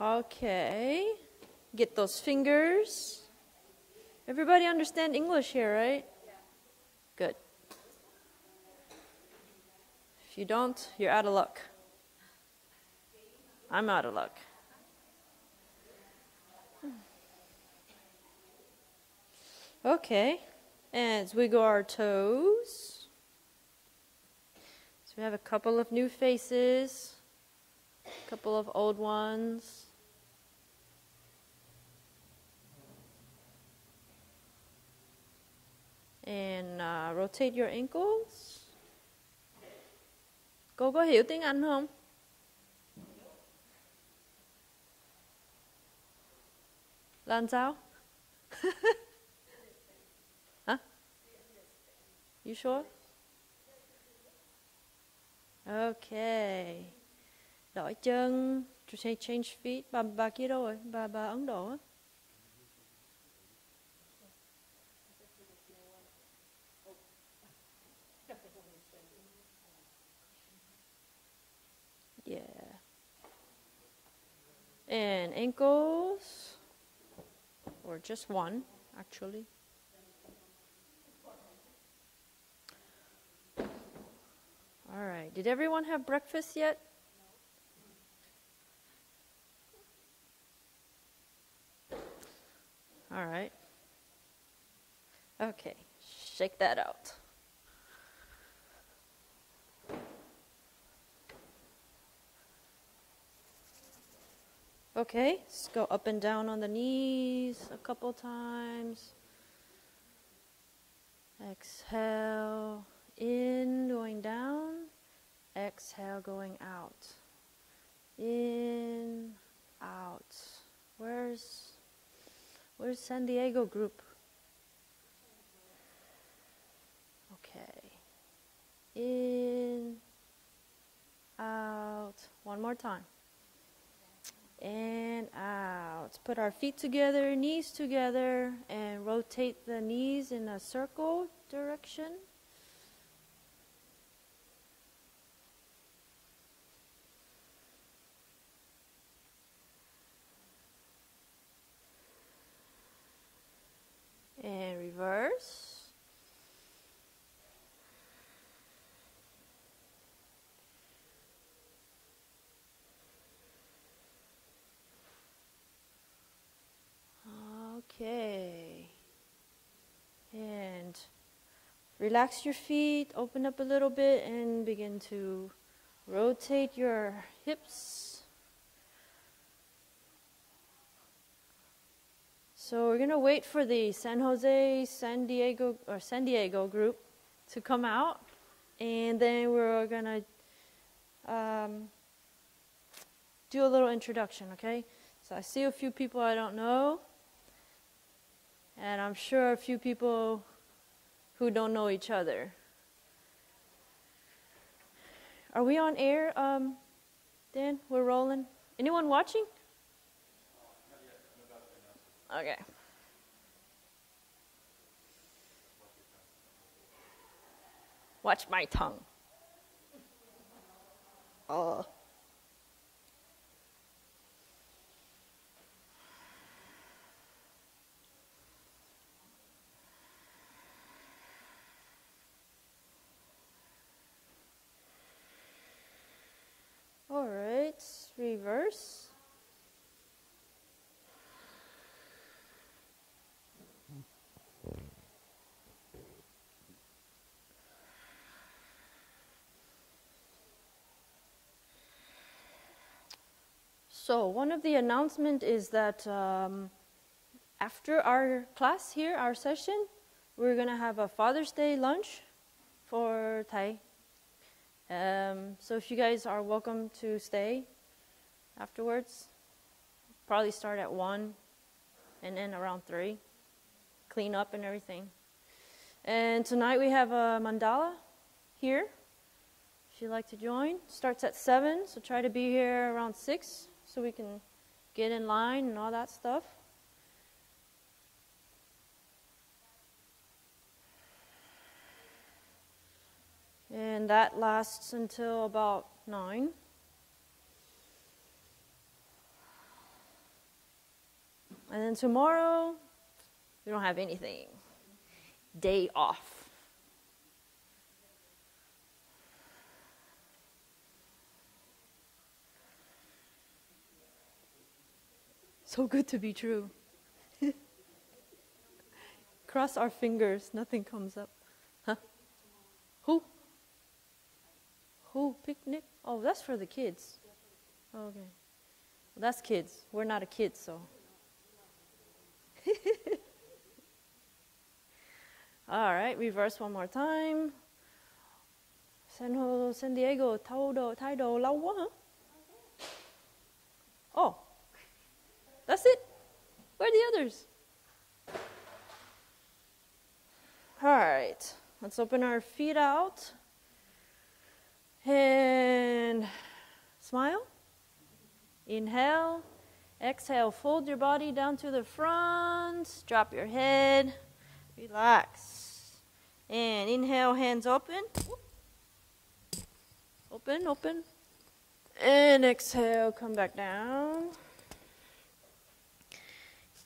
Okay. Get those fingers. Everybody understand English here, right? Yeah. Good. If you don't, you're out of luck. I'm out of luck. Okay. And as we wiggle our toes. So we have a couple of new faces, a couple of old ones. And rotate your ankles. Cô có hiểu tiếng Anh không? Làm sao? Hả? You sure? Okay. Đổi chân. Change feet. Bà kia đâu rồi? Bà Ấn Độ á. Yeah. And ankles. Or just one, actually. All right. Did everyone have breakfast yet? All right. Okay. Shake that out. Okay, let's go up and down on the knees a couple times. Exhale, in, going down. Exhale, going out. In, out. Where's San Diego group? Okay. In, out. One more time. And out. Let's put our feet together, knees together, and rotate the knees in a circle direction. And reverse. Okay. And relax your feet, open up a little bit, and begin to rotate your hips. So we're going to wait for the San Diego group to come out, and then we're going to do a little introduction, okay? So I see a few people I don't know, and I'm sure a few people who don't know each other. Are we on air, Dan? We're rolling. Anyone watching? Okay. Watch my tongue. Oh. All right, reverse. So one of the announcements is that after our class here, our session, we're going to have a Father's Day lunch for Thai. So if you guys are welcome to stay afterwards, probably start at 1 and end around 3, clean up and everything. And tonight we have a mandala here. If you'd like to join, starts at 7, so try to be here around 6 so we can get in line and all that stuff. And that lasts until about 9. And then tomorrow, we don't have anything. Day off. So good to be true. Cross our fingers, nothing comes up. Huh? Who? Who? Picnic? Oh, that's for the kids. Okay. Well, that's kids. We're not a kid, so. All right, reverse one more time. San Diego, thái độ lâu quá hả? Oh, that's it? Where are the others? All right, let's open our feet out. And smile. Inhale. Exhale, fold your body down to the front. Drop your head. Relax. And inhale, hands open. Open, open. And exhale, come back down.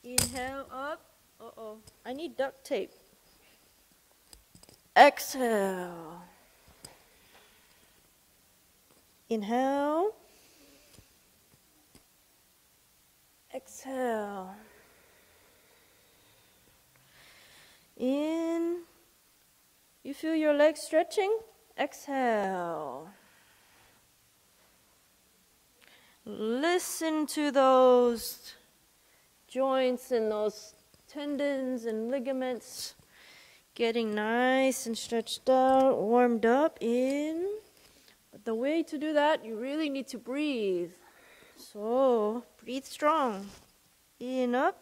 Inhale, up. Uh-oh, I need duct tape. Exhale. Inhale. Exhale. In. You feel your legs stretching? Exhale. Listen to those joints and those tendons and ligaments getting nice and stretched out, warmed up. In. But the way to do that, you really need to breathe. So, breathe strong. In, up.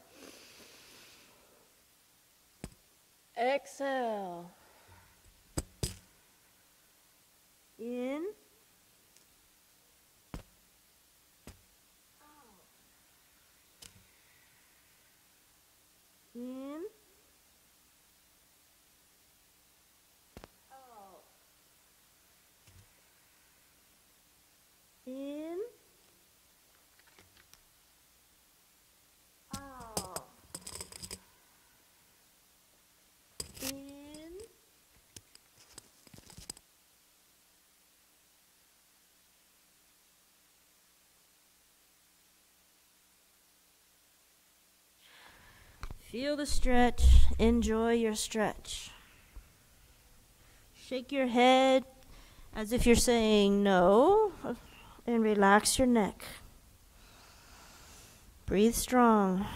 Exhale. In. Out. In. Out. In. Out. In. Feel the stretch. Enjoy your stretch. Shake your head as if you're saying no, and relax your neck. Breathe strong.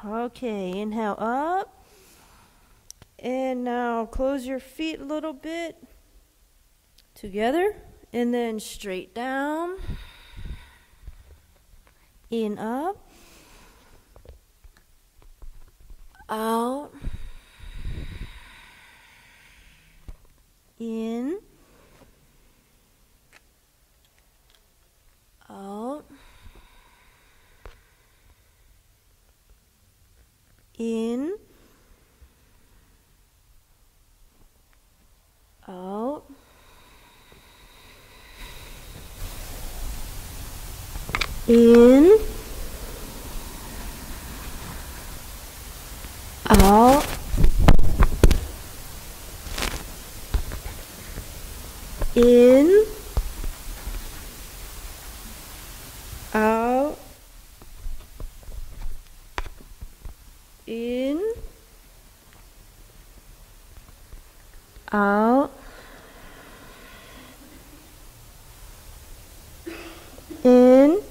Okay, inhale up. And now close your feet a little bit together. And then straight down. In, up. Out. In. Out. In. Out. In. Out. In. Out. In. Out. In.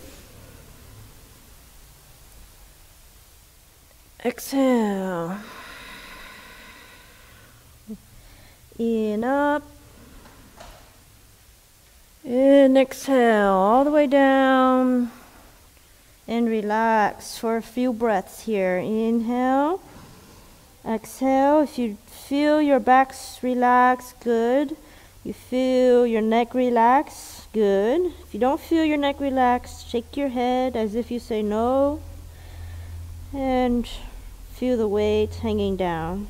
Exhale. In, up. And exhale all the way down. And relax for a few breaths here. Inhale. Exhale. If you feel your back relax, good. You feel your neck relax, good. If you don't feel your neck relax, shake your head as if you say no. And feel the weight hanging down.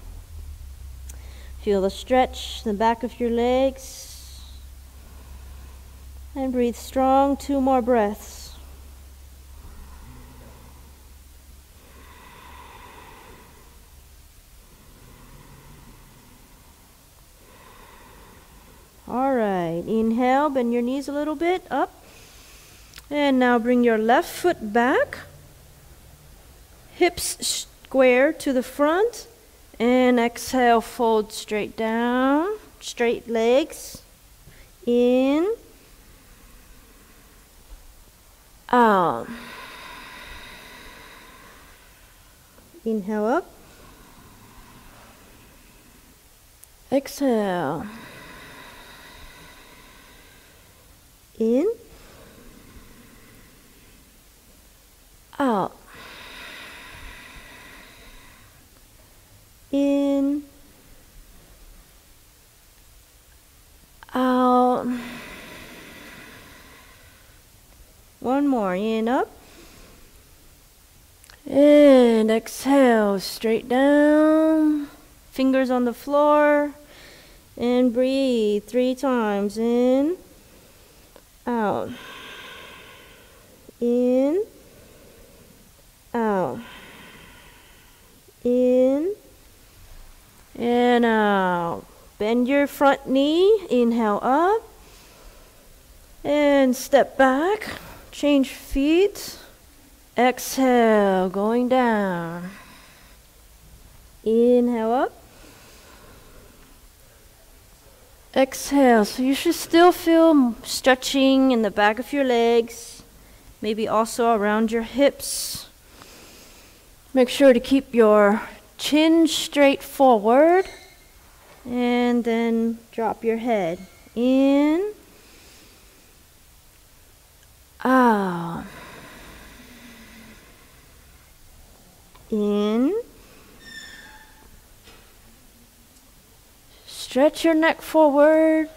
Feel the stretch in the back of your legs. And breathe strong, 2 more breaths. All right, inhale, bend your knees a little bit, up. And now bring your left foot back. Hips square to the front. And exhale, fold straight down. Straight legs. In. Out. Inhale up. Exhale. In. Out. In. Out. One more. In, up. And exhale, straight down. Fingers on the floor. And breathe 3 times. In. Out. In. Out. In. And out. Bend your front knee. Inhale up. And step back. Change feet. Exhale, going down. Inhale up. Exhale. So you should still feel stretching in the back of your legs. Maybe also around your hips. Make sure to keep your chin straight forward. And then drop your head. In. Out. In. Stretch your neck forward.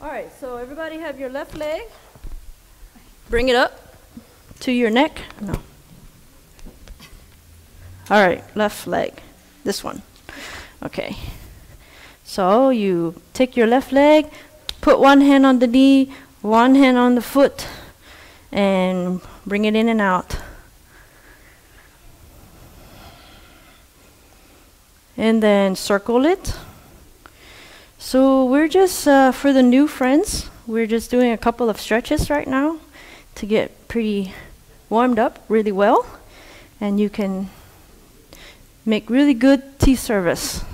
All right, so everybody have your left leg. Bring it up to your neck. No. All right, left leg. This one. Okay. So you take your left leg, put one hand on the knee, one hand on the foot, and bring it in and out. And then circle it. So we're just, for the new friends, we're just doing a couple of stretches right now to get pretty warmed up really well. And you can make really good tea service.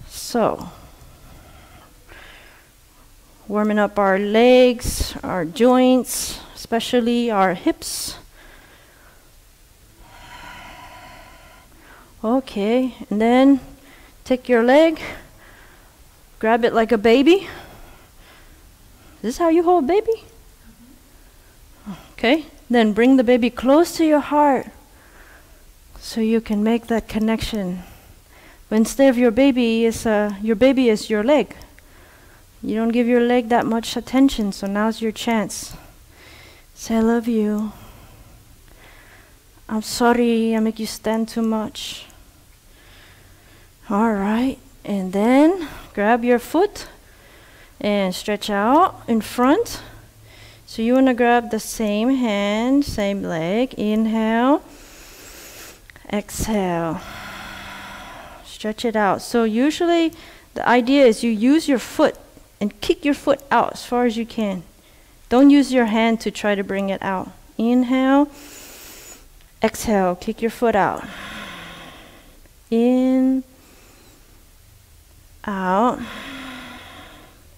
So, warming up our legs, our joints, especially our hips. Okay, and then take your leg, grab it like a baby. Is this how you hold baby? Okay, then bring the baby close to your heart so you can make that connection. But instead of your baby is your leg. You don't give your leg that much attention, so now's your chance. Say, I love you. I'm sorry I make you stand too much. All right, and then grab your foot and stretch out in front. So you want to grab the same hand, same leg. Inhale, exhale. Stretch it out. So usually the idea is you use your foot and kick your foot out as far as you can. Don't use your hand to try to bring it out. Inhale, exhale, kick your foot out. In, out,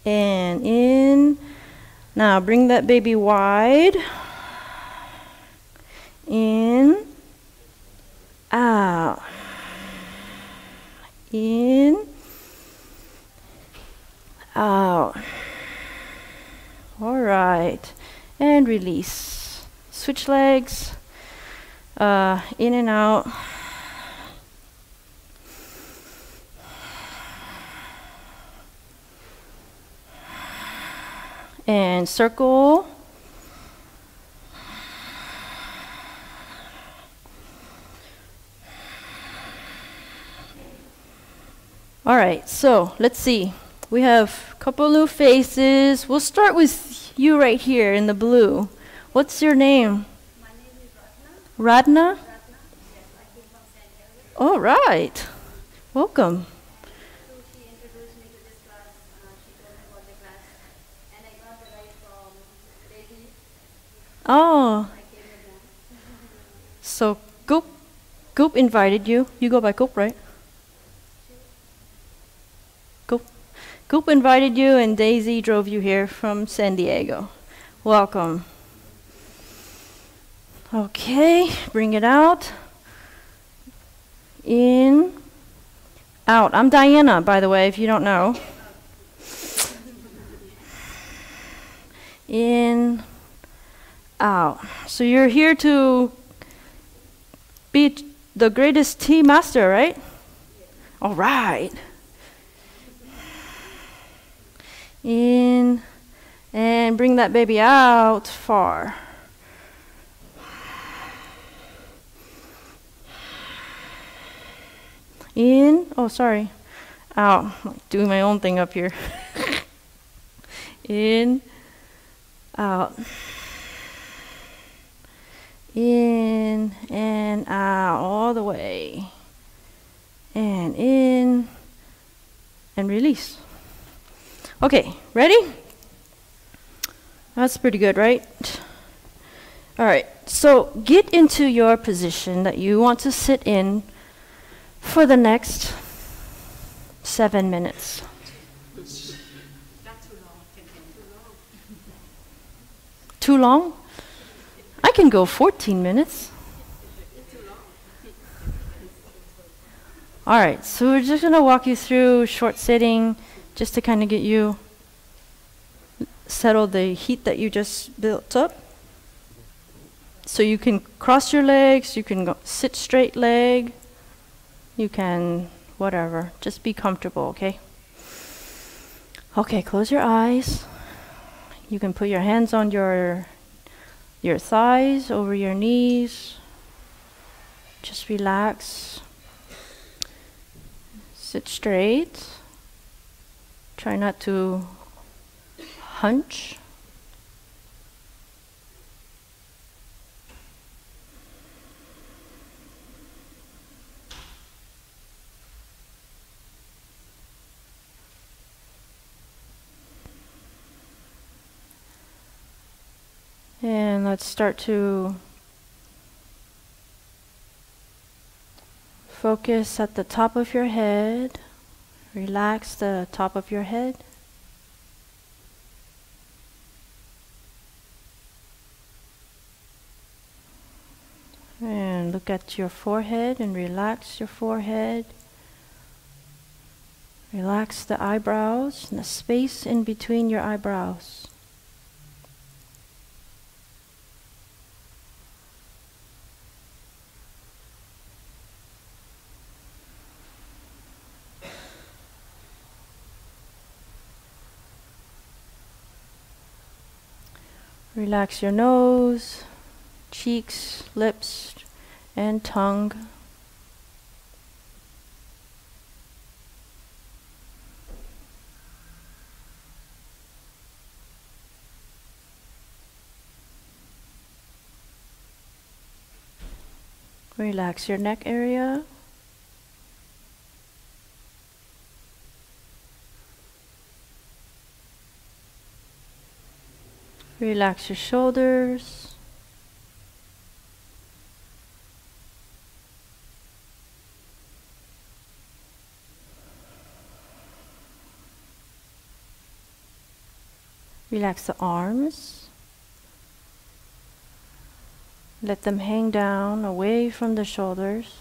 and in. Now bring that baby wide. In, out. In, out. All right, and release. Switch legs, in and out. And circle. All right, so let's see. We have a couple new faces. We'll start with you right here in the blue. What's your name? My name is Radna. Radna? Yes, I came from San Diego. All right. Welcome. So she introduced me to this class. She told me about the class. And I got the ride from Daisy. Oh, I came with them. so Goop invited you. You go by Goop, right? Goop invited you and Daisy drove you here from San Diego. Welcome. Okay, bring it out. In, out. I'm Diana, by the way, if you don't know. In, out. So you're here to be the greatest tea master, right? All right. In, and bring that baby out far. In, oh sorry, out. I'm doing my own thing up here. In, out. In and out all the way. And in and release. Okay, ready? That's pretty good, right? All right, so get into your position that you want to sit in for the next 7 minutes. Too long? I can go 14 minutes. All right, so we're just gonna walk you through short sitting just to kind of get you settle the heat that you just built up. So you can cross your legs, you can go sit straight leg, you can whatever, just be comfortable, okay? Okay, close your eyes. You can put your hands on your thighs, over your knees. Just relax. Sit straight. Try not to hunch. And let's start to focus at the top of your head. Relax the top of your head. And look at your forehead and relax your forehead. Relax the eyebrows and the space in between your eyebrows. Relax your nose, cheeks, lips, and tongue. Relax your neck area. Relax your shoulders. Relax the arms. Let them hang down away from the shoulders.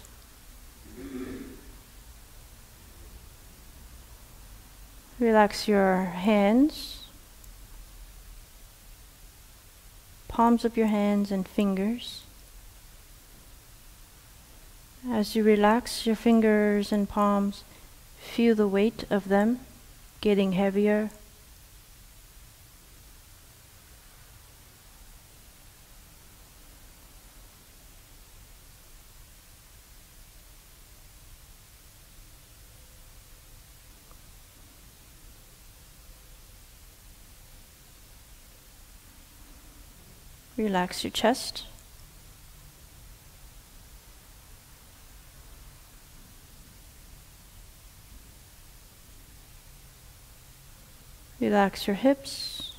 Relax your hands, palms of your hands and fingers. As you relax your fingers and palms, feel the weight of them getting heavier. Relax your chest. Relax your hips.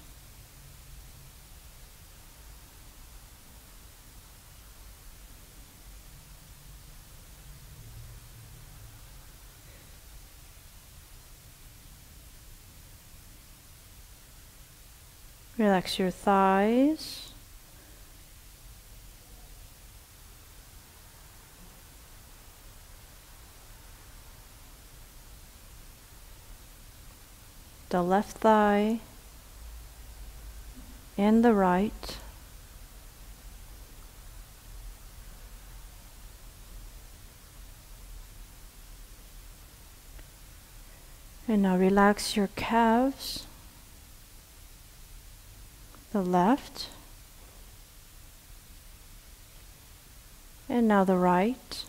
Relax your thighs. The left thigh and the right. And now relax your calves, the left, and now the right.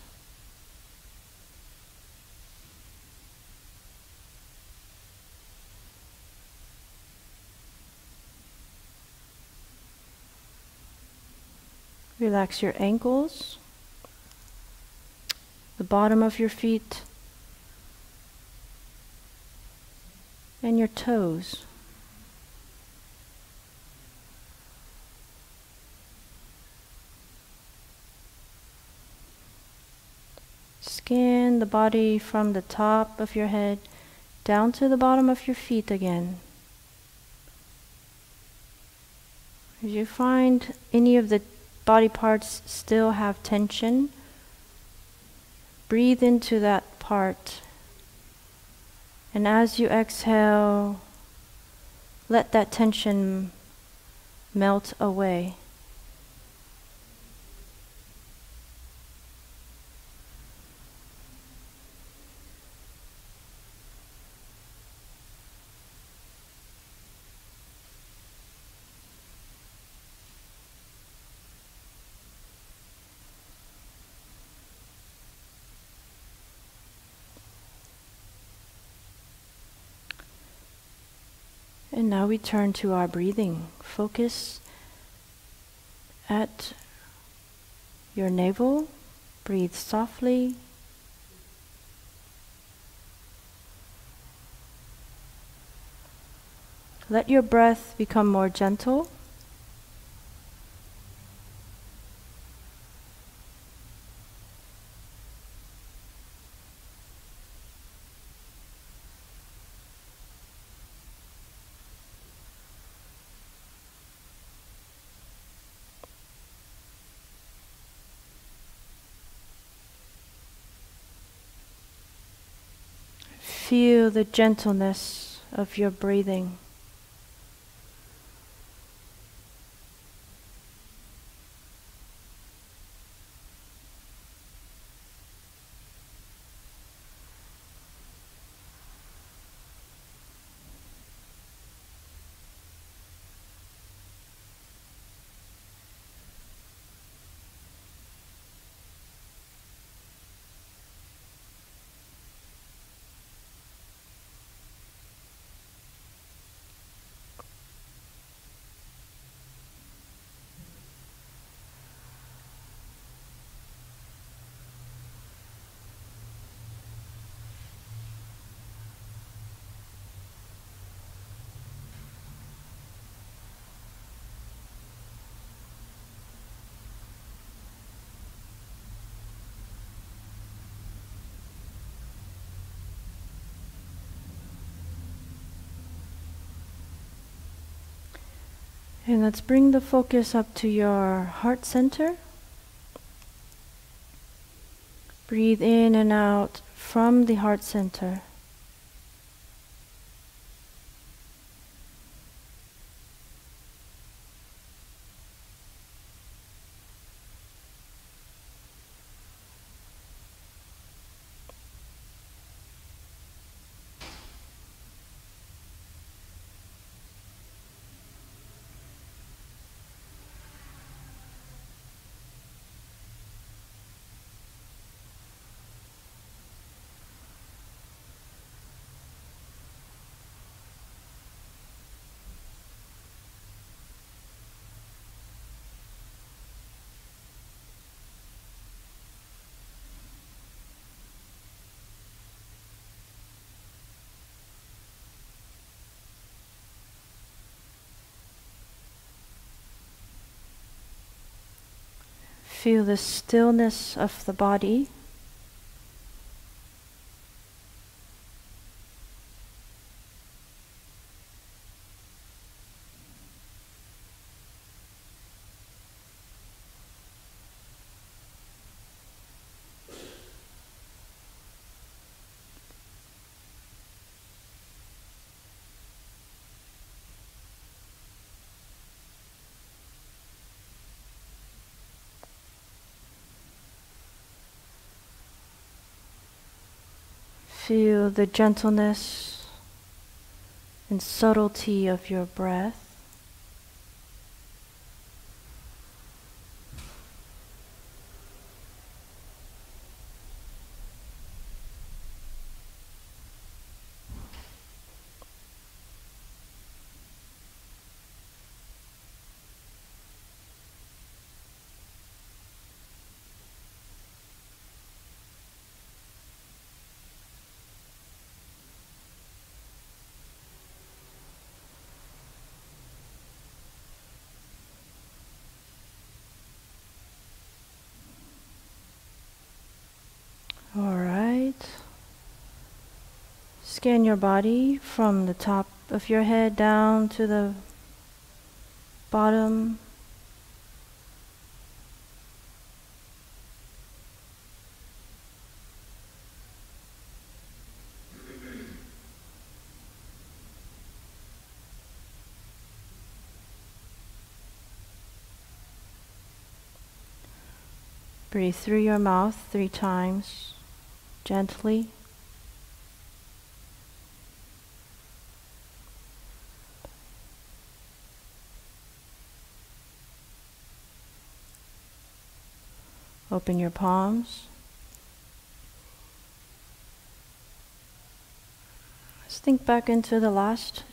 Relax your ankles, the bottom of your feet, and your toes. Scan the body from the top of your head down to the bottom of your feet again. If you find any of the body parts still have tension, breathe into that part. And as you exhale, let that tension melt away. And now we turn to our breathing. Focus at your navel. Breathe softly. Let your breath become more gentle. Feel the gentleness of your breathing. And let's bring the focus up to your heart center. Breathe in and out from the heart center. Feel the stillness of the body. Feel the gentleness and subtlety of your breath. All right. Scan your body from the top of your head down to the bottom. Breathe through your mouth 3 times, gently. Open your palms. Let's think back into the last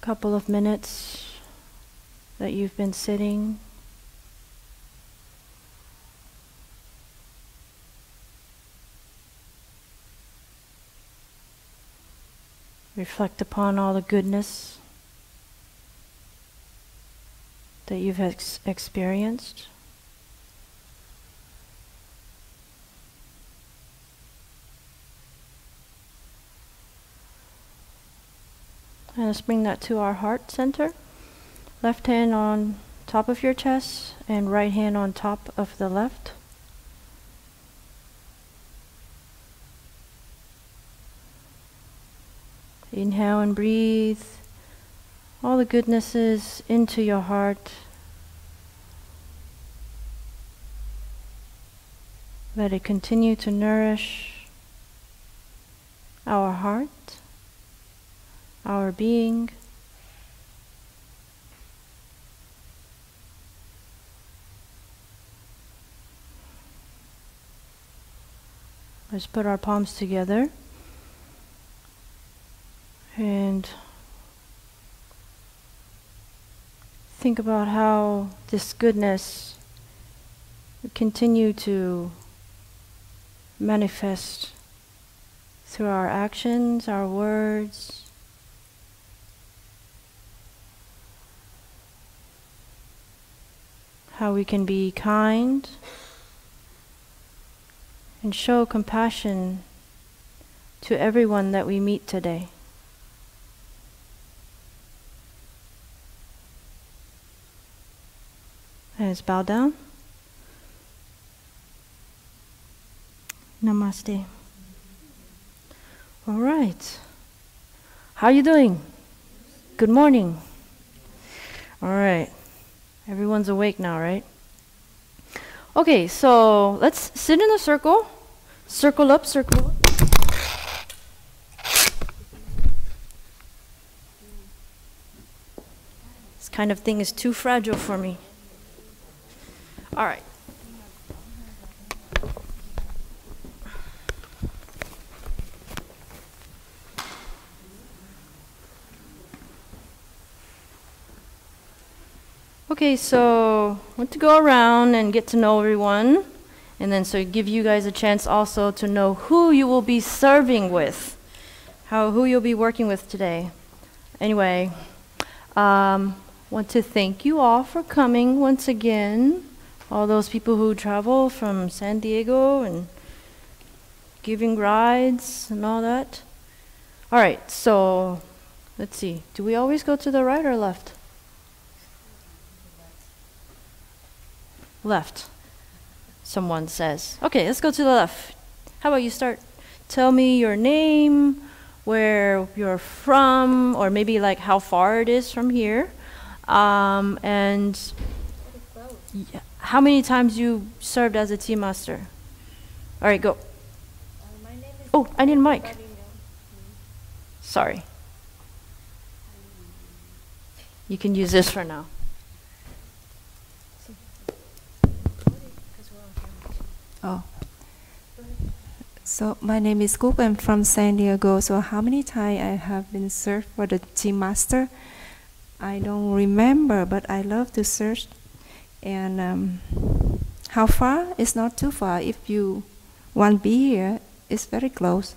couple of minutes that you've been sitting. Reflect upon all the goodness that you've experienced. And let's bring that to our heart center. Left hand on top of your chest and right hand on top of the left. Inhale and breathe all the goodnesses into your heart. Let it continue to nourish our heart, our being. Let's put our palms together and think about how this goodness will continue to manifest through our actions, our words. How we can be kind and show compassion to everyone that we meet today. Let's bow down. Namaste. All right. How are you doing? Good morning. All right. Everyone's awake now, right? Okay, so let's sit in a circle. Circle up, circle up. This kind of thing is too fragile for me. All right. Okay, so I want to go around and get to know everyone, and then so give you guys a chance also to know who you will be serving with, who you'll be working with today. Anyway, want to thank you all for coming once again. All those people who travel from San Diego and giving rides and all that. All right, so let's see. Do we always go to the right or left? Left, someone says. Okay, let's go to the left. How about you start? Tell me your name, where you're from, or maybe like how far it is from here. And how many times you served as a tea master? All right, go. My name is Oh, I need a mic. Sorry. You can use this for now. Oh. So my name is Cook. I'm from San Diego. So how many times I have been served for the tea master? I don't remember, but I love to search. And how far? It's not too far. If you want to be here, it's very close.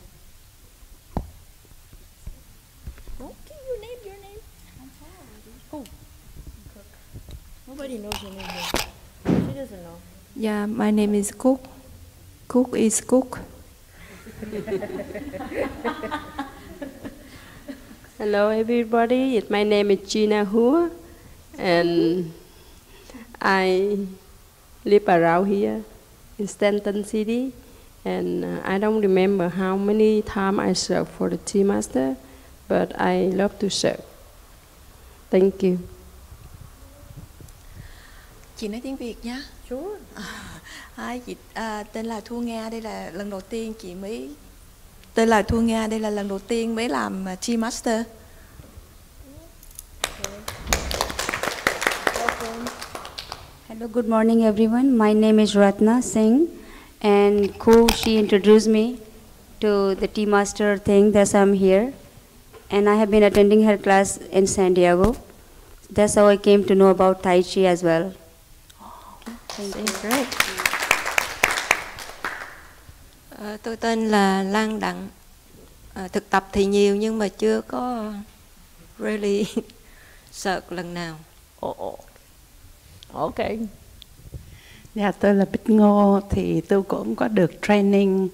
Oh, can you name your name? Oh, nobody knows your name here. She doesn't know. Yeah, my name is Cook. Cook is Cook. Hello everybody, my name is Gina Hua and I live around here in Stanton City, and I don't remember how many times I served for the tea master, but I love to serve. Thank you. Chị nói tiếng Việt nhé. Sure. Hi, chị tên là Thu Nga, đây là lần đầu tiên chị mới tên là Thu Nga, đây là lần đầu tiên mới làm tea master. Hello, good morning everyone. My name is Ratna Singh, and she introduced me to the tea master thing, thus I'm here. and I have been attending her class in San Diego. That's how I came to know about Tai Chi as well. Thank you. Great. Tôi tên là Lan Đặng. Thực tập thì nhiều nhưng mà chưa có really search lần nào. Ok. Dạ, tôi là Bích Ngô, thì tôi cũng có được training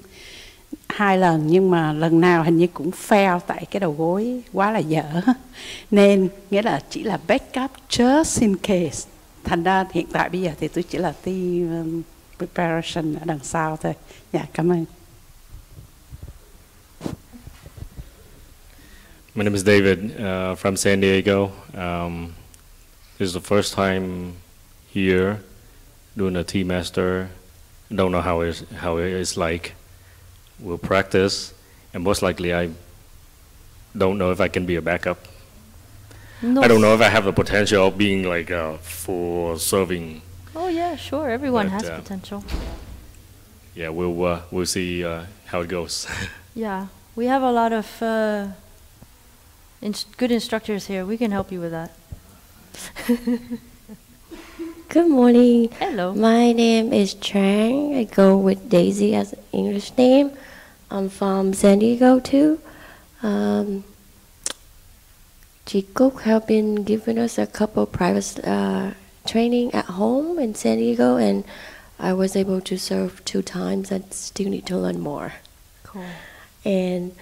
2 lần nhưng mà lần nào hình như cũng fail tại cái đầu gối quá là dở. Nên nghĩa là chỉ là backup just in case. Thành ra hiện tại bây giờ thì tôi chỉ là team preparation ở đằng sau thôi. Dạ, cảm ơn. My name is David from San Diego. This is the first time here doing a tea master. Don't know how it is like. We'll practice, and most likely I don't know if I can be a backup. No. I don't know if I have the potential of being like a full serving. Oh yeah, sure. Everyone But, has potential. Yeah, we'll see how it goes. Yeah, we have a lot of good instructors here. We can help you with that. Good morning. Hello. My name is Chang. I go with Daisy as an English name. I'm from San Diego too. Chị Cook have been giving us a couple private training at home in San Diego, and I was able to serve 2 times. I still need to learn more. Cool. And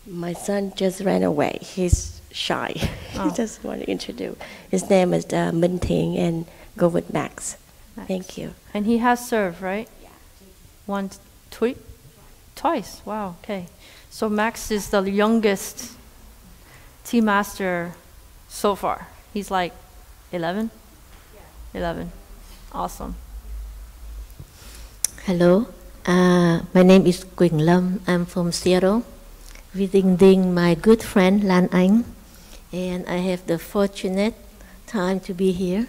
my son just ran away. He's shy. Oh. He just want to introduce. His name is Minh Thing, and go with Max. Nice. Thank you. And he has served, right? Yeah. Twice. Wow. Okay. So Max is the youngest tea master so far. He's like 11? Yeah. 11. Awesome. Hello. My name is Quỳnh Lâm. I'm from Seattle, visiting my good friend Lan Anh, and I have the fortunate time to be here.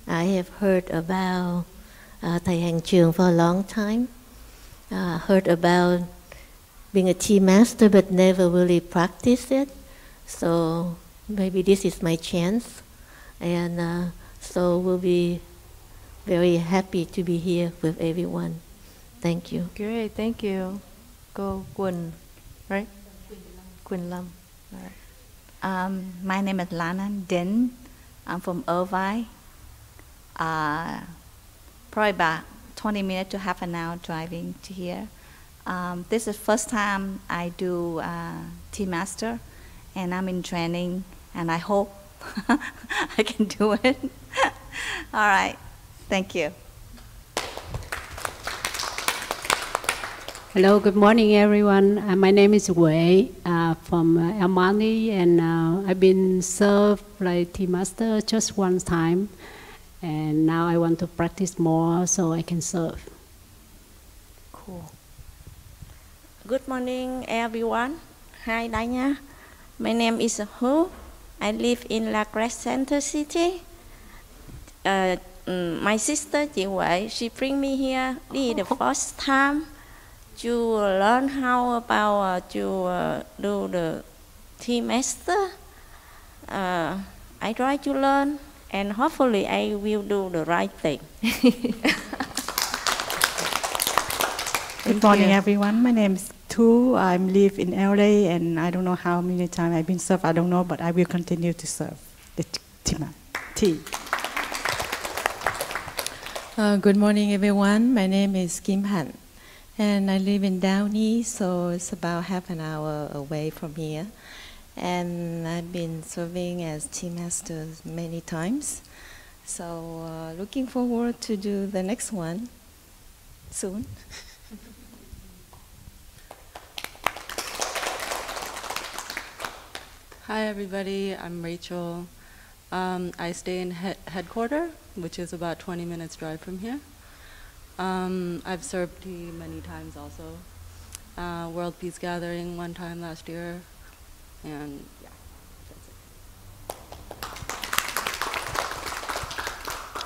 I have heard about Thầy Hành Trường for a long time. Heard about being a tea master, but never really practiced it. So maybe this is my chance, and so we'll be very happy to be here with everyone. Thank you. Great. Thank you. Go Quỳnh, right? Quỳnh Lâm. All right. My name is Lana Din. I'm from Irvine. Probably about 20 minutes to half an hour driving to here. This is the first time I do tea master, and I'm in training, and I hope I can do it. All right. Thank you. Hello, good morning, everyone. My name is Wei from Almani, and I've been served like tea master just 1 time, and now I want to practice more so I can serve. Cool. Good morning, everyone. Hi, Danya. My name is Hu. I live in La Creste Center City. My sister, chị Huệ, she bring me here. This is the first time to learn how about to do the tea master. I try to learn, and hopefully I will do the right thing. Good morning, everyone. My name is Tu. I live in LA, and I don't know how many times I've been served. I don't know, but I will continue to serve the tea. Good morning, everyone. My name is Kim Han, and I live in Downey, so it's about half an hour away from here. And I've been serving as tea master many times. So looking forward to do the next one soon. Hi everybody, I'm Rachel. I stay in headquarters, which is about 20 minutes drive from here. I've served tea many times also. World Peace Gathering 1 time last year, and yeah, that's it.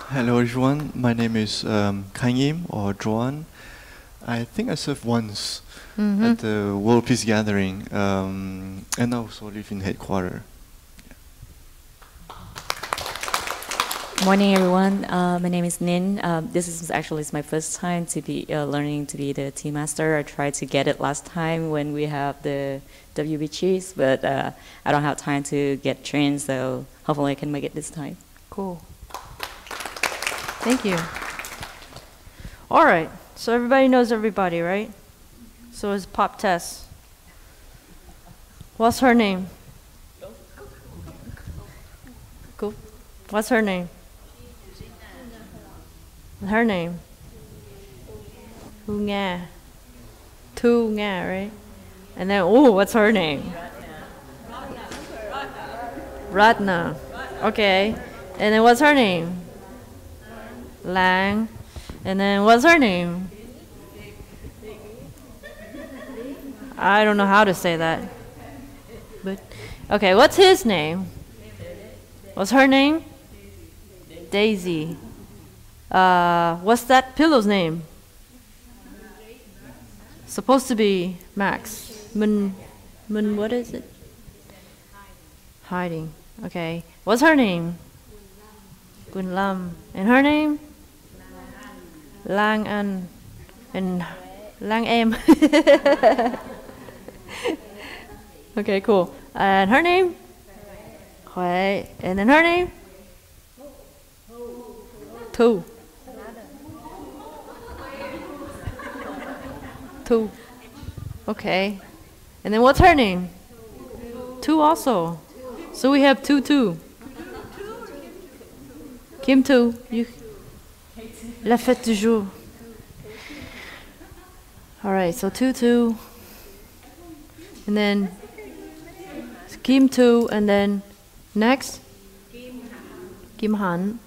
Hello everyone, my name is Kangim or Joan. I think I served once at the World Peace Gathering. and I also live in headquarters. Morning, everyone. My name is Nin. This is actually my first time to be learning to be the tea master. I tried to get it last time when we have the WBGs, but I don't have time to get trained, so hopefully I can make it this time. Cool. Thank you. All right. So everybody knows everybody, right? So it's Pop Tess. What's her name? Cool. What's her name? Her name? Thu Nga. Thu Nga, right? And then, oh, what's her name? Ratna. Okay. And then what's her name? Lang. And then what's her name? I don't know how to say that. But okay, what's his name? What's her name? Daisy. What's that pillow's name? Supposed to be Max. Mun, what is it? Hiding. Okay. What's her name? Quỳnh Lâm. And her name? Lang An. And Lang Em. Okay, cool. And her name? Huệ. And then her name? Thu. Thu. Okay. And then what's her name? Thu also. So we have Thu. Kim Thu. You. La fête du jour. All right, so Thu. And then Kim Thu, and then next? Kim Han.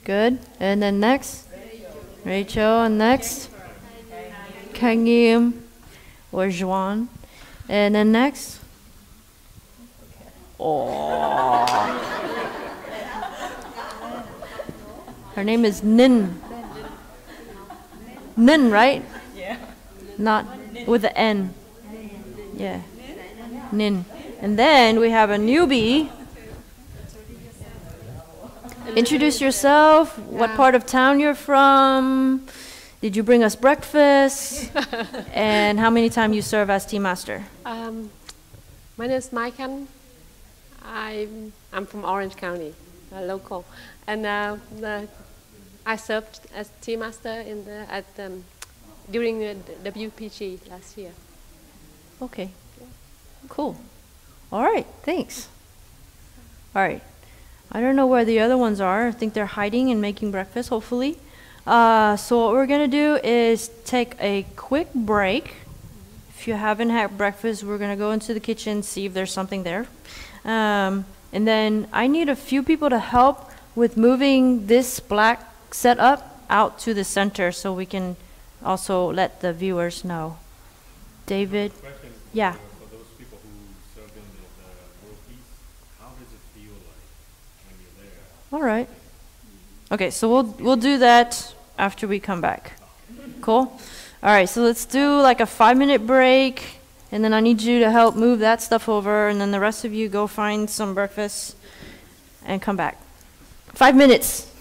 Good. And then next? Rachel. And next? Kang Yim or Juan. And then next? Oh. Her name is Nin. Nin, right? Yeah. Not with the N. Yeah. Nin. And then we have a newbie. Introduce yourself, what part of town you're from, did you bring us breakfast, and how many times you serve as tea master? My name is Michael. I'm from Orange County, local, and I served as tea master during the WPG last year. Okay, cool. All right, thanks. All right, I don't know where the other ones are. I think they're hiding and making breakfast, hopefully. So what we're gonna do is take a quick break. If you haven't had breakfast, we're gonna go into the kitchen, see if there's something there. And then I need a few people to help with moving this black setup out to the center so we can also let the viewers know. David? Yeah. For those people who serve in the world peace, how does it feel like when you're there? All right. Okay, so we'll do that after we come back. Cool? All right, so let's do like a 5-minute break, and then I need you to help move that stuff over, and then the rest of you go find some breakfast and come back. 5 minutes.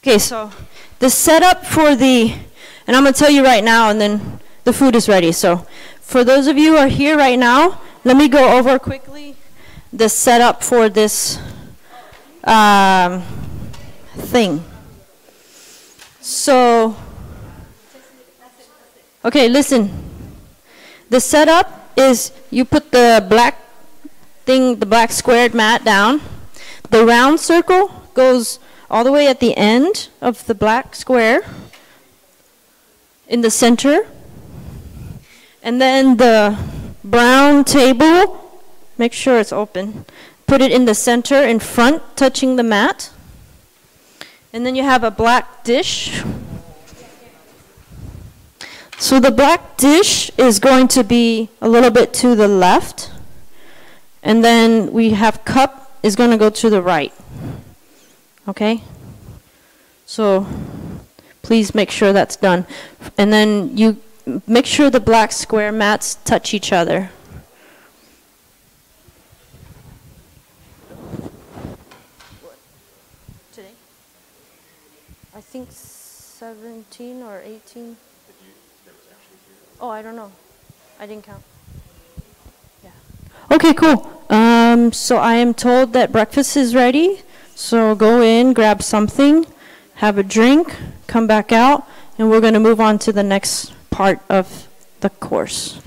Okay, so the setup for and I'm going to tell you right now, and then the food is ready. So for those of you who are here right now, let me go over quickly the setup for this thing. So, okay, listen. The setup is you put the black the black squared mat down. The round circle goes all the way at the end of the black square in the center. And then the brown table, make sure it's open. Put it in the center in front, touching the mat. And then you have a black dish. So the black dish is going to be a little bit to the left. And then we have cup is going to go to the right. Okay? So please make sure that's done. And then you make sure the black square mats touch each other. Today? I think 17 or 18. Oh, I don't know. I didn't count. Yeah. Okay, cool. So I am told that breakfast is ready. So go in, grab something, have a drink, come back out, and we're going to move on to the next part of the course.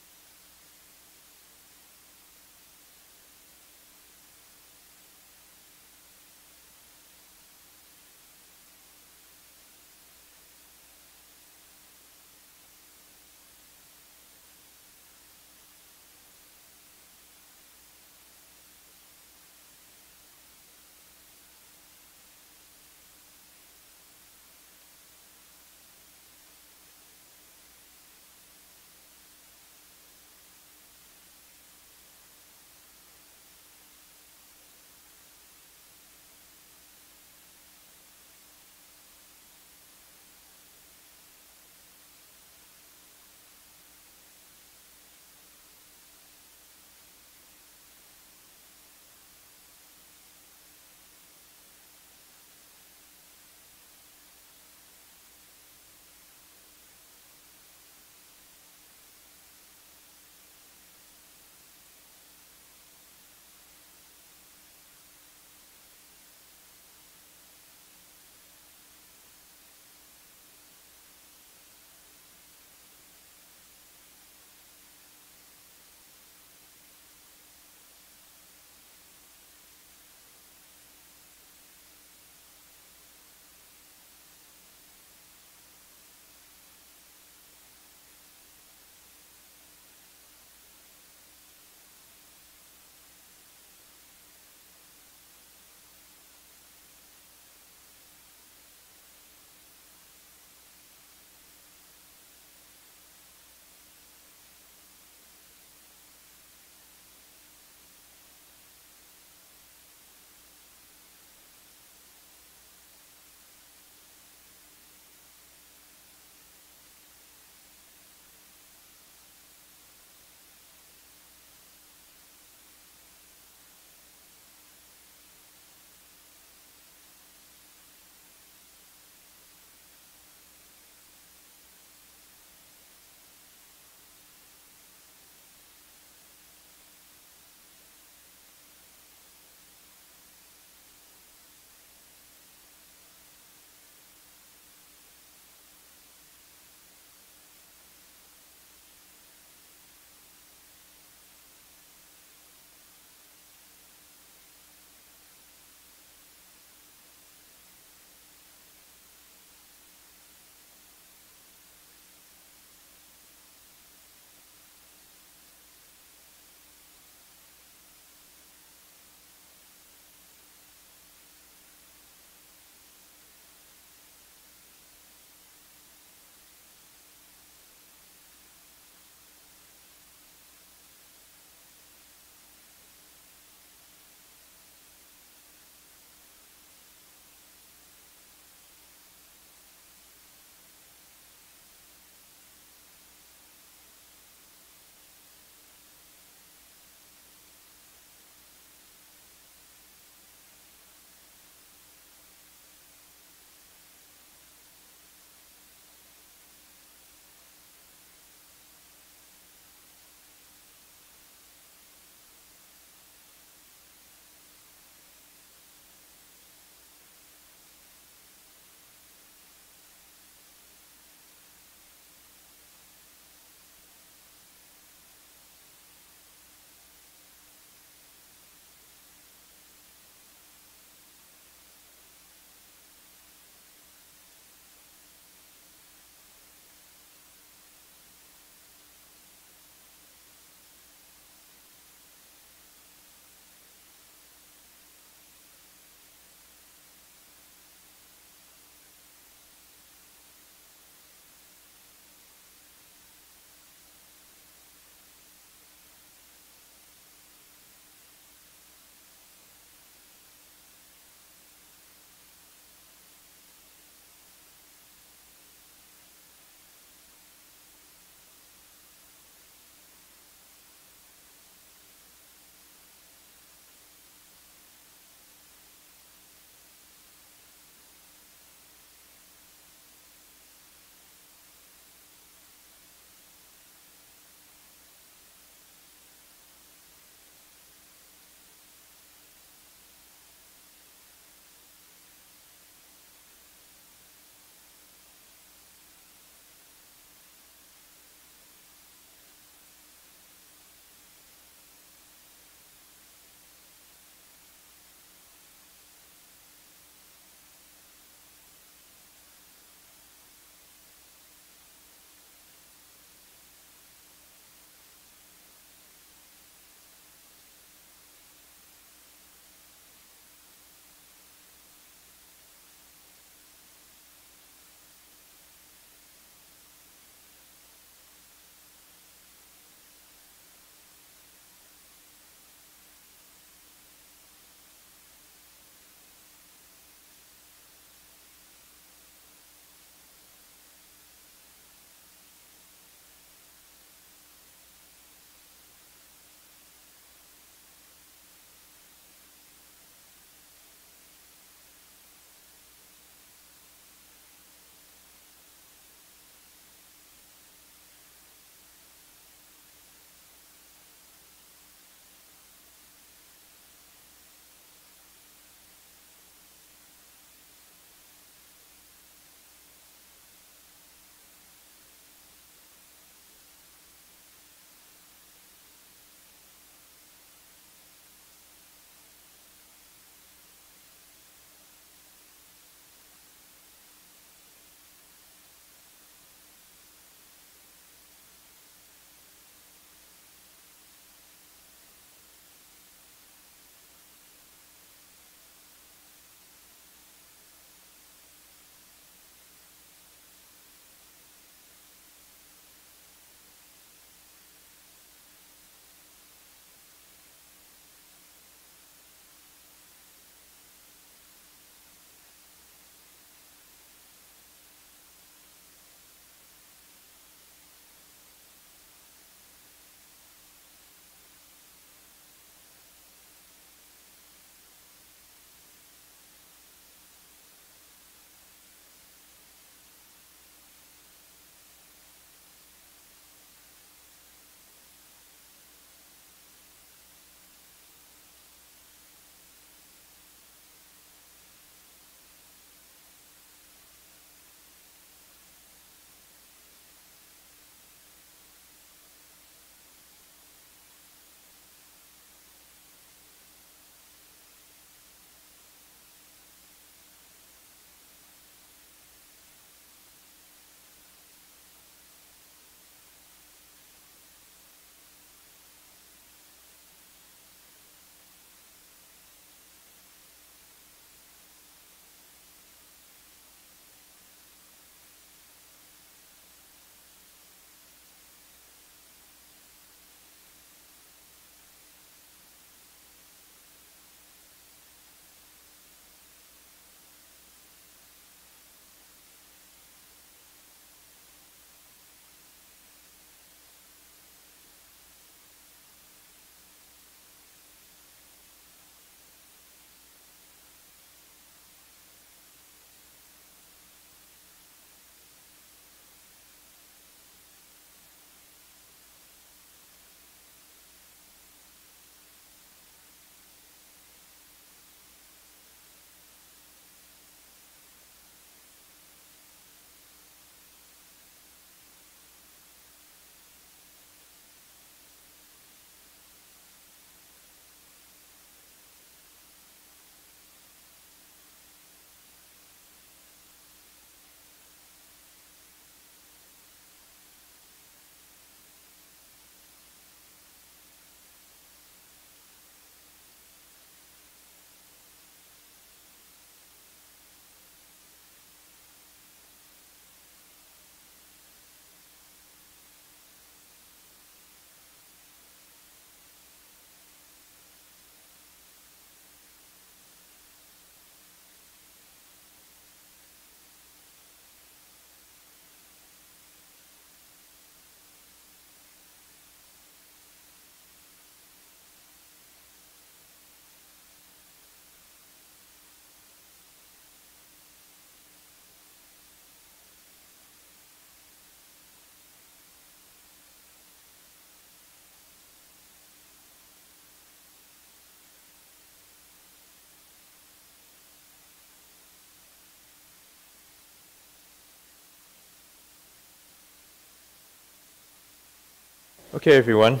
Okay, everyone.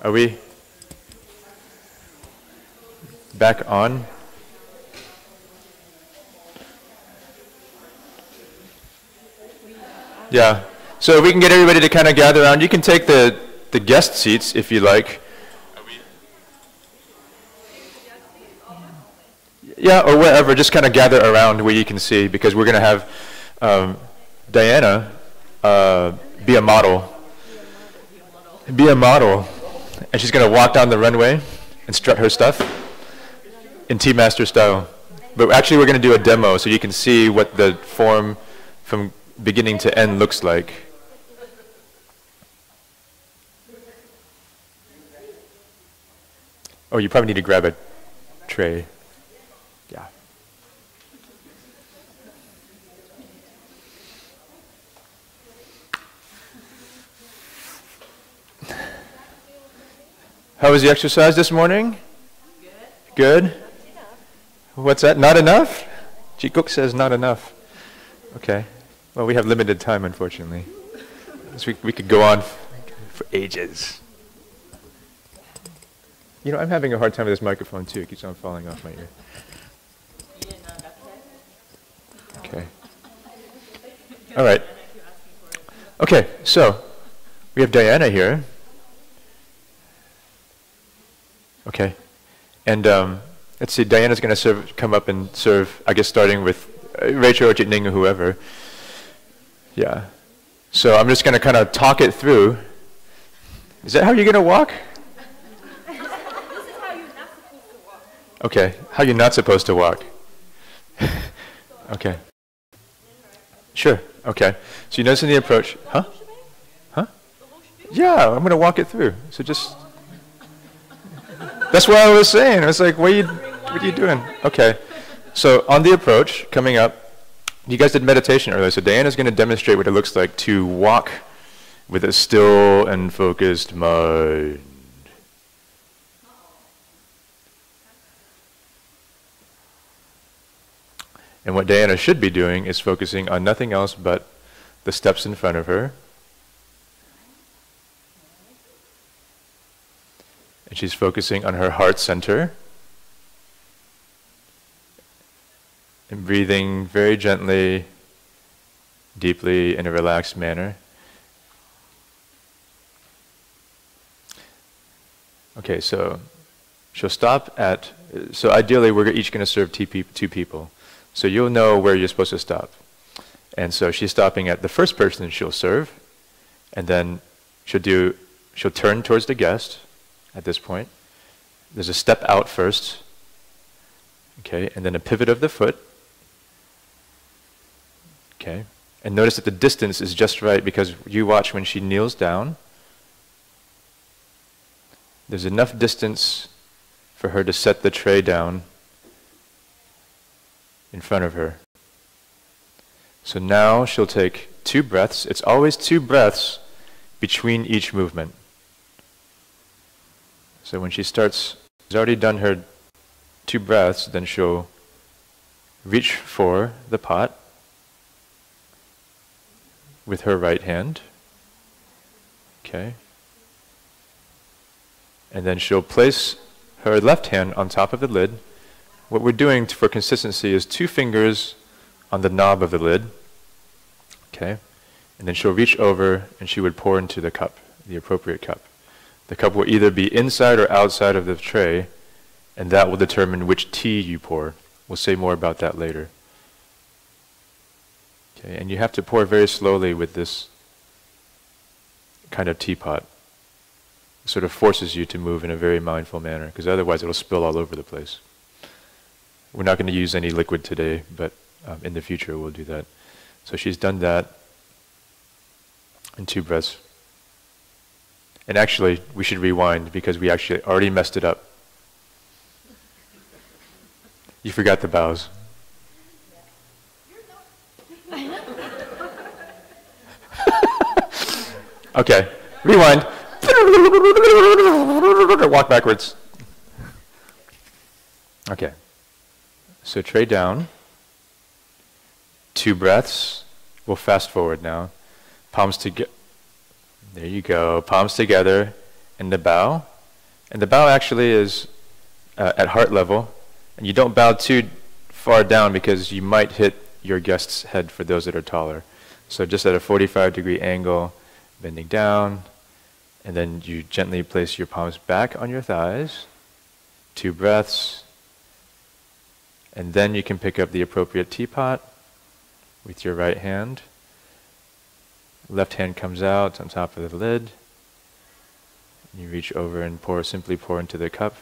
Are we back on? Yeah. So if we can get everybody to kind of gather around, you can take the guest seats if you like. Yeah, or wherever, just kind of gather around where you can see, because we're going to have Diana be a model. Be a model. And she's going to walk down the runway and strut her stuff in T-Master style. But actually we're going to do a demo so you can see what the form from beginning to end looks like. Oh, you probably need to grab a tray. Yeah. How was the exercise this morning? Good. What's that? Not enough? Jikuk says not enough. Okay. Well, we have limited time, unfortunately. So we could go on for ages. You know, I'm having a hard time with this microphone too. It keeps on falling off my ear. Okay. All right. Okay, so we have Diana here. Okay. And let's see, Diana's going to come up and serve, I guess starting with Rachel or Jitning or whoever. Yeah. So I'm just going to kind of talk it through. Is that how you're going to walk? Okay, how you're not supposed to walk. Okay. Sure, okay. So you notice in the approach, huh? Huh? Yeah, I'm going to walk it through. So just, that's what I was saying. I was like, what are you doing? Okay. So on the approach, coming up, you guys did meditation earlier, so Diana's going to demonstrate what it looks like to walk with a still and focused mind. And what Diana should be doing is focusing on nothing else but the steps in front of her. And she's focusing on her heart center. And breathing very gently, deeply, in a relaxed manner. Okay, so she'll stop at, so ideally we're each going to serve two people. So you'll know where you're supposed to stop. And so she's stopping at the first person she'll serve, and then she'll turn towards the guest at this point. There's a step out first, okay, and then a pivot of the foot, okay. And notice that the distance is just right, because you watch when she kneels down, there's enough distance for her to set the tray down in front of her. So now she'll take 2 breaths. It's always 2 breaths between each movement. So when she starts, she's already done her 2 breaths, then she'll reach for the pot with her right hand. Okay. And then she'll place her left hand on top of the lid. What we're doing for consistency is 2 fingers on the knob of the lid. Okay. And then she'll reach over and she would pour into the cup, the appropriate cup. The cup will either be inside or outside of the tray, and that will determine which tea you pour. We'll say more about that later. Okay, and you have to pour very slowly with this kind of teapot. It sort of forces you to move in a very mindful manner, because otherwise it'll spill all over the place. We're not going to use any liquid today, but in the future we'll do that. So she's done that in 2 breaths. And actually, we should rewind, because we actually already messed it up. You forgot the bows. Okay, rewind. Walk backwards. Okay. So tray down. 2 breaths. We'll fast forward now. Palms together. There you go. Palms together and the bow. And the bow actually is at heart level. And you don't bow too far down because you might hit your guest's head for those that are taller. So just at a 45-degree angle, bending down. And then you gently place your palms back on your thighs. 2 breaths. And then you can pick up the appropriate teapot with your right hand. Left hand comes out on top of the lid. You reach over and simply pour into the cup.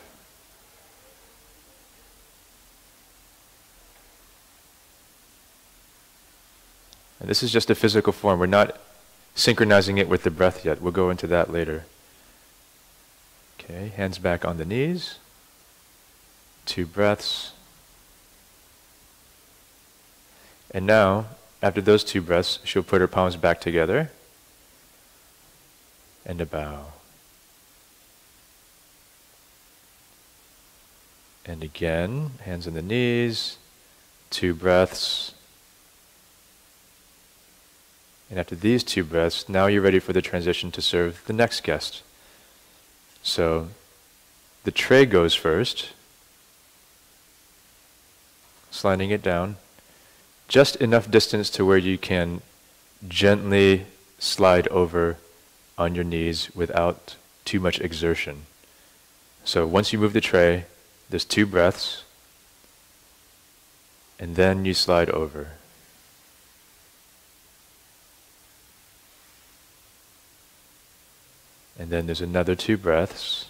And this is just a physical form. We're not synchronizing it with the breath yet. We'll go into that later. Okay, hands back on the knees. 2 breaths. And now, after those 2 breaths, she'll put her palms back together and a bow. And again, hands on the knees, 2 breaths. And after these 2 breaths, now you're ready for the transition to serve the next guest. So the tray goes first, sliding it down, just enough distance to where you can gently slide over on your knees without too much exertion. So once you move the tray, there's 2 breaths, and then you slide over. And then there's another 2 breaths,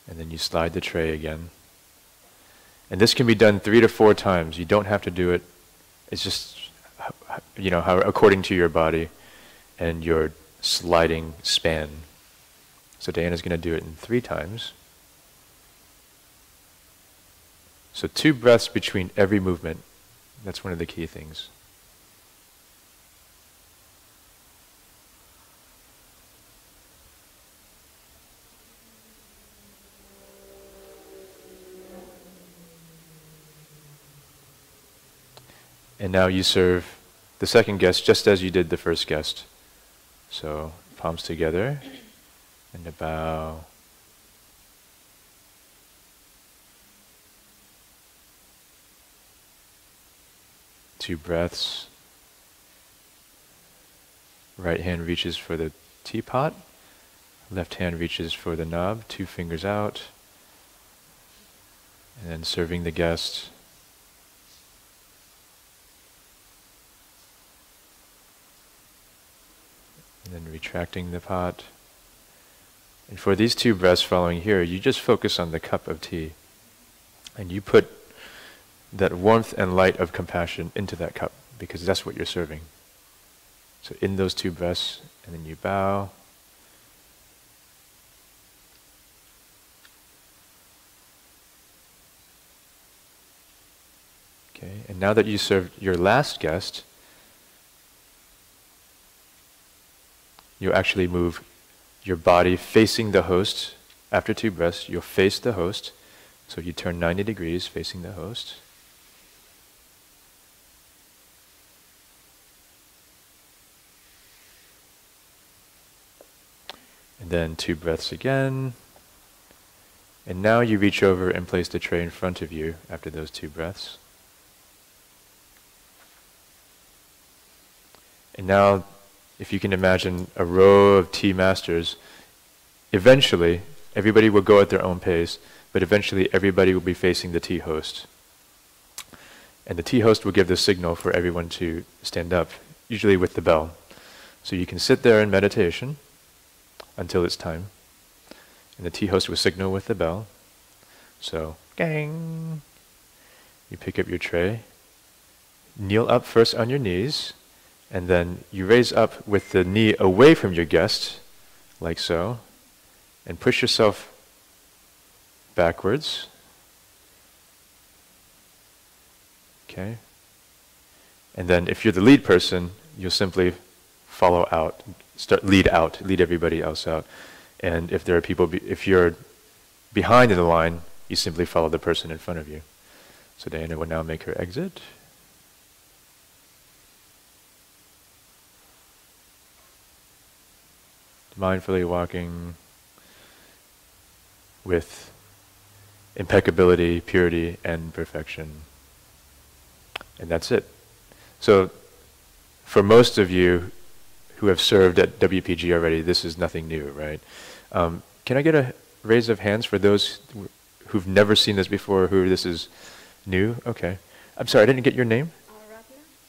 and then you slide the tray again. And this can be done 3 to 4 times. You don't have to do it. It's just, how according to your body and your sliding span. So Diana's going to do it in 3 times. So 2 breaths between every movement. That's one of the key things. And now you serve the second guest just as you did the first guest. So palms together and a bow. Two breaths. Right hand reaches for the teapot. Left hand reaches for the knob, 2 fingers out. And then serving the guest. And then retracting the pot. And for these 2 breaths following here, you just focus on the cup of tea. And you put that warmth and light of compassion into that cup, because that's what you're serving. So in those 2 breaths, and then you bow. Okay, and now that you served your last guest, you actually move your body facing the host. After 2 breaths, you'll face the host. So you turn 90 degrees facing the host. And then 2 breaths again. And now you reach over and place the tray in front of you after those 2 breaths. And now, if you can imagine a row of tea masters, eventually, everybody will go at their own pace, but eventually everybody will be facing the tea host. And the tea host will give the signal for everyone to stand up, usually with the bell. So you can sit there in meditation until it's time. And the tea host will signal with the bell. So, gang! You pick up your tray, kneel up first on your knees, and then you raise up with the knee away from your guest, like so, and push yourself backwards. Okay? And then if you're the lead person, you'll simply follow out, lead everybody else out. And if there are people, if you're behind in the line, you simply follow the person in front of you. So Diana will now make her exit. mindfully walking with impeccability, purity, and perfection. And that's it. So for most of you who have served at WPG already, this is nothing new, right? Can I get a raise of hands for those who've never seen this before, who this is new? Okay. I'm sorry, I didn't get your name?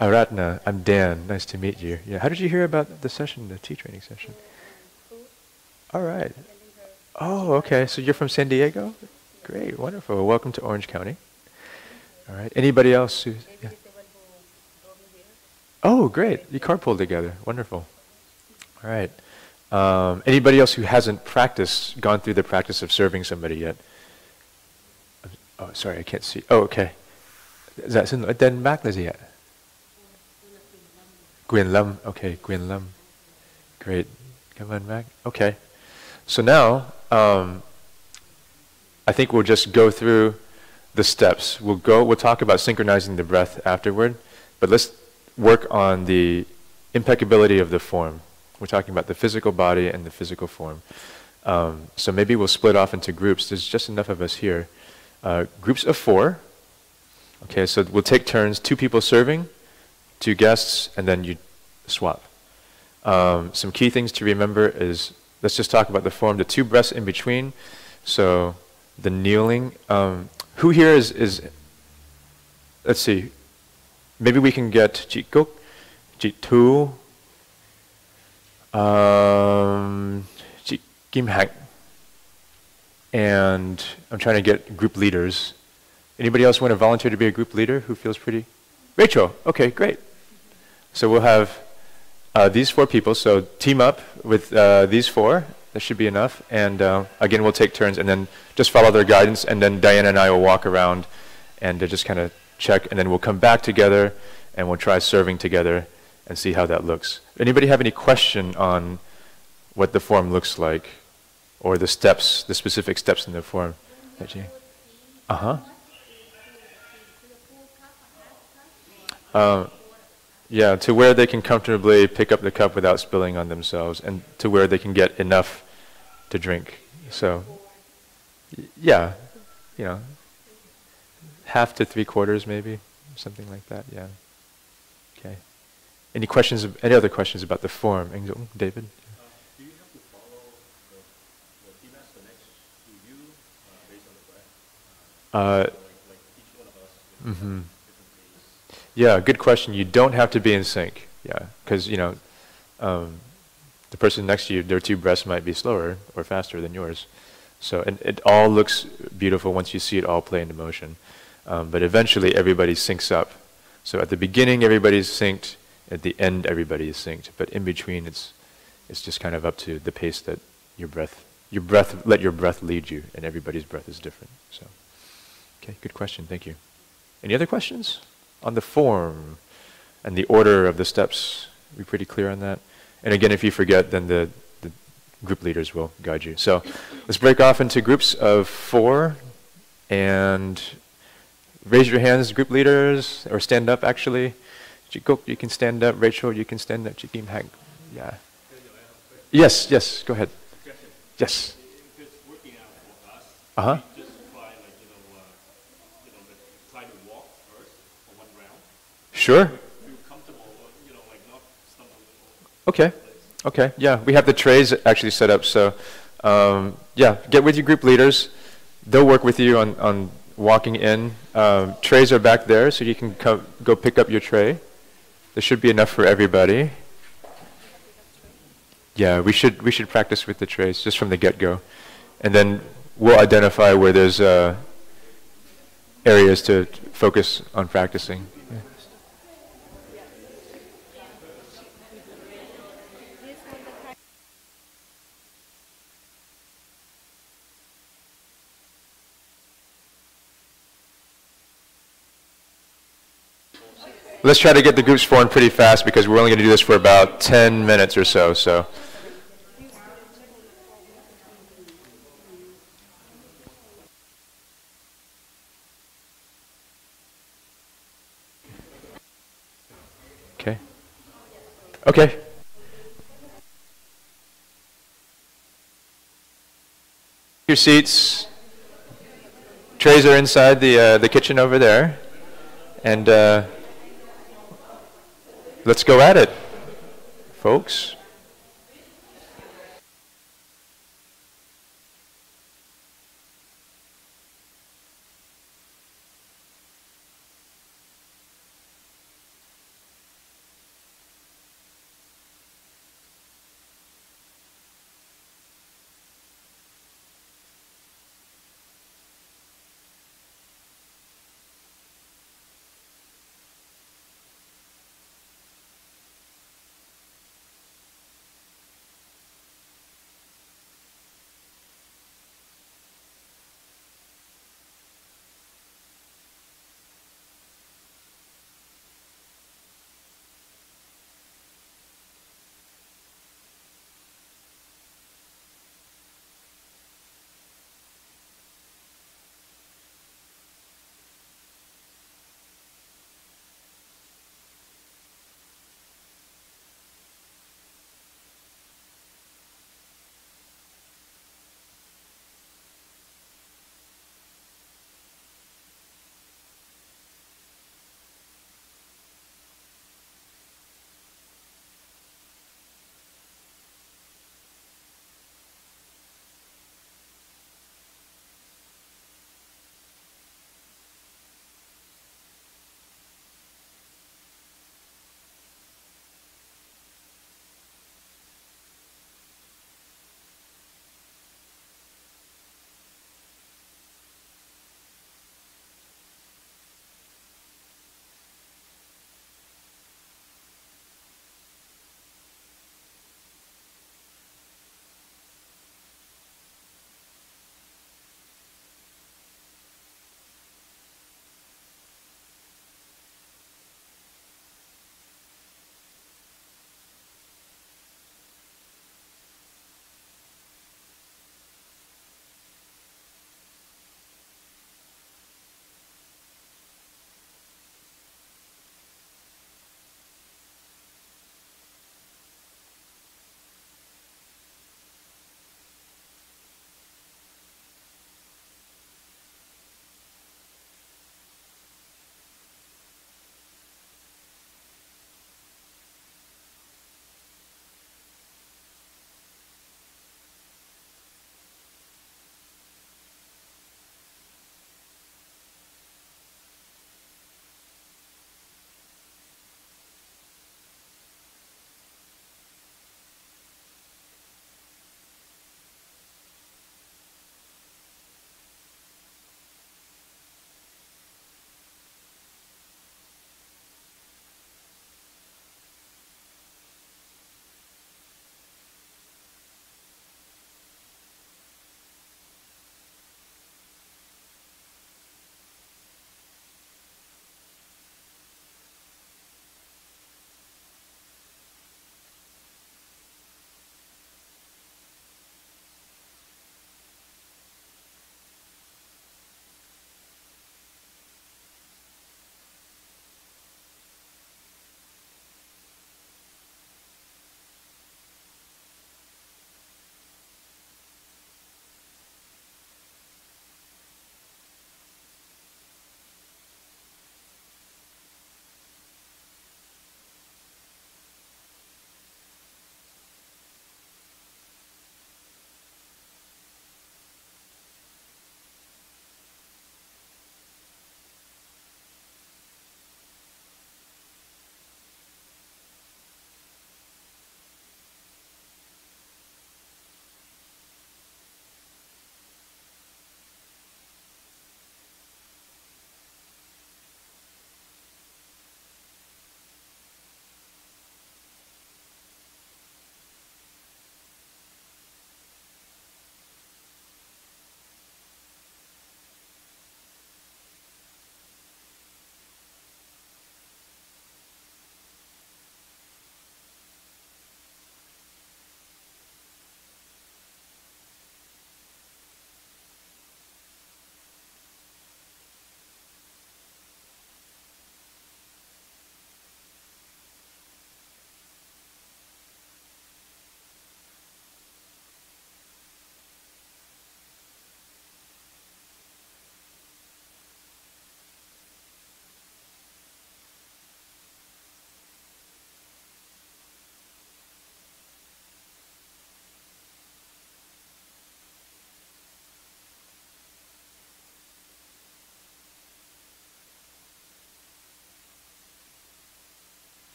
Aratna. I'm Dan. Nice to meet you. Yeah. How did you hear about the session, the tea training session? All right. Oh, okay. So you're from San Diego? Great. Wonderful. Welcome to Orange County. All right. Anybody else? Yeah. Oh, great. You carpool together. Wonderful. All right. Anybody else who hasn't gone through the practice of serving somebody yet? Oh, sorry, I can't see. Oh, okay. Dạ xin lỗi, tên bác là gì ạ? Quyền Lâm. Okay, Quyền Lâm. Great. Cảm ơn bác. Okay. So now, I think we'll just go through the steps. We'll talk about synchronizing the breath afterward, but let's work on the impeccability of the form. We're talking about the physical body and the physical form. So maybe we'll split off into groups. There's just enough of us here. Groups of 4. Okay, so we'll take turns, 2 people serving, 2 guests, and then you swap. Some key things to remember is, let's just talk about the form, the 2 breaths in between. So the kneeling. Who here is let's see, maybe we can get Chị Cúc, Chị Thu, Chị Kim Hạnh, and I'm trying to get group leaders. Anybody else want to volunteer to be a group leader who feels pretty? Rachel, okay, great. So we'll have these 4 people, so team up with these 4, that should be enough, and again we'll take turns and then just follow their guidance, and then Diana and I will walk around and just kind of check, and then we'll come back together and we'll try serving together and see how that looks. Anybody have any question on what the form looks like, or the steps, the specific steps in the form? Yeah, to where they can comfortably pick up the cup without spilling on themselves, and to where they can get enough to drink. So, yeah, you know, 1/2 to 3/4 maybe, something like that, yeah. Okay. Any questions, any other questions about the form? David? Do you have to follow the tea master next to you based on the breath? Like each one of us, different pace? Yeah, good question. You don't have to be in sync. Yeah, because you know, the person next to you, their 2 breaths might be slower or faster than yours. So, and it all looks beautiful once you see it all play into motion. But eventually, everybody syncs up. So at the beginning, everybody's synced. At the end, everybody is synced. But in between, it's just kind of up to the pace that let your breath lead you, and everybody's breath is different. So, okay, good question. Thank you. Any other questions on the form and the order of the steps? We're pretty clear on that. And again, if you forget, then the group leaders will guide you. So let's break off into groups of 4, and raise your hands, group leaders, or stand up actually. Jikok, you can stand up. Rachel, you can stand up. Jikim Hag, yeah. Yes, go ahead. Yes. If it's working out for us, Uh-huh. we just try try to walk first for 1 round. Sure. Feel comfortable, not stumbling. Okay, yeah. We have the trays actually set up, so yeah, get with your group leaders. They'll work with you on walking in. Trays are back there, so you can go pick up your tray. There should be enough for everybody. Yeah, we should practice with the trays just from the get-go. And then we'll identify where there's areas to focus on practicing. Yeah. Let's try to get the groups formed pretty fast because we're only going to do this for about 10 minutes or so. Okay. your seats. Trays are inside the kitchen over there. And let's go at it, folks.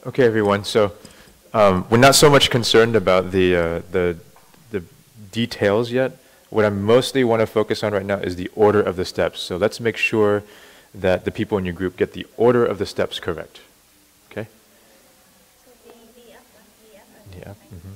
Okay, everyone. So we're not so much concerned about the details yet. What I mostly want to focus on right now is the order of the steps. So let's make sure that the people in your group get the order of the steps correct. Okay? Yeah. Mm-hmm.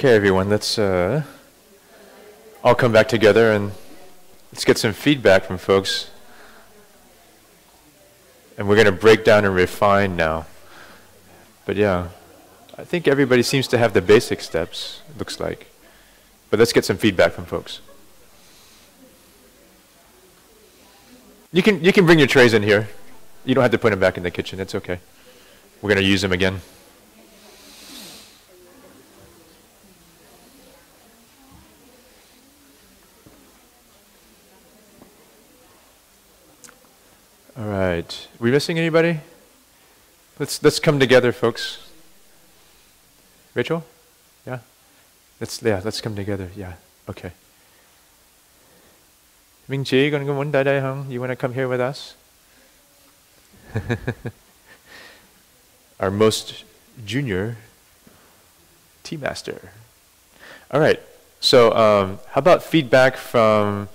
Okay, everyone, let's all come back together and let's get some feedback from folks. And we're going to break down and refine now. But yeah, I think everybody seems to have the basic steps, it looks like. But let's get some feedback from folks. You can bring your trays in here. You don't have to put them back in the kitchen, it's okay. We're going to use them again. All right. Are we missing anybody? Let's come together, folks. Rachel? Yeah? Let's come together. Yeah. Okay. Minh Chi, con có muốn tới đây không? You want to come here with us? Our most junior tea master. All right. So, how about feedback from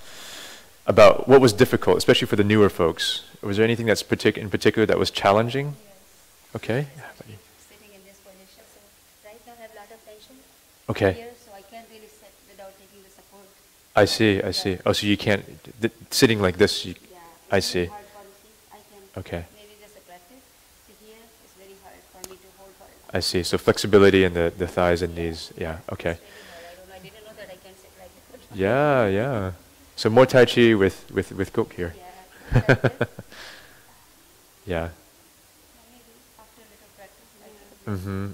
about what was difficult, especially for the newer folks? Was there anything that's in particular that was challenging? Okay. Sitting in this position, so right now I have a lot of tension. Okay. Here, so I can't really sit without taking the support. I see. Oh, so you can't, sitting like this, I see. Hard policy. I can Okay. maybe just a practice. So here it's very hard for me to hold hard. I see. So flexibility in the thighs and knees. Yeah, okay. I didn't know that I can sit like that. Yeah. So more Tai Chi with Gok here. Yeah. Yeah. Mm-hmm.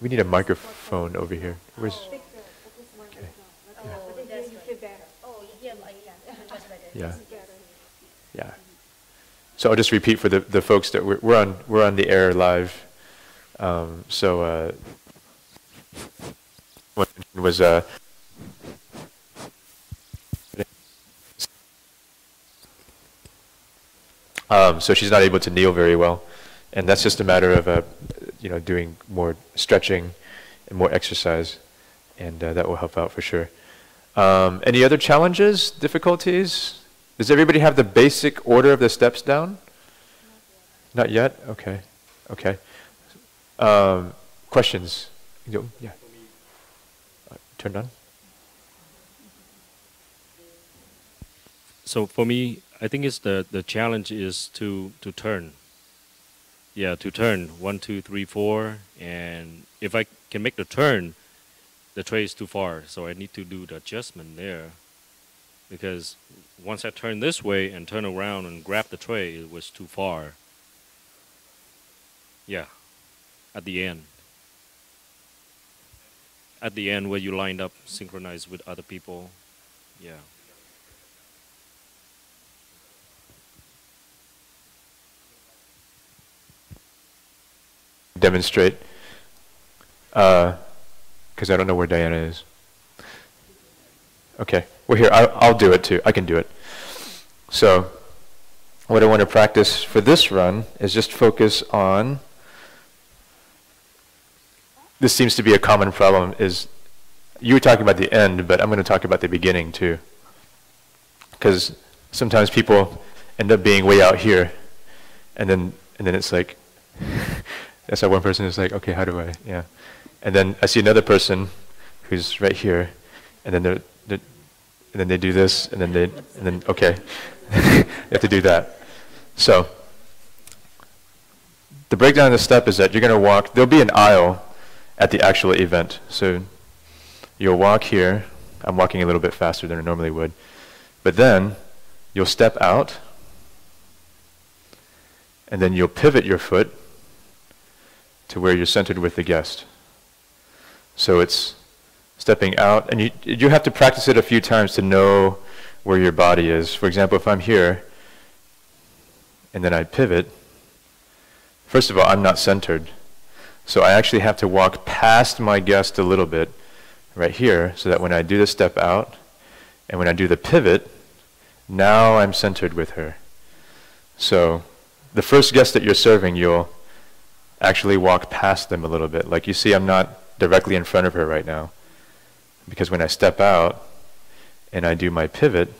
We need a microphone over here. Where's? Okay. Yeah. Yeah. So I'll just repeat for the folks that we're on the air live. So was so she's not able to kneel very well, and that's just a matter of doing more stretching and more exercise, and that will help out for sure. Any other challenges, difficulties? Does everybody have the basic order of the steps down? Not yet? Okay. Questions? Yeah. Turned on? So for me, I think it's the challenge is to turn. Yeah, to turn 1, 2, 3, 4, and if I can make the turn, the tray is too far, so I need to do the adjustment there. Because once I turn this way and turn around and grab the tray, it was too far. Yeah, at the end. At the end where you lined up, synchronized with other people. Yeah. Demonstrate, because I don't know where Diana is. Okay, well here, I'll do it too. I can do it. So, what I want to practice for this run is just focus on, this seems to be a common problem, is you were talking about the end, but I'm going to talk about the beginning too. Because sometimes people end up being way out here, and then it's like, that's how one person is like, okay, how do I, yeah. And then I see another person who's right here, and then they do this, and then okay, you have to do that. So the breakdown of the step is that you're going to walk. There'll be an aisle at the actual event, so you'll walk here. I'm walking a little bit faster than I normally would, but then you'll step out, and then you'll pivot your foot to where you're centered with the guest. So it's stepping out, and you have to practice it a few times to know where your body is. For example, if I'm here, and then I pivot, first of all, I'm not centered. So I actually have to walk past my guest a little bit, right here, so that when I do the step out, and when I do the pivot, now I'm centered with her. So the first guest that you're serving, you'll actually walk past them a little bit. Like you see, I'm not directly in front of her right now. Because when I step out and I do my pivot,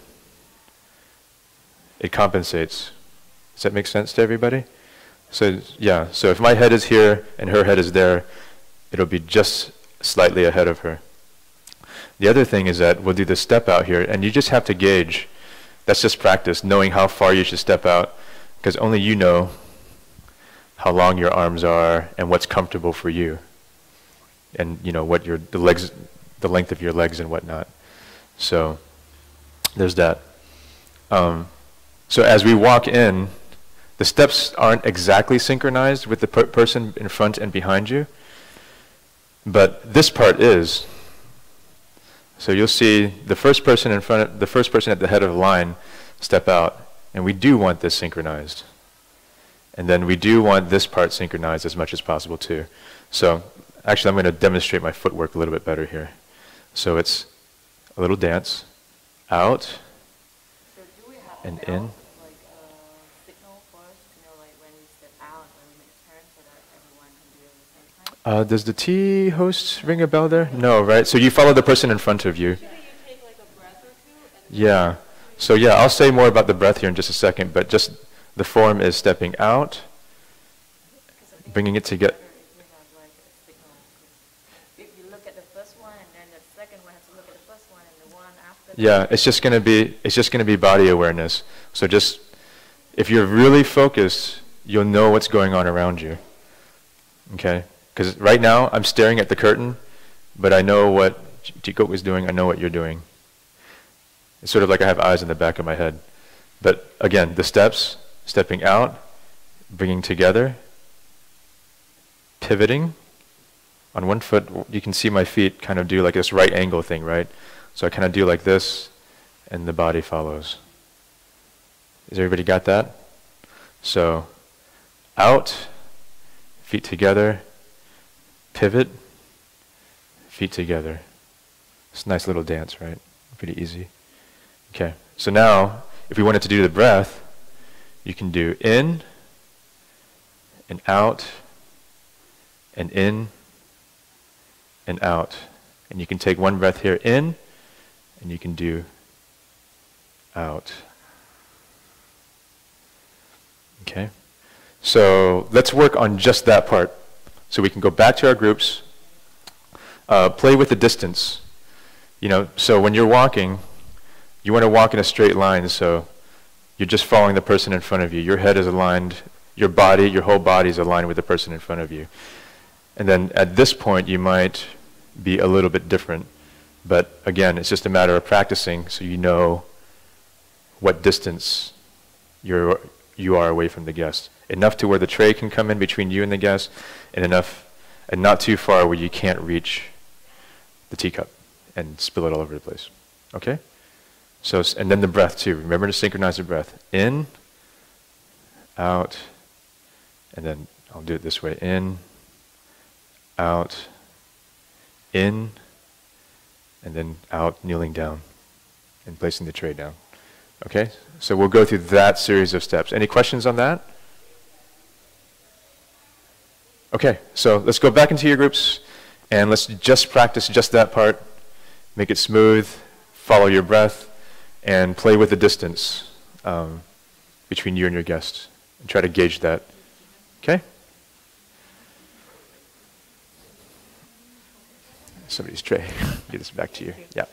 it compensates. Does that make sense to everybody? So yeah, so if my head is here and her head is there, it'll be just slightly ahead of her. The other thing is that we'll do the step out here, and you just have to gauge. That's just practice, knowing how far you should step out, because only you know how long your arms are and what's comfortable for you, and you know what the length of your legs and whatnot. So there's that. So as we walk in, the steps aren't exactly synchronized with the person in front and behind you, but this part is. So you'll see the first person in front, the first person at the head of the line step out, and we do want this synchronized. And then we do want this part synchronized as much as possible too. So actually I'm going to demonstrate my footwork a little bit better here. So it's a little dance, out, and in. Does the tea host ring a bell there? No, right? So you follow the person in front of you. Yeah. So yeah, I'll say more about the breath here in just a second, but just the form is stepping out, bringing it together. Yeah, it's just going to be body awareness. So just if you're really focused, you'll know what's going on around you. Okay? Because right now I'm staring at the curtain, but I know what Jiko is doing, I know what you're doing. It's sort of like I have eyes in the back of my head. But again, the steps, stepping out, bringing together, pivoting. On one foot, you can see my feet kind of do like this right angle thing, right? So I kind of do like this, and the body follows. Has everybody got that? So, out, feet together, pivot, feet together. It's a nice little dance, right? Pretty easy. Okay, so now, if we wanted to do the breath, you can do in, and out, and in, and out. And you can take one breath here in, and you can do out. Okay? So let's work on just that part. So we can go back to our groups, play with the distance. You know, so when you're walking, you want to walk in a straight line, so you're just following the person in front of you. Your head is aligned, your body, your whole body is aligned with the person in front of you. And then at this point, you might be a little bit different. But again, it's just a matter of practicing so you know what distance you are away from the guest. Enough to where the tray can come in between you and the guest, and enough, and not too far where you can't reach the teacup and spill it all over the place. Okay? So, and then the breath too. Remember to synchronize the breath. In, out, and then I'll do it this way. In, out, in, and then out, kneeling down, and placing the tray down. Okay? So we'll go through that series of steps. Any questions on that? Okay, so let's go back into your groups, and let's just practice just that part. Make it smooth, follow your breath, and play with the distance between you and your guest. And try to gauge that. Okay? Somebody's tray. Get this back to you. Yeah.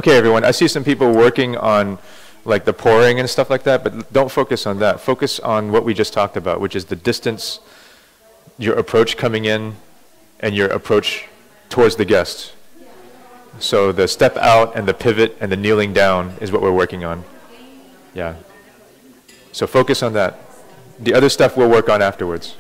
Okay, everyone, I see some people working on like the pouring and stuff like that, but don't focus on that. Focus on what we just talked about, which is the distance, your approach coming in, and your approach towards the guest. So the step out and the pivot and the kneeling down is what we're working on. Yeah. So focus on that. The other stuff we'll work on afterwards.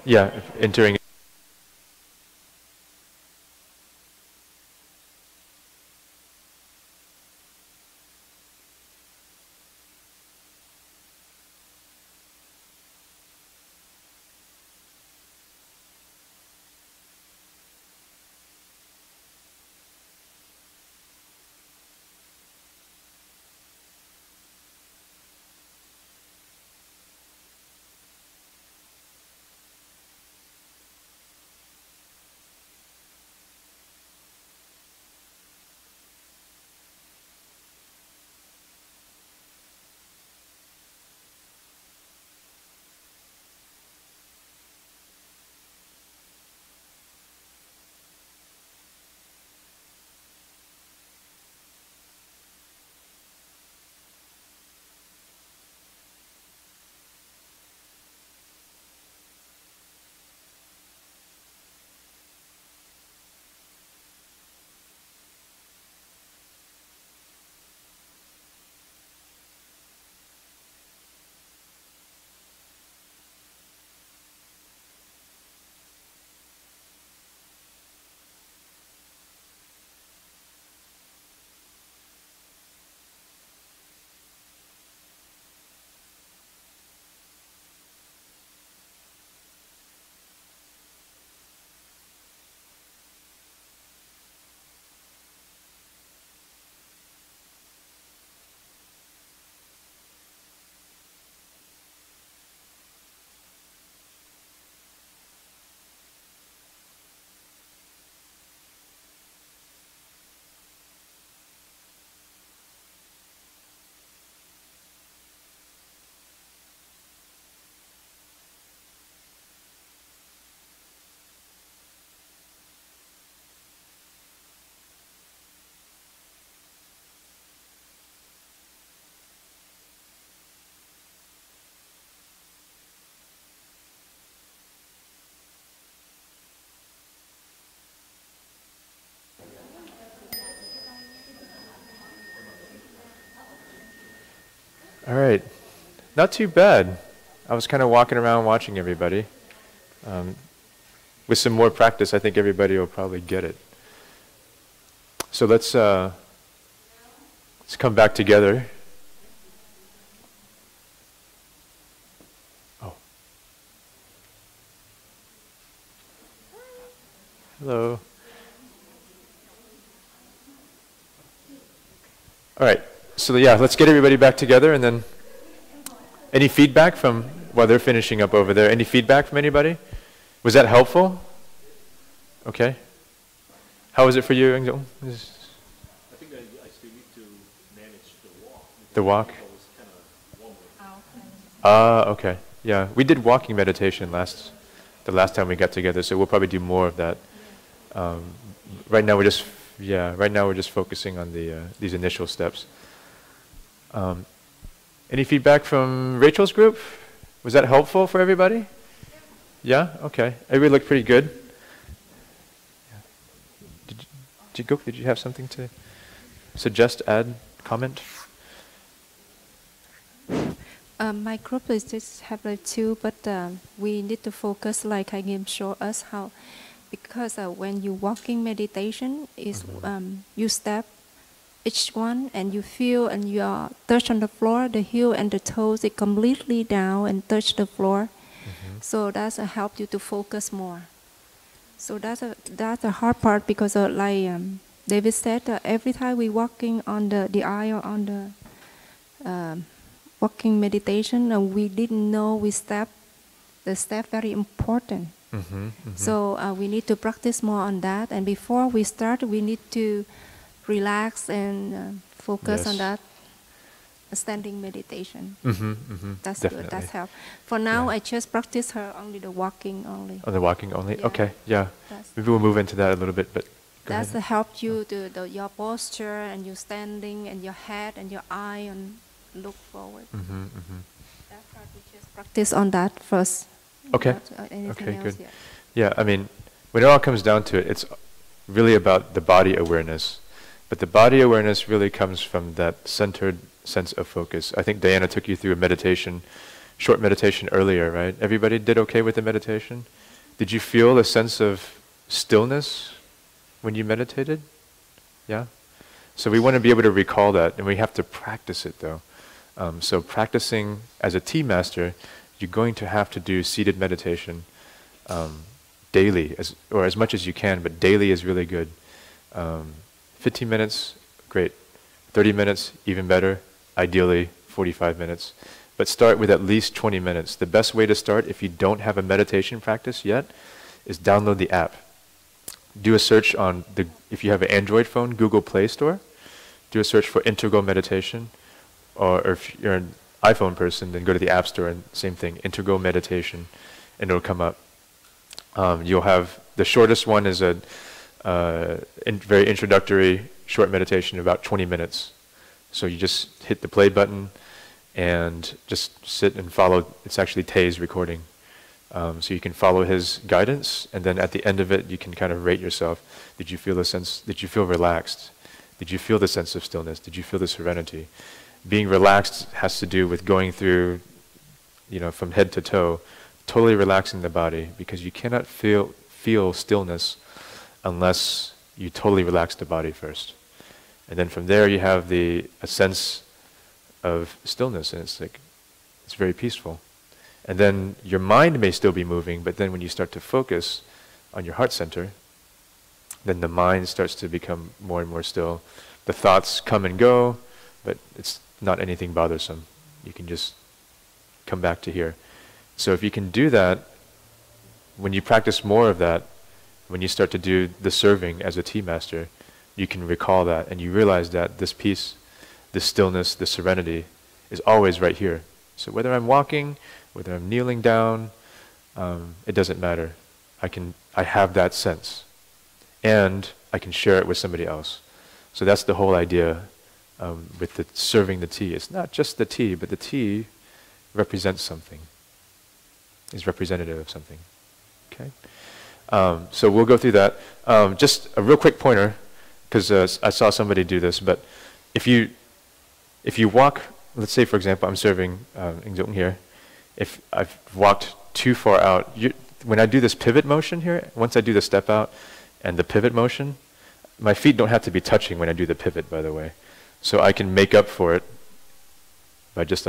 Yeah, entering. All right, not too bad. I was kind of walking around watching everybody. With some more practice, I think everybody will probably get it. So let's come back together. Oh. Hello. All right. So yeah, let's get everybody back together, and then any feedback from while they're finishing up over there? Any feedback from anybody? Was that helpful? Okay. How was it for you, Engel? I think I still need to manage the walk. The walk? Okay. Yeah, we did walking meditation the last time we got together, so we'll probably do more of that. Right now we're just focusing on these initial steps. Any feedback from Rachel's group? Was that helpful for everybody? Yeah? Okay. Everybody looked pretty good. Did you have something to suggest, add, comment? My group is just have like two, but we need to focus like Hagim show us how, because when you walking meditation is you step each one and you feel and you touch on the floor, the heel and the toes, it completely down and touch the floor. So that's help you to focus more. So that's a hard part because like David said, every time we walking on the aisle on the walking meditation, we didn't know the step very important. So we need to practice more on that. And before we start, we need to relax and focus on that standing meditation. That's Definitely. good. That's help. For now, I just practice her only the walking only. Oh, the walking only. Yeah. Okay. Yeah. Maybe we'll move into that a little bit, but. That's help you to your posture and your standing and your head and your eye and look forward. That part we just practice on that first. Okay. Okay, good. Yet. Yeah, I mean, when it all comes down to it, it's really about the body awareness. But the body awareness really comes from that centered sense of focus. I think Diana took you through a meditation short meditation earlier, right? Everybody did okay with the meditation? Did you feel a sense of stillness when you meditated? Yeah? So we want to be able to recall that, and we have to practice it though. So practicing as a tea master, you're going to have to do seated meditation daily, or as much as you can, but daily is really good. 15 minutes, great. 30 minutes, even better. Ideally, 45 minutes. But start with at least 20 minutes. The best way to start, if you don't have a meditation practice yet, is download the app. Do a search on, if you have an Android phone, Google Play Store. Do a search for Integral Meditation. Or if you're an iPhone person, then go to the App Store and same thing, Integral Meditation, and it'll come up. You'll have, the shortest one is a very introductory short meditation, about 20 minutes. So you just hit the play button and just sit and follow. It's actually Tay's recording. So you can follow his guidance, and then at the end of it, you can kind of rate yourself. Did you feel the sense, did you feel relaxed? Did you feel the sense of stillness? Did you feel the serenity? Being relaxed has to do with going through, from head to toe, totally relaxing the body, because you cannot feel stillness unless you totally relax the body first. And then from there you have a sense of stillness, and it's very peaceful. And then your mind may still be moving, but then when you start to focus on your heart center, then the mind starts to become more and more still. The thoughts come and go, but it's not anything bothersome. You can just come back to here. So if you can do that, when you practice more of that, when you start to do the serving as a tea master, you can recall that, and you realize that this peace, this stillness, this serenity is always right here. So whether I'm walking, whether I'm kneeling down, it doesn't matter. I have that sense, and I can share it with somebody else. So that's the whole idea with the serving the tea. It's not just the tea, but the tea represents something. Is representative of something. Okay. So we'll go through that. Just a real quick pointer, because I saw somebody do this. But if you walk, let's say for example, I'm serving Ingzong here. If I've walked too far out, when I do this pivot motion here, once I do the step out and the pivot motion, my feet don't have to be touching when I do the pivot, by the way. So I can make up for it by just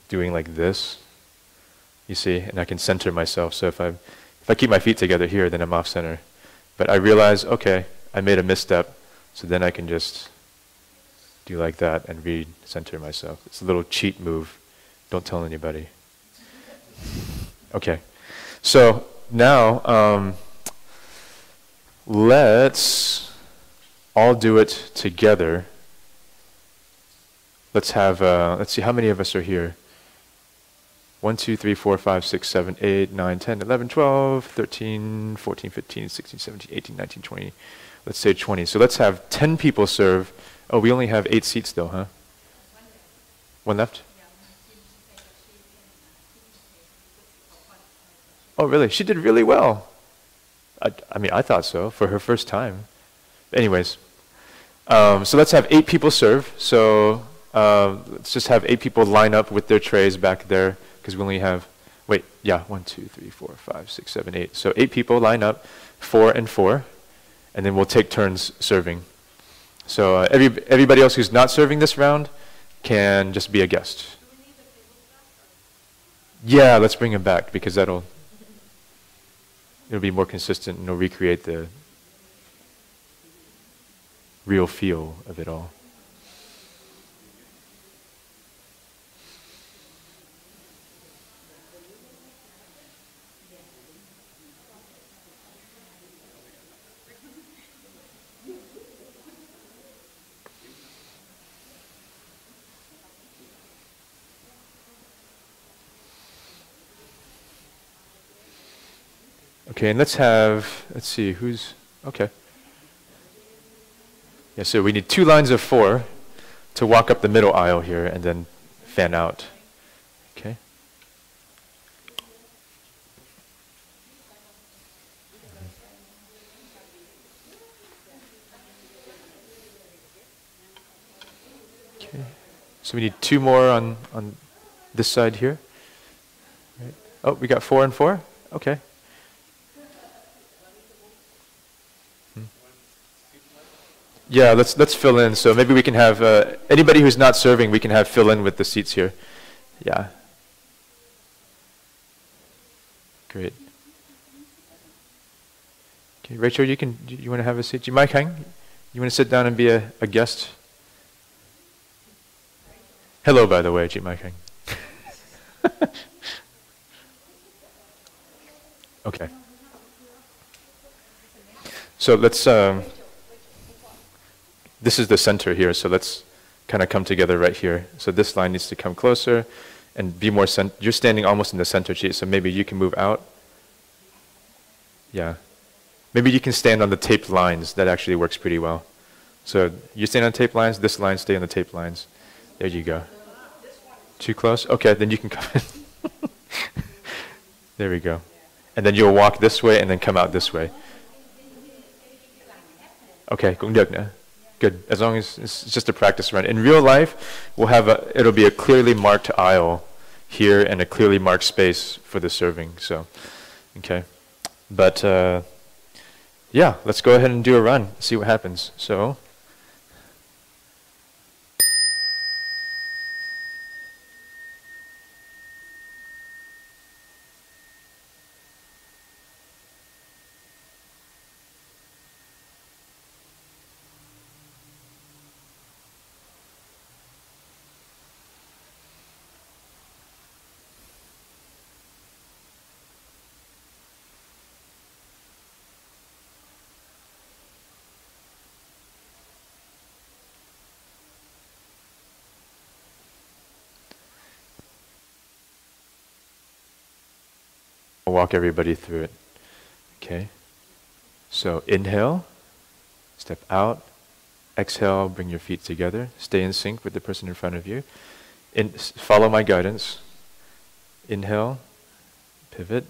doing like this, you see, and I can center myself. So if I keep my feet together here, then I'm off center. But I realize, okay, I made a misstep, so then I can just do like that and re-center myself. It's a little cheat move. Don't tell anybody. Okay. So now, let's all do it together. Let's see, how many of us are here? 1, 2, 3, 4, 5, 6, 7, 8, 9, 10, 11, 12, 13, 14, 15, 16, 17, 18, 19, 20. Let's say 20. So let's have 10 people serve. Oh, we only have 8 seats though, huh? One left? Oh, really? She did really well. I mean, I thought so for her first time. Anyways, so let's have 8 people serve. So let's just have 8 people line up with their trays back there, because we only have, 1, 2, 3, 4, 5, 6, 7, 8. So 8 people line up, 4 and 4, and then we'll take turns serving. So everybody else who's not serving this round can just be a guest. Yeah, let's bring him back, because it'll be more consistent, and it'll recreate the real feel of it all. Okay, and let's see, who's, okay. Yeah, so we need 2 lines of 4 to walk up the middle aisle here and then fan out. Okay. Okay. So we need 2 more on this side here. Oh, we got 4 and 4? Okay. Yeah, let's fill in. So maybe we can have anybody who's not serving, we can have fill in with the seats here. Yeah. Great. Okay, Rachel, you want to have a seat? Mai Khang, you want to sit down and be a guest? Hello, by the way, Mai Khang. Okay. So let's. This is the center here, so let's kind of come together right here. So this line needs to come closer and be more you're standing almost in the center, Chi, so maybe you can move out. Yeah. Maybe you can stand on the taped lines. That actually works pretty well. So you stand on taped lines, this line stay on the taped lines. There you go. Too close? Okay, then you can come in. There we go. And then you'll walk this way and then come out this way. Okay, cũng được nữa. Good. As long as it's just a practice run. In real life, it'll be a clearly marked aisle here and a clearly marked space for the serving. So, okay. But yeah, let's go ahead and do a run. See what happens. So. I'll walk everybody through it. Okay. So inhale, step out. Exhale, bring your feet together. Stay in sync with the person in front of you. Follow my guidance. Inhale, pivot.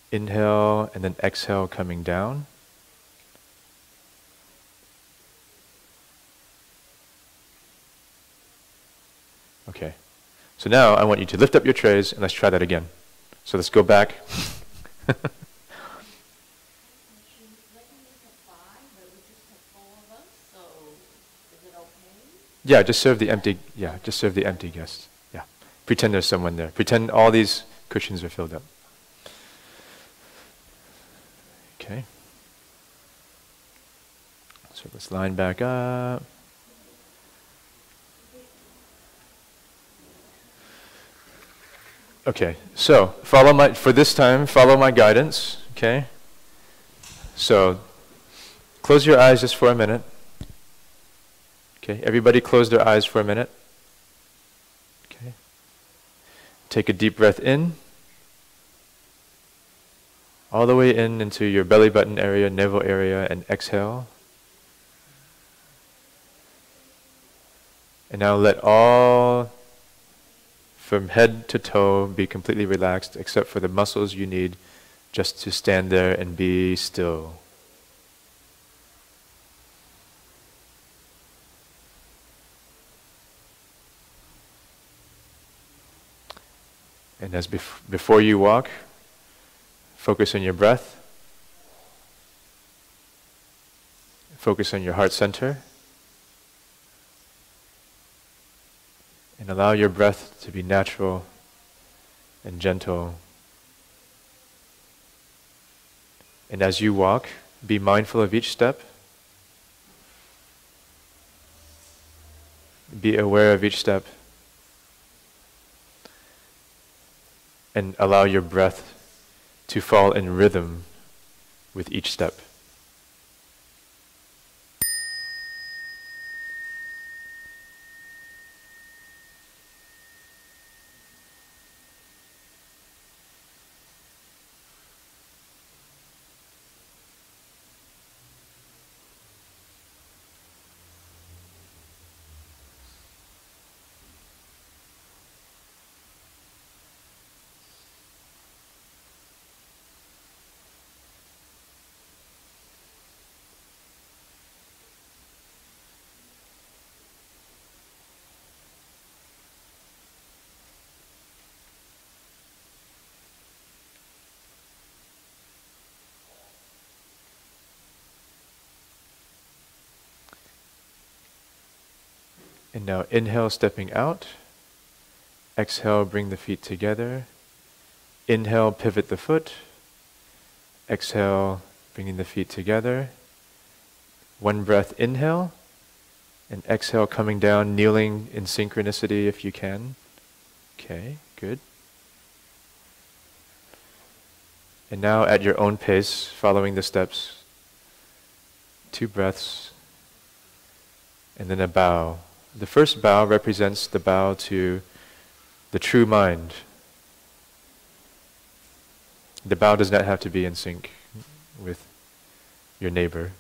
Inhale, and then exhale, coming down. Okay. So now I want you to lift up your trays, and let's try that again. So let's go back. Yeah, just serve the empty. Yeah, just serve the empty guests. Yeah, pretend there's someone there. Pretend all these cushions are filled up. Okay. So let's line back up. Okay, so follow my guidance, okay? So close your eyes just for a minute. Okay, everybody close their eyes for a minute. Okay. Take a deep breath in. All the way in into your belly button area, navel area, and exhale. And now let all from head to toe be completely relaxed except for the muscles you need just to stand there and be still. And as before you walk, focus on your breath. Focus on your heart center. And allow your breath to be natural and gentle. And as you walk, be mindful of each step. Be aware of each step. And allow your breath to fall in rhythm with each step. And now inhale, stepping out. Exhale, bring the feet together. Inhale, pivot the foot. Exhale, bringing the feet together. One breath, inhale. And exhale, coming down, kneeling in synchronicity if you can. Okay, good. And now at your own pace, following the steps, 2 breaths, and then a bow. The first bow represents the bow to the true mind. The bow does not have to be in sync with your neighbor.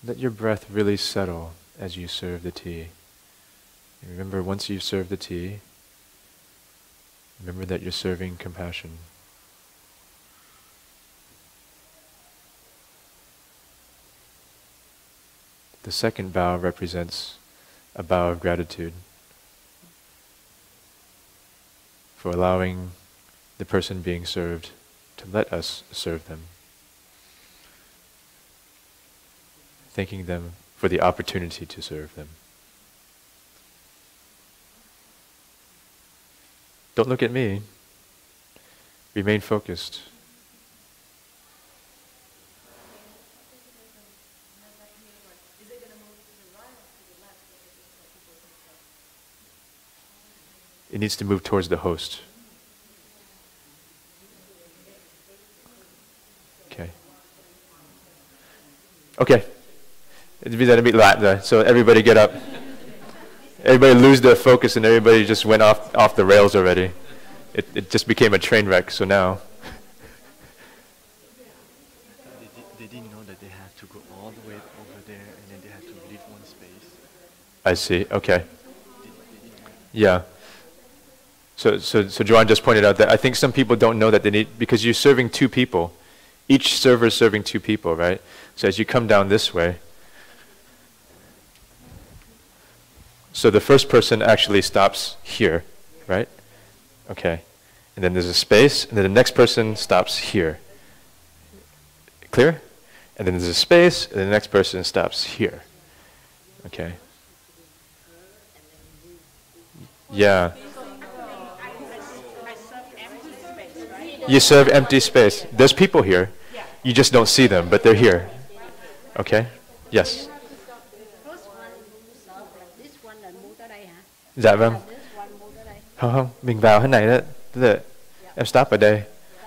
Let your breath really settle as you serve the tea. And remember, once you serve the tea, remember that you're serving compassion. The second bow represents a bow of gratitude for allowing the person being served to let us serve them. Thanking them for the opportunity to serve them. Don't look at me. Remain focused. It needs to move towards the host. Okay. Okay. It'd be that a bit loud there. So everybody get up. Everybody lose their focus and everybody just went off the rails already. It just became a train wreck, so now. They didn't know that they had to go all the way over there and then they had to leave one space. I see, okay. Yeah. So Joanne just pointed out that I think some people don't know that they need, because you're serving 2 people. Each server is serving 2 people, right? So as you come down this way, so the first person actually stops here, right? Okay. And then there's a space, and then the next person stops here. Clear? And then there's a space, and then the next person stops here. Okay. Yeah. You serve empty space. There's people here. You just don't see them, but they're here. Okay? Yes. Dạ vâng. Không, mình vào thế này đó. Tức là em stop ở đây.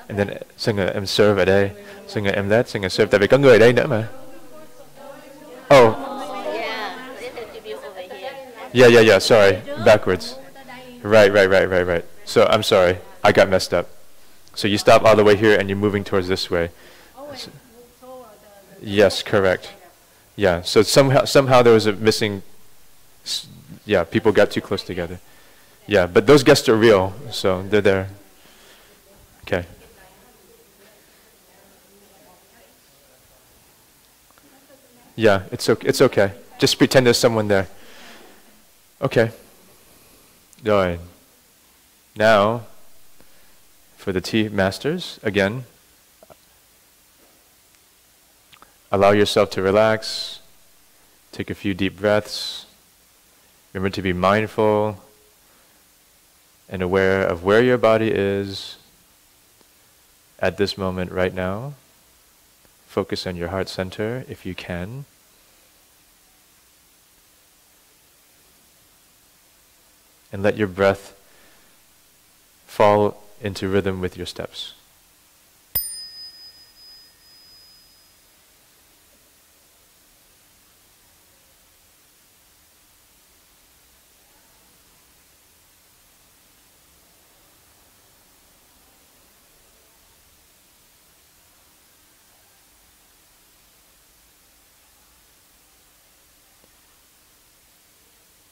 And then xong rồi em serve ở đây. Xong rồi em let, xong rồi serve. Tại vì có người ở đây nữa mà. Oh. Yeah, sorry. Backwards. Right. So I'm sorry. I got messed up. So you stop all the way here and you're moving towards this way. Yes, correct. Yeah, so somehow there was a missing, yeah, people got too close together. Yeah, but those guests are real, so they're there. Okay. Yeah, it's okay. Just pretend there's someone there. Okay. Rồi. Now, for the tea masters, again, allow yourself to relax. Take a few deep breaths. Remember to be mindful and aware of where your body is at this moment right now. Focus on your heart center if you can. And let your breath fall into rhythm with your steps.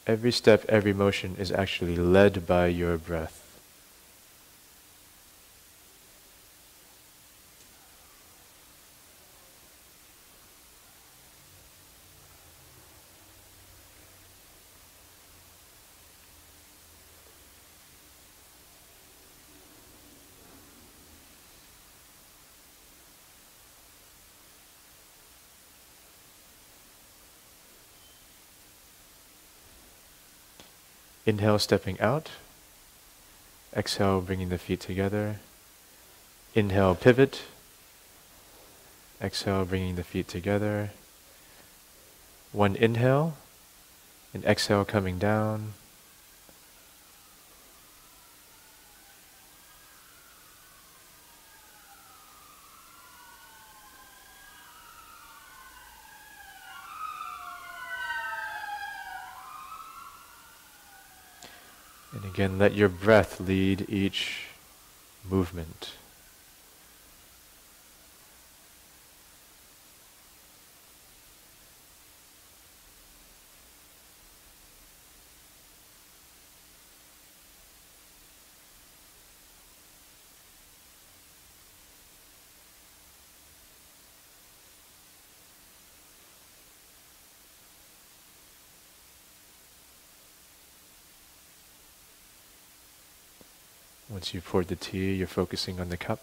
Every step, every motion is actually led by your breath. Inhale, stepping out. Exhale, bringing the feet together. Inhale, pivot. Exhale, bringing the feet together. One inhale, and exhale coming down. And again, let your breath lead each movement. Once you've poured the tea, you're focusing on the cup.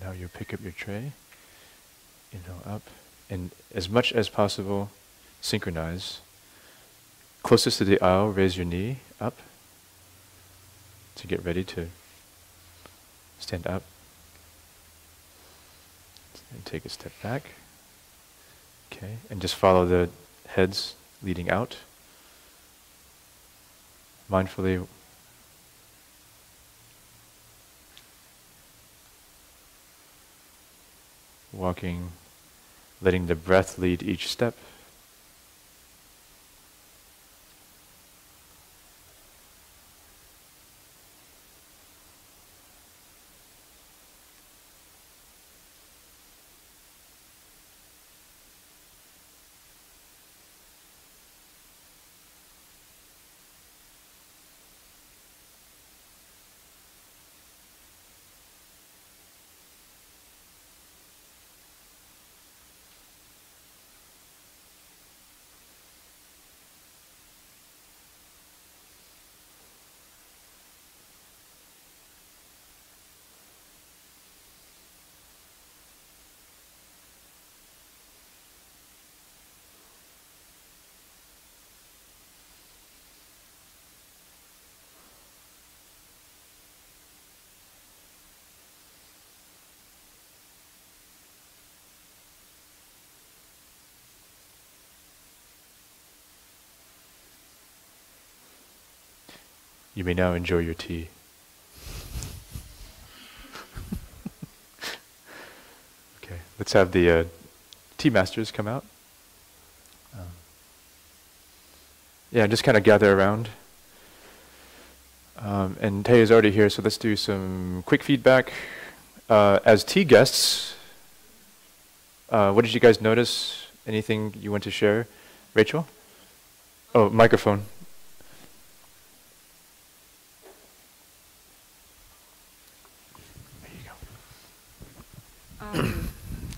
now you pick up your tray, inhale up, and as much as possible, synchronize. Closest to the aisle, raise your knee up to get ready to stand up. And take a step back. Okay, and just follow the heads leading out. Mindfully walking, letting the breath lead each step. You may now enjoy your tea. Okay, let's have the tea masters come out. Yeah, just kind of gather around. And Tay is already here, so let's do some quick feedback. As tea guests, what did you guys notice? Anything you want to share? Rachel? Oh, microphone.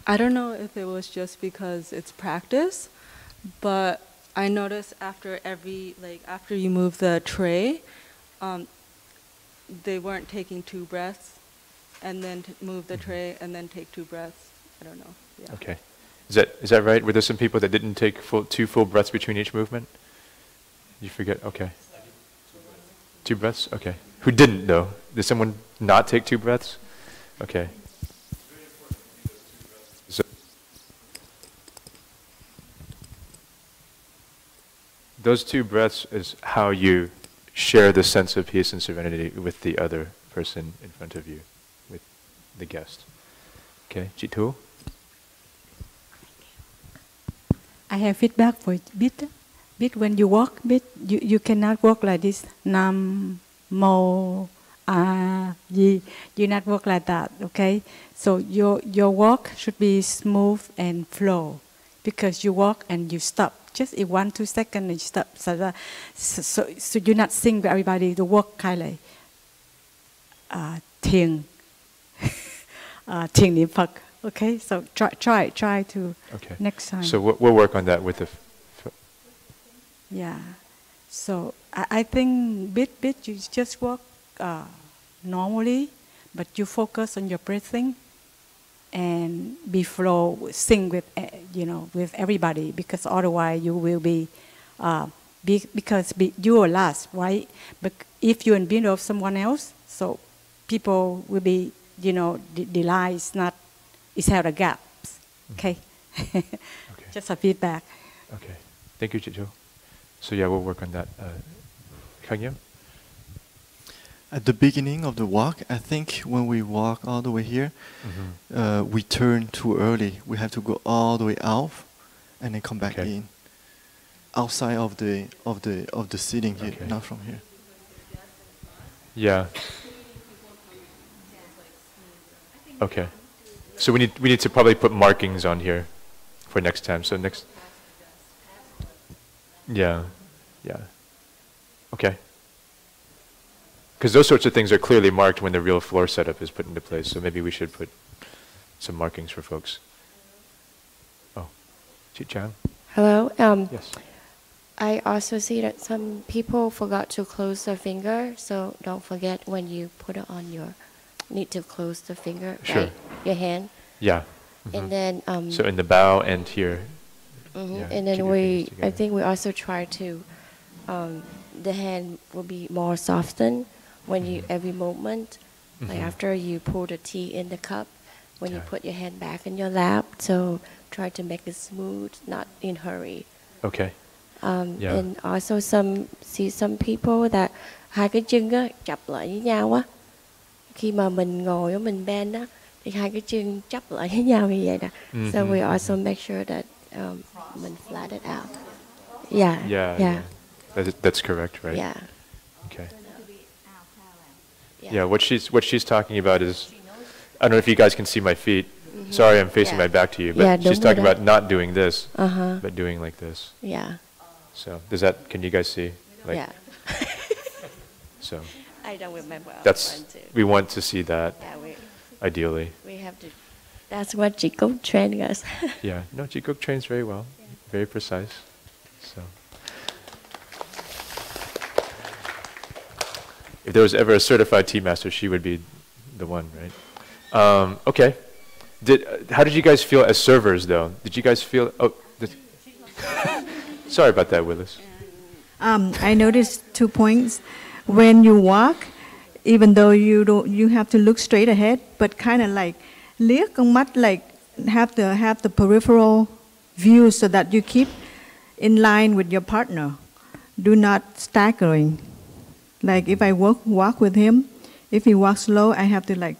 I don't know if it was just because it's practice, but I noticed after after you move the tray, they weren't taking 2 breaths, and then move the tray and then take 2 breaths. I don't know. Yeah. Okay, is that right? Were there some people that didn't take 2 full breaths between each movement? You forget. Okay. 2 breaths. Okay. Who didn't though? Did someone not take 2 breaths? Okay. Those 2 breaths is how you share the sense of peace and serenity with the other person in front of you, with the guest. Okay, Chị Thu? I have feedback for Bit. Bit, when you walk, Bit, you cannot walk like this. Nam, Mo, Yi. You not walk like that, okay? So your walk should be smooth and flow, because you walk and you stop. Just in 1-2 seconds and you stop. So you not sing with everybody. The walk kind of like thiền niệm Phật. Okay, so try to next time. So we'll work on that with the. Yeah. So I think bit you just walk normally, but you focus on your breathing. And be flow, sing with with everybody, because otherwise you will be you are last, right? But if you in the middle of someone else, so people will be the line is not, it's have a gaps. Okay. Okay. Just a feedback. Okay. Thank you, Chicho. So yeah, we'll work on that. Kangyo? At the beginning of the walk, I think when we walk all the way here, we turn too early. We have to go all the way out, and then come back in. Outside of the seating here, not from here. Yeah. Okay. So we need to probably put markings on here for next time. So next. Yeah. Yeah. Okay. Because those sorts of things are clearly marked when the real floor setup is put into place. So maybe we should put some markings for folks. Oh, Chi-chan? Hello. Yes. I also see that some people forgot to close their finger. So don't forget when you put it on your, need to close the finger. Sure. Right? your hand. Yeah. And then so in the bow and here. Yeah, keep and then your fingers I together. think we also try to, the hand will be more softened when you every moment, like after you pour the tea in the cup, when you put your hand back in your lap. So try to make it smooth, not in hurry. Okay. Yeah. And also see some people that hai cái chân á chập lại với nhau á, khi mà mình ngồi á mình bend á thì hai cái chân chắp lại với nhau như vậy nè. So we also make sure that mình flat it out. Yeah. That's correct, right? Yeah. Okay. Yeah, what she's talking about is, I don't know if you guys can see my feet. Sorry, I'm facing my back to you, but she's talking about not doing this, but doing like this. Yeah. So can you guys see? Like, yeah. So. I don't remember. We want to see that. Yeah, ideally. We have to. That's what Jikuk trained us. Yeah, no, Jikuk trains very well, very precise. So. If there was ever a certified tea master, she would be the one, right? Okay. How did you guys feel as servers, though? Did you guys feel? Oh, sorry about that, Willis. I noticed 2 points. When you walk, even though you have to look straight ahead, but kind of like liếc con mắt, like have the peripheral view so that you keep in line with your partner. Do not staggering. Like if I walk with him, if he walks slow, I have to like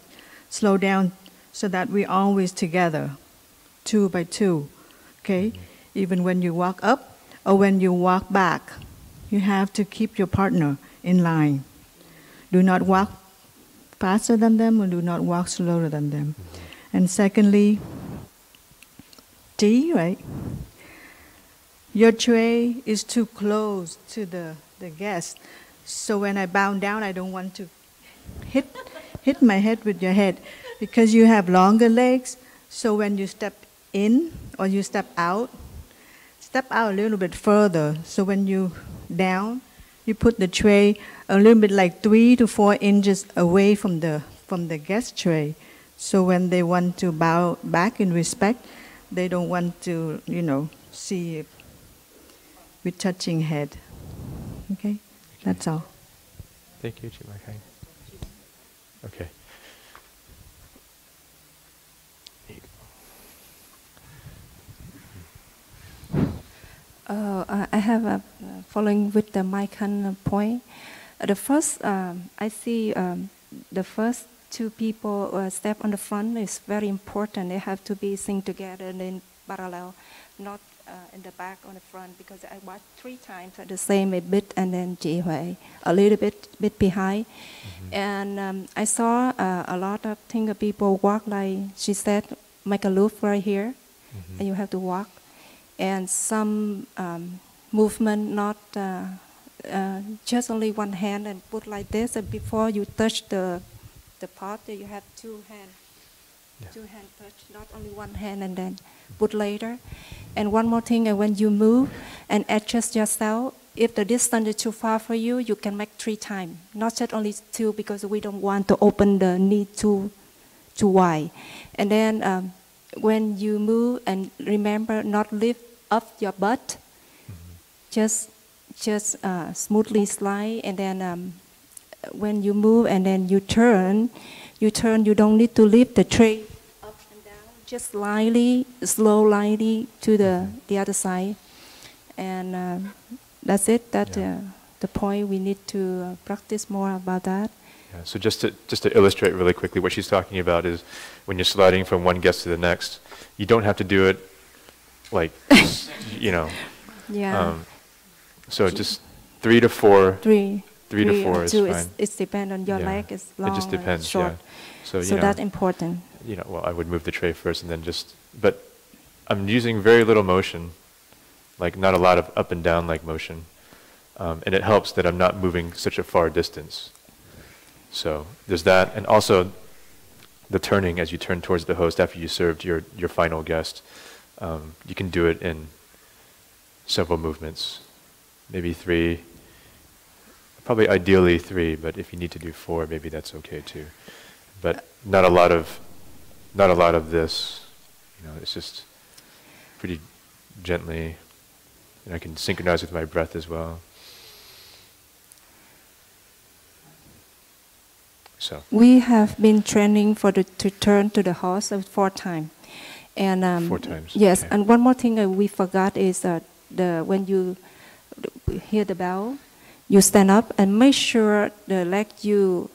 slow down so that we're always together, 2 by 2. Okay? Even when you walk up or when you walk back, you have to keep your partner in line. Do not walk faster than them or do not walk slower than them. And secondly, tea, right? Your tray is too close to the guest. So when I bow down, I don't want to hit my head with your head because you have longer legs. So when you step in or you step out a little bit further. So when you down, you put the tray a little bit like 3 to 4 inches away from the guest tray. So when they want to bow back in respect, they don't want to, see it with touching head. Okay? That's all. Thank you, Chimakai. Okay. I have a following with the Maikan point. The first, I see the first 2 people step on the front is very important. They have to be sing together and in parallel, not in the back on the front, because I watched 3 times at the same a bit and then Ji Hui a little bit behind. And I saw a lot of people walk like she said, make a loop right here, and you have to walk. And some movement, not just only one hand and put like this. And before you touch the pot, you have 2 hands. Yeah. 2 hand touch, not only one hand and then put later. And one more thing, when you move and adjust yourself, if the distance is too far for you, you can make 3 times, not just only 2, because we don't want to open the knee too wide. And then when you move, and remember not lift up your butt, just smoothly slide, and then when you move and then you turn, you don't need to lift the tray up and down, just slowly to the other side. And that's it, the point we need to practice more about that. Yeah, so just to illustrate really quickly, what she's talking about is when you're sliding from one guest to the next, you don't have to do it like, Yeah. So just 3 to 4. 3 to 4 is fine. It depends on your leg. It's long. It just depends. Short. Yeah. So that's important. Well, I would move the tray first and then but I'm using very little motion, like not a lot of up and down like motion, and it helps that I'm not moving such a far distance. So there's that, and also the turning as you turn towards the host after you served your final guest. You can do it in several movements, maybe 3, probably ideally 3, but if you need to do 4, maybe that's okay too. But not a lot of not a lot of this. It's just pretty gently, and I can synchronize with my breath as well. So we have been training to turn to the horse 4 times, and 4 times. Yes, okay. and one more thing we forgot is that when you hear the bell, you stand up and make sure the leg you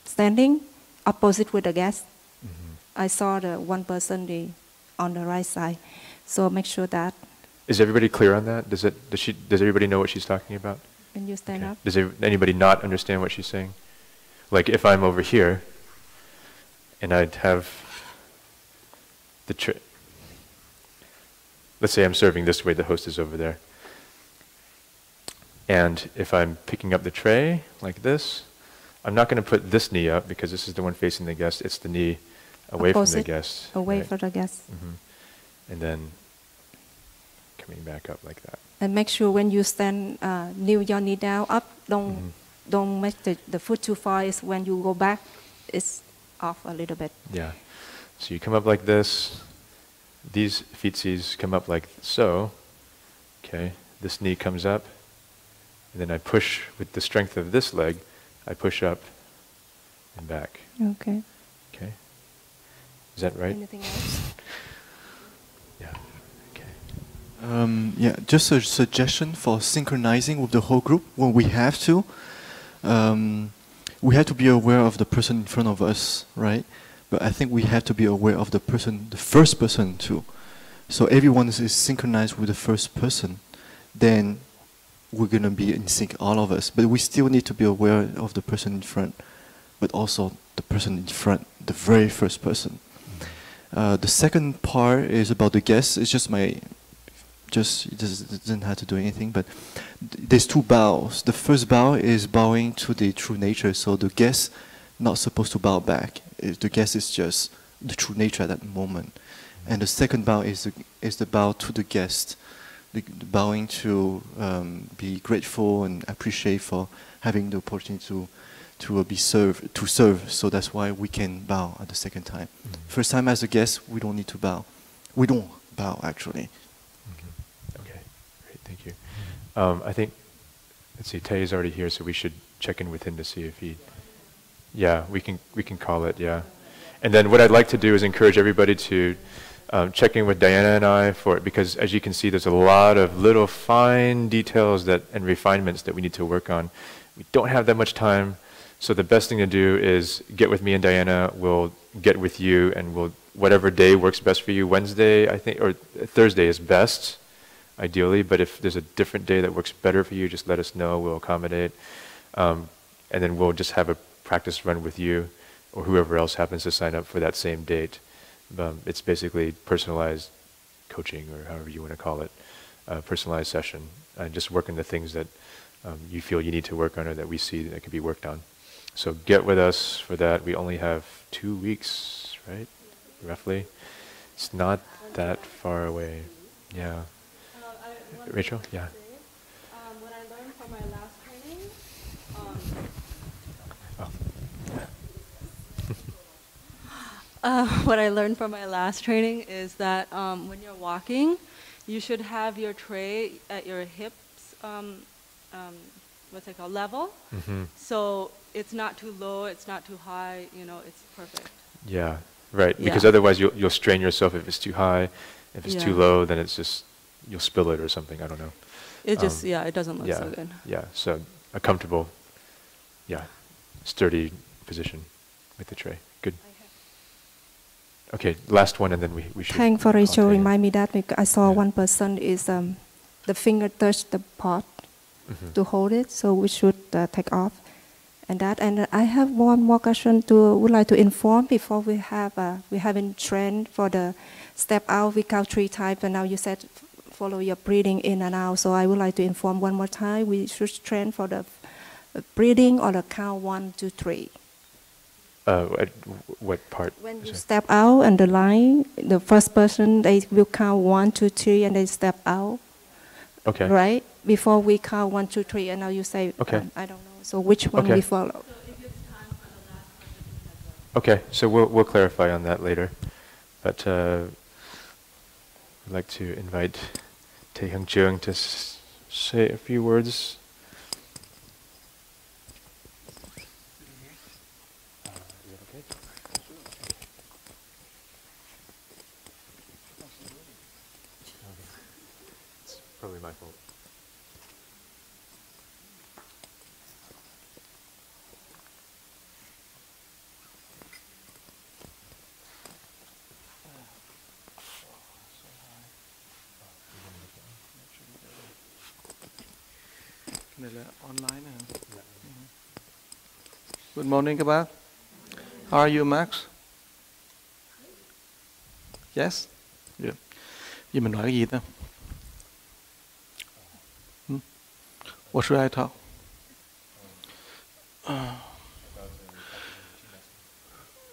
standing opposite with the guest. Mm-hmm. I saw the one person on the right side, so make sure that. Is everybody clear on that? Does everybody know what she's talking about? When you stand up. Does anybody not understand what she's saying? Like if I'm over here, and I'd have the tray. Let's say I'm serving this way, the host is over there. And if I'm picking up the tray like this, I'm not going to put this knee up because this is the one facing the guest. It's the knee away from the guest. Away from the guest. Mm-hmm. And then coming back up like that. And make sure when you stand, kneel your knee down, up, don't make the foot too far. Is when you go back, it's off a little bit. Yeah. So you come up like this. These feetsies come up like so. Okay. This knee comes up. And then I push with the strength of this leg. I push up and back. Okay. Okay. Is that right? Anything else? Yeah, just a suggestion for synchronizing with the whole group when we have to. We have to be aware of the person in front of us, right? But I think we have to be aware of the first person too. So everyone is synchronized with the first person, then we're going to be in sync, all of us. But we still need to be aware of the person in front, but also the person in front, the very first person. The second part is about the guests. It's just it doesn't have to do anything, but there's 2 bows. The first bow is bowing to the true nature, so the guest not supposed to bow back. The guest is just the true nature at that moment. And the second bow is the bow to the guest, the bowing to be grateful and appreciate for having the opportunity to serve. So that's why we can bow at the second time. Mm-hmm. First time as a guest, we don't need to bow. We don't bow actually. Thank you. I think, let's see, Tay is already here, so we should check in with him to see if he. Yeah, we can call it. Yeah, and then what I'd like to do is encourage everybody to check in with Diana and I because as you can see, there's a lot of little fine details and refinements that we need to work on. We don't have that much time, so the best thing to do is get with me and Diana. We'll get with you, and whatever day works best for you. Wednesday, I think, or Thursday is best. Ideally, but if there's a different day that works better for you, just let us know. We'll accommodate, and then we'll just have a practice run with you or whoever else happens to sign up for that same date. It's basically personalized coaching, or however you want to call it, personalized session, and just working the things that you feel you need to work on or that we see that can be worked on. So get with us for that. We only have 2 weeks, right? Roughly. It's not that far away. Yeah. Rachel? Yeah. What I learned from my last training, what I learned from my last training is that when you're walking, you should have your tray at your hips, what's it called, level. Mm-hmm. So it's not too low, it's not too high, it's perfect. Yeah, right. Because otherwise you'll strain yourself if it's too high. If it's too low, then it's just you'll spill it or something. I don't know. It just it doesn't look so good. Yeah, so a comfortable, sturdy position with the tray. Good. Okay, last one, and then we should. Thanks for Rachel. Remind me that I saw one person is the finger touched the pot to hold it, so we should take off. And I have one more question would like to inform before we haven't trained for the step out. We count 3 times, and now you said follow your breathing in and out. So I would like to inform one more time. We should train for the breathing or the count 1, 2, 3. What part? When you step out and the line, the first person, they will count 1, 2, 3, and they step out. Okay. Right? Before we count 1, 2, 3, and now you say, okay. I don't know. So which one we follow? Okay, so we'll clarify on that later. But I'd like to invite Tae Hyung Chung to say a few words. It's probably my fault. Này là online hả? Good morning các bác. How are you, Max? Yes? Yeah. Giờ mình nói cái gì ta? What should I talk?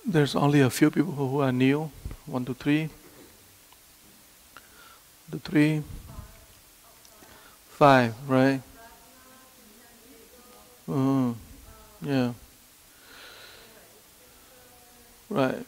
There's only a few people who are new. 1, 2, 3. 1, 2, 3. 5, right? Yeah. Right.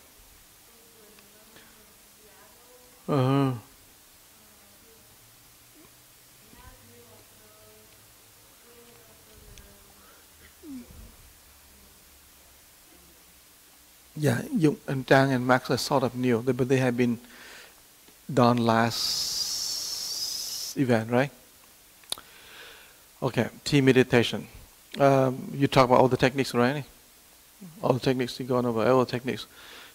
Yeah, Jung and Chang and Max are sort of new, but they have been done last event, right? Okay, tea meditation. You talk about all the techniques already. All the techniques, you've gone over all the techniques.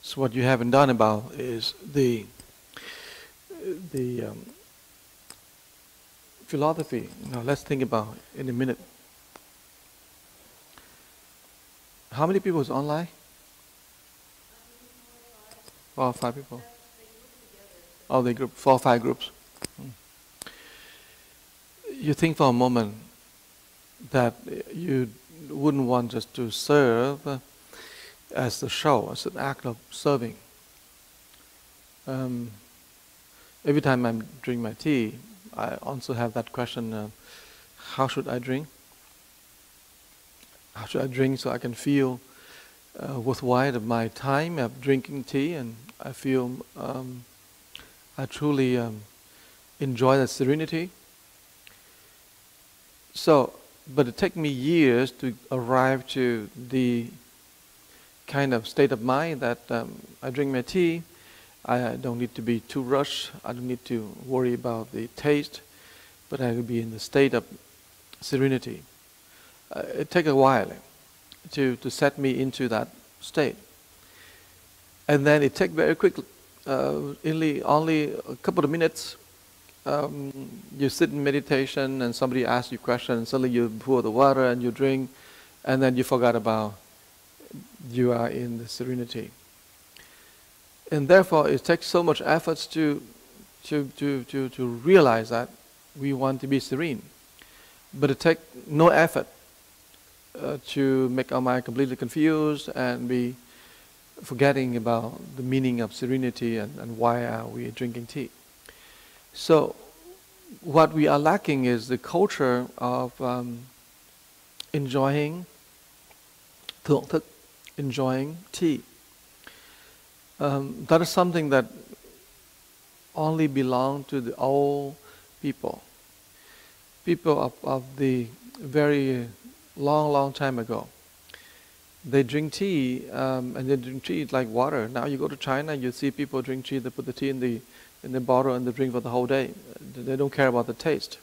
So what you haven't done about is the philosophy. Now let's think about it in a minute. How many people is online? 4 or 5 people. All the group, 4 or 5 groups. You think for a moment that you wouldn't want just to serve as a show, as an act of serving. Every time I drink my tea, I also have that question, how should I drink? How should I drink so I can feel worthwhile of my time of drinking tea, and I feel I truly enjoy the serenity. So, but it took me years to arrive to the kind of state of mind that I drink my tea, I don't need to be too rushed, I don't need to worry about the taste, but I will be in the state of serenity. It takes a while to set me into that state. And then it takes very quickly, only a couple of minutes. You sit in meditation and somebody asks you a question, and suddenly you pour the water and you drink, and then you forgot about you are in the serenity. And therefore it takes so much efforts to realize that we want to be serene. But it takes no effort to make our mind completely confused and be forgetting about the meaning of serenity and why are we drinking tea. So what we are lacking is the culture of enjoying thưởng thức, enjoying tea. That is something that only belongs to the old people. People of the very long time ago. They drink tea, and they drink tea like water. Now you go to China, you see people drink tea, they put the tea in the bottle and they drink for the whole day. They don't care about the taste.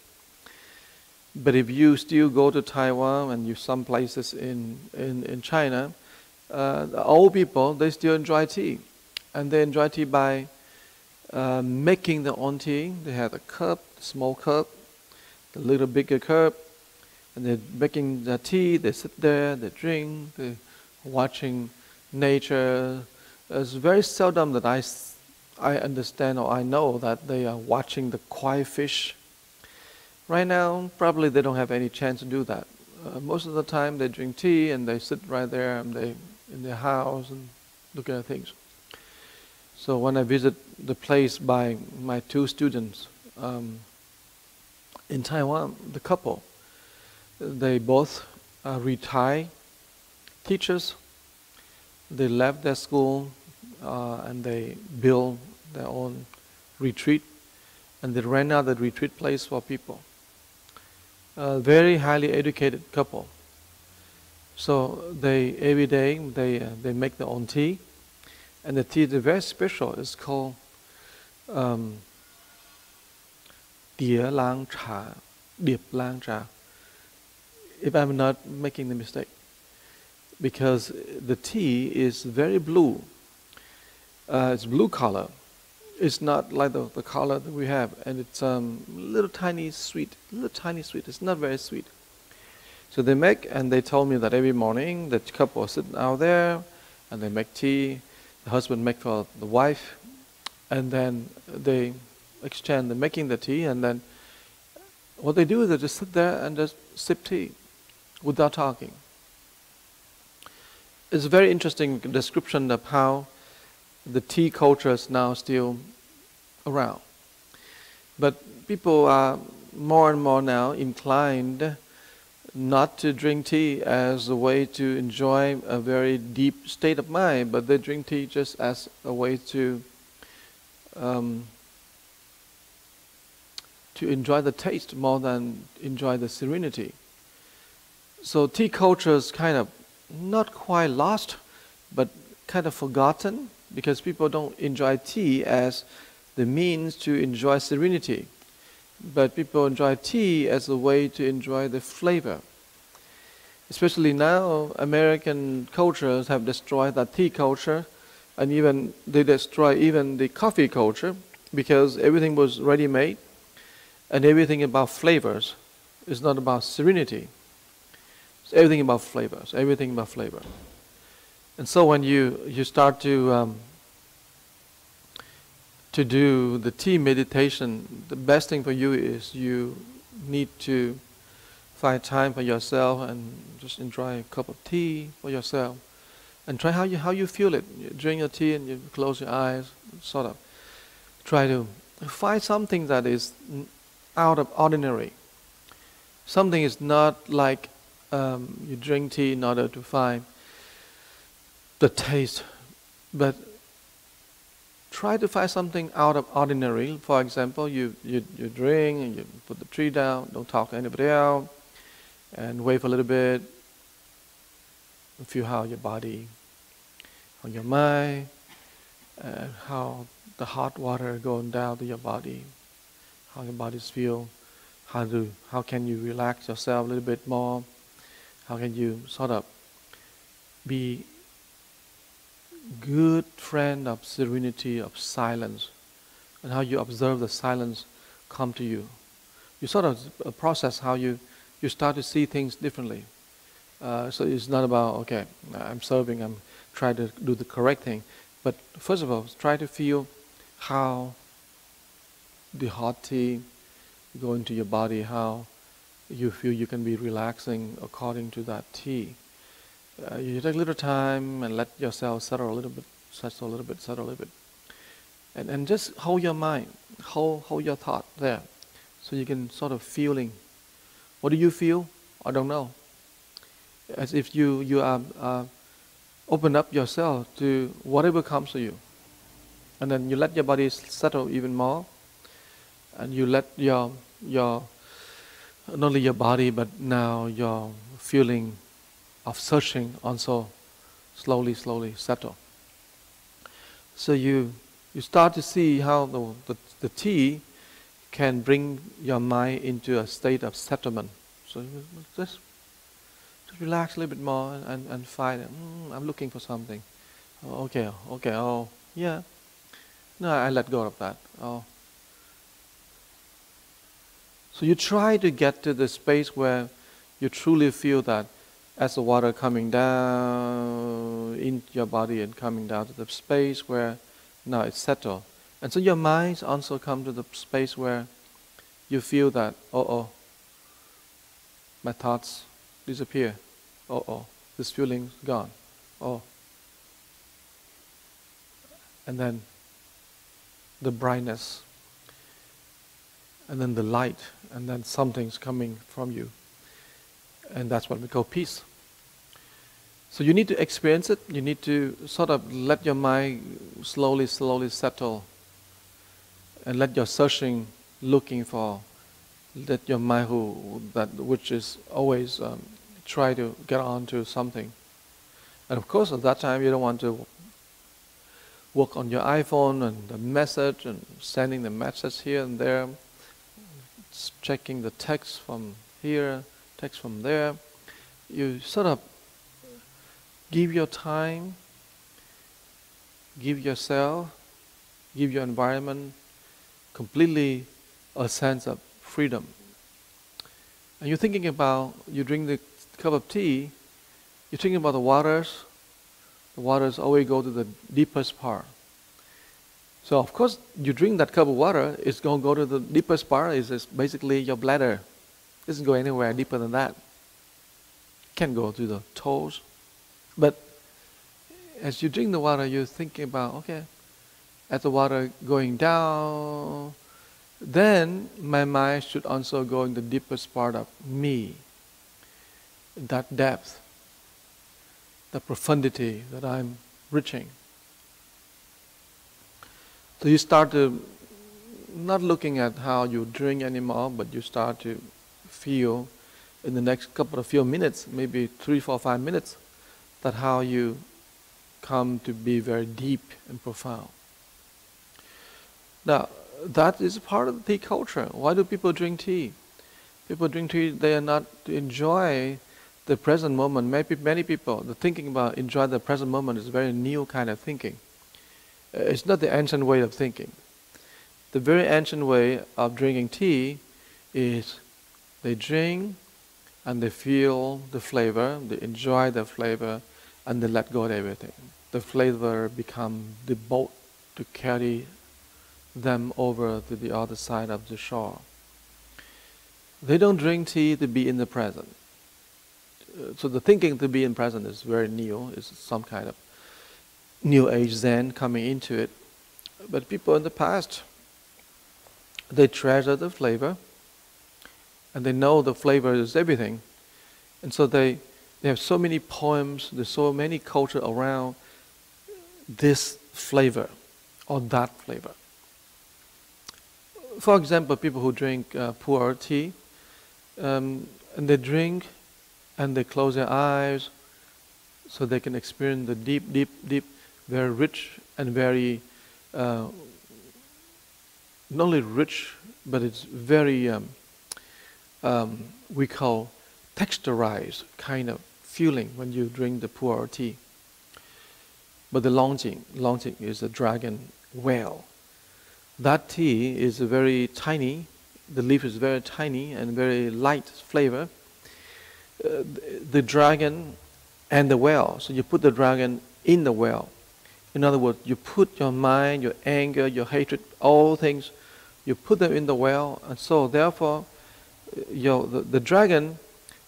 But if you still go to Taiwan and you some places in China, the old people, they still enjoy tea. And they enjoy tea by making their own tea. They have a cup, small cup, a little bigger cup, and they're making the tea, they sit there, they drink, they're watching nature. It's very seldom that I understand or I know that they are watching the koi fish. Right now, probably they don't have any chance to do that. Most of the time they drink tea and they sit right there and they in their house and look at things. So when I visit the place by my 2 students in Taiwan, the couple, they both are retired teachers, they left their school and they built their own retreat, and they rent out the retreat place for people. Very highly educated couple. So they every day they make their own tea, and the tea is very special. It's called Địa Lang Cha, Điệp Lang Cha. If I'm not making the mistake, because the tea is very blue. It's blue color. It's not like the color that we have, and it's little tiny sweet. It's not very sweet. So they make, and they told me that every morning the couple are sitting out there, and they make tea. The husband make for the wife, and then they exchange. They're making the tea, and then what they do is they just sit there and just sip tea without talking. It's a very interesting description of how the tea culture is now still around. But people are more and more now inclined not to drink tea as a way to enjoy a very deep state of mind, but they drink tea just as a way to enjoy the taste more than enjoy the serenity. So tea culture is kind of not quite lost, but kind of forgotten, because people don't enjoy tea as the means to enjoy serenity, but people enjoy tea as a way to enjoy the flavor. Especially now, American cultures have destroyed that tea culture, and even they destroy even the coffee culture, because everything was ready-made, and everything about flavors is not about serenity. It's everything about flavors, everything about flavor. And so when you start to do the tea meditation, the best thing for you is you need to find time for yourself and just enjoy a cup of tea for yourself, and try how you feel it. You drink your tea and you close your eyes, sort of try to find something that is out of ordinary. Something is not like you drink tea in order to find the taste, but try to find something out of ordinary. For example, you drink and you put the tree down, don't talk to anybody else, and wait for a little bit, and feel how your body, how your mind, and how the hot water going down to your body, how your bodies feel, how can you relax yourself a little bit more, how can you sort of be good friend of serenity, of silence, and how you observe the silence come to you. You sort of process how you start to see things differently. So it's not about, okay, I'm serving, I'm trying to do the correct thing. But first of all, try to feel how the hot tea go into your body, how you feel you can be relaxing according to that tea. You take a little time and let yourself settle a little bit, settle a little bit. And just hold your mind, hold your thought there. So you can sort of feeling. What do you feel? I don't know. As if you are open up yourself to whatever comes to you. And then you let your body settle even more. And you let your not only your body, but now your feeling of searching also slowly settle. So you start to see how the tea can bring your mind into a state of settlement. So just relax a little bit more and find it. I'm looking for something. Oh, okay, oh yeah. No, I let go of that. Oh. So you try to get to the space where you truly feel that as the water coming down into your body and coming down to the space where now it's settled. And so your mind also come to the space where you feel that, my thoughts disappear. This feeling's gone. And then the brightness, and then the light, and then something's coming from you. And that's what we call peace. So you need to experience it. You need to sort of let your mind slowly settle, and let your searching, looking for, let your mind which is always try to get on to something. And of course, at that time, you don't want to work on your iPhone and the message and sending the message here and there, checking the text from here, text from there. You sort of give your time, give yourself, give your environment completely a sense of freedom. And you're thinking about, you drink the cup of tea, you're thinking about the waters always go to the deepest part. So of course, you drink that cup of water, it's going to go to the deepest part, is basically your bladder. It doesn't go anywhere deeper than that. It can go to the toes. But as you drink the water, you're thinking about, okay, as the water going down, then my mind should also go in the deepest part of me, that depth, the profundity that I'm reaching. So you start to not looking at how you drink anymore, but you start to feel in the next couple of few minutes, maybe 3, 4, 5 minutes, that how you come to be very deep and profound. Now, that is part of the tea culture. Why do people drink tea? People drink tea, they are not to enjoy the present moment. Many people, the thinking about enjoy the present moment is a very new kind of thinking. It's not the ancient way of thinking. The very ancient way of drinking tea is they drink and they feel the flavor, they enjoy the flavor, and they let go of everything. The flavor becomes the boat to carry them over to the other side of the shore. They don't drink tea to be in the present. So the thinking to be in present is very new. It's some kind of New Age Zen coming into it. But people in the past, they treasure the flavor, and they know the flavor is everything. And so they have so many poems, there's so many culture around this flavor or that flavor. For example, people who drink pu'er tea, and they drink and they close their eyes so they can experience the deep, deep, deep, very rich and very, not only rich, but it's very, we call texturized kind of feeling when you drink the pu'er tea. But the longjing is a dragon whale. That tea is very tiny, the leaf is very tiny and very light flavor. The dragon and the whale, so you put the dragon in the whale. In other words, you put your mind, your anger, your hatred, all things, you put them in the whale, and so therefore the dragon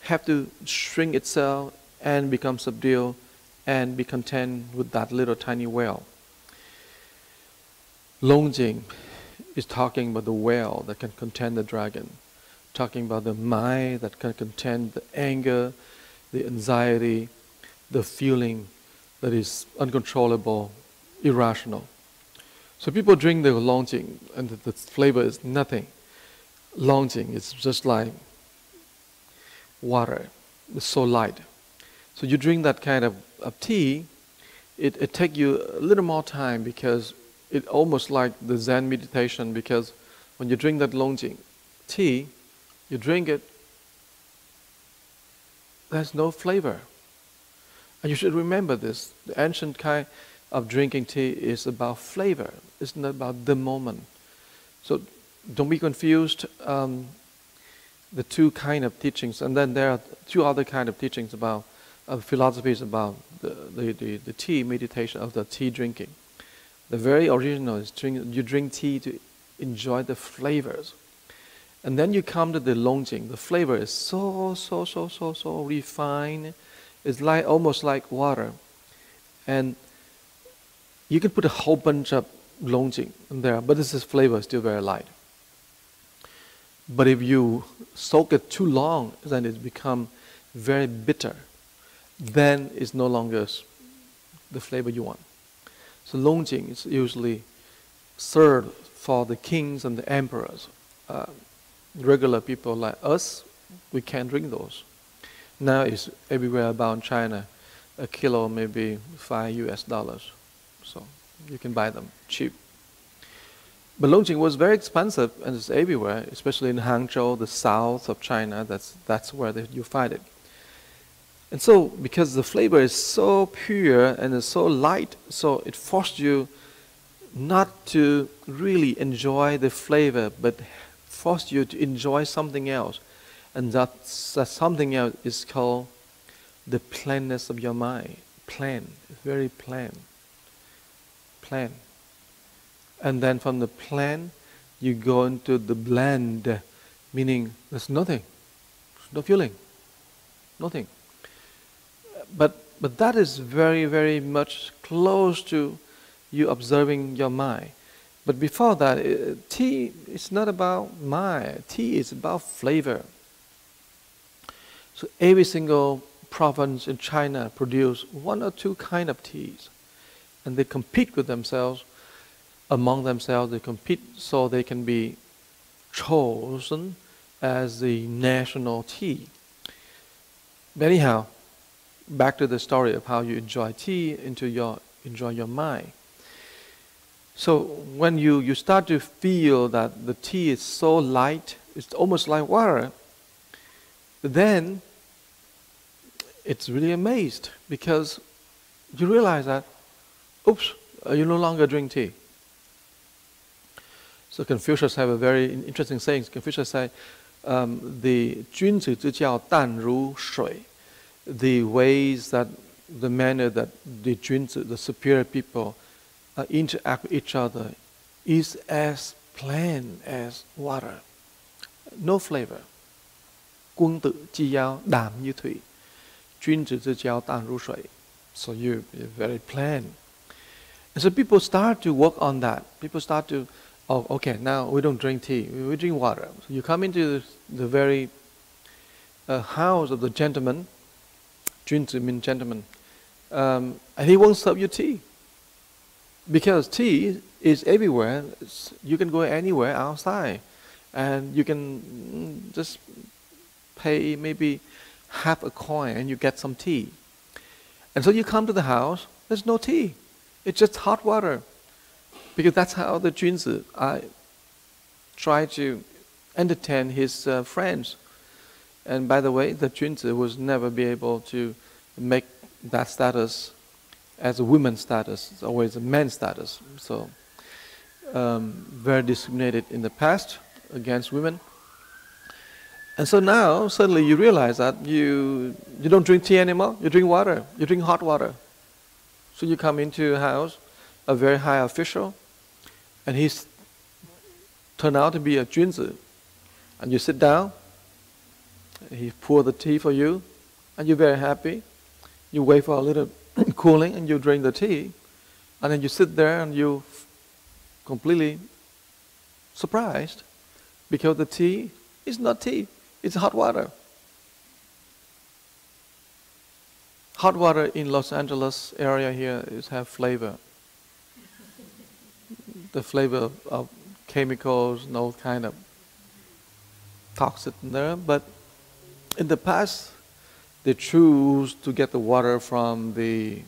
have to shrink itself and become subdued and be content with that little tiny whale. Longjing is talking about the whale that can contain the dragon, talking about the mind that can contain the anger, the anxiety, the feeling that is uncontrollable, irrational. So people drink the longjing and the flavor is nothing. Longjing is just like water, it's so light. So you drink that kind of tea, it takes you a little more time because it's almost like the Zen meditation, because when you drink that longjing tea, you drink it, there's no flavor. And you should remember this. The ancient kind of drinking tea is about flavor. It's not about the moment. So don't be confused the two kind of teachings. And then there are two other kind of teachings about philosophies about the tea meditation, of the tea drinking. The very original is you drink tea to enjoy the flavors. And then you come to the longjing. The flavor is so refined. It's like almost like water. And you can put a whole bunch of longjing in there, but this flavor is still very light. But if you soak it too long, then it becomes very bitter. then it's no longer the flavor you want. So longjing is usually served for the kings and the emperors. Regular people like us, we can't drink those. Now it's everywhere about China. A kilo maybe $5. So you can buy them cheap. But longjing was very expensive and it's everywhere, especially in Hangzhou, the south of China. That's where you find it. And so, because the flavor is so pure and it's so light, so it forced you not to really enjoy the flavor, but forced you to enjoy something else. And that something else is called the plainness of your mind. Plain, very plain. Plain. And then from the plain, you go into the blend, meaning there's nothing, there's no feeling, nothing. But that is very, very much close to you observing your mind. But before that, tea is not about mind. Tea is about flavor. So every single province in China produce one or two kind of teas. And they compete with themselves, among themselves. They compete so they can be chosen as the national tea. But anyhow, back to the story of how you enjoy tea, enjoy your mind. So when you start to feel that the tea is so light, it's almost like water, then it's really amazed because you realize that, oops, you no longer drink tea. So Confucius have a very interesting saying. Confucius say, the 君子之交淡如水. The ways that, the manner that the Junzi, the superior people, interact with each other is as plain as water. No flavor. 君子之交淡如水. 君子之交淡如水. So you're very plain. And so people start to work on that. People start to, oh, okay, now we don't drink tea, we drink water. So you come into the very house of the gentleman, 君子 means gentleman, and he won't serve you tea. Because tea is everywhere. You can go anywhere outside. And you can just pay maybe half a coin and you get some tea. And so you come to the house, there's no tea. It's just hot water. Because that's how the Junzi try to entertain his friends. And by the way, the Junzi was never be able to make that status as a woman's status. It's always a man's status. So very discriminated in the past against women. And so now suddenly you realize that you don't drink tea anymore, you drink water, you drink hot water. So you come into a house, a very high official, and he's turned out to be a Junzi. And you sit down, he pour the tea for you, and you're very happy. You wait for a little cooling and you drink the tea, and then you sit there and you completely surprised because the tea is not tea, it's hot water. Hot water in Los Angeles area here have flavor. The flavor of chemicals, no kind of toxic in there, but in the past they choose to get the water from the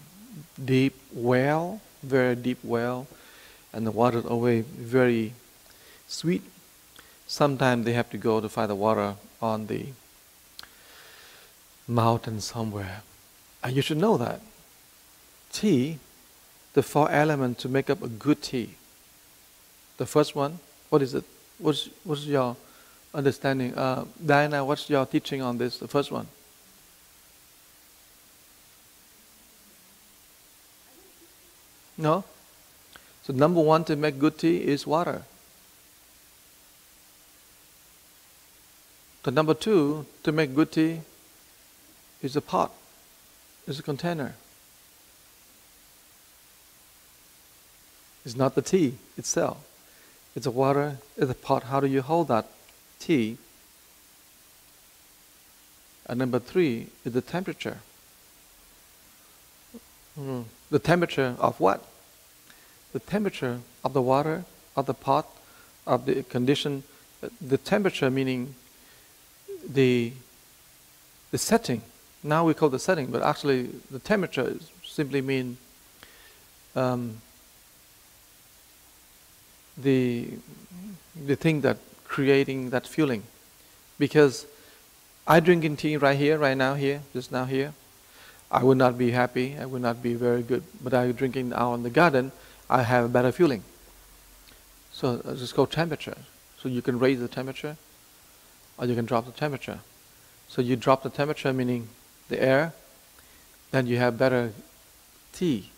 deep well, very deep well, and the water is always very sweet. Sometimes they have to go to find the water on the mountain somewhere. And you should know that. Tea, the 4 elements to make up a good tea. The first one, what is it? What's your understanding? Diana, what's your teaching on this, the first one? No? So number 1 to make good tea is water. The number 2 to make good tea is a pot, is a container. It's not the tea itself. It's a water, it's a pot. How do you hold that tea? And number 3 is the temperature. The temperature of what? The temperature of the water, of the pot, of the condition. The temperature meaning the setting. Now we call the setting, but actually the temperature simply mean the thing that creating that feeling. Because I drinking tea right here, right now here, just now here, I would not be happy, I would not be very good. But I drinking out in the garden, I have a better feeling. So it's called temperature. So you can raise the temperature, or you can drop the temperature. So you drop the temperature, meaning the air, then you have better tea.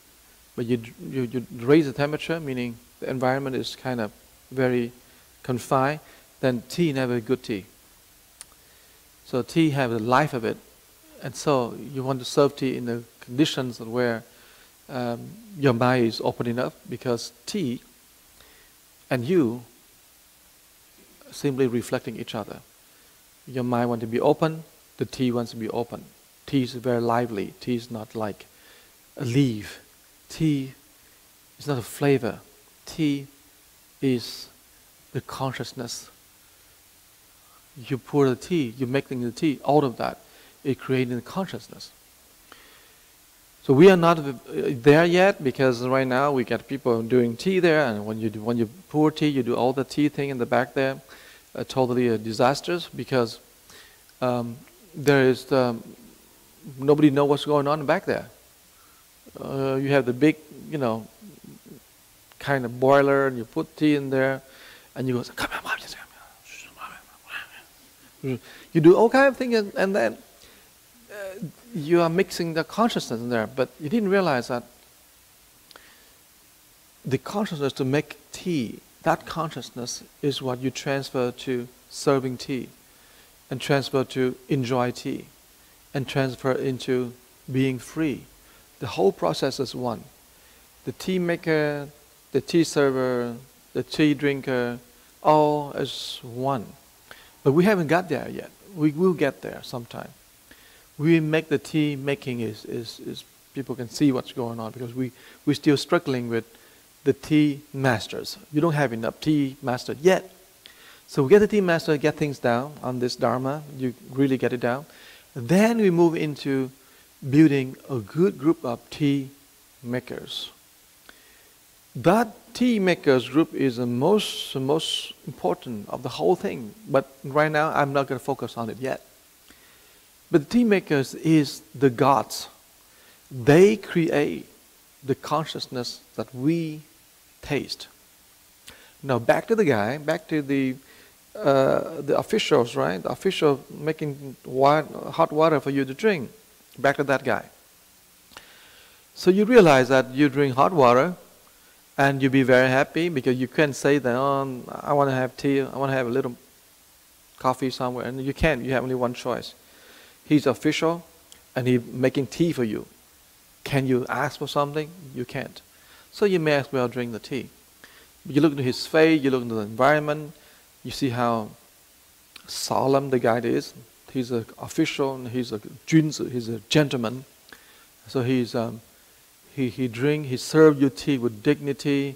But you raise the temperature, meaning the environment is kind of very confined, then tea never good tea. So tea has the life of it, and so you want to serve tea in the conditions where your mind is open enough, because tea and you simply reflecting each other. Your mind wants to be open, the tea wants to be open. Tea is very lively. Tea is not like a leaf. Tea is not a flavor. Tea is the consciousness. You pour the tea, you're making the tea, out of that, it creating the consciousness. So we are not there yet, because right now we got people doing tea there, and when you pour tea, you do all the tea thing in the back there, totally disastrous, because there is nobody knows what's going on back there. You have the big, kind of boiler, and you put tea in there, and you go, come on, mom, just come on. You do all kind of things, and then you are mixing the consciousness in there, but you didn't realize that the consciousness to make tea, that consciousness is what you transfer to serving tea, and transfer to enjoy tea, and transfer into being free. The whole process is one. The tea maker, the tea server, the tea drinker, all is one. But we haven't got there yet. We will get there sometime. We make the tea making is people can see what's going on, because we're still struggling with the tea masters. You don't have enough tea master yet. So we get the tea master, get things down on this Dharma, you really get it down. Then we move into building a good group of tea makers. That tea makers group is the most important of the whole thing. But right now I'm not going to focus on it yet. But the tea makers is the gods. They create the consciousness that we taste. Now back to the guy, back to the officials, right? The official making hot water for you to drink. Back to that guy. So you realize that you drink hot water, and you be very happy, because you can't say that, oh, I want to have tea, I want to have a little coffee somewhere, and you can't. You have only one choice. He's official, and he's making tea for you. Can you ask for something? You can't. So you may as well drink the tea. You look into his face, you look into the environment, you see how solemn the guy is. He's an official, and he's a gentleman. So he serves you tea with dignity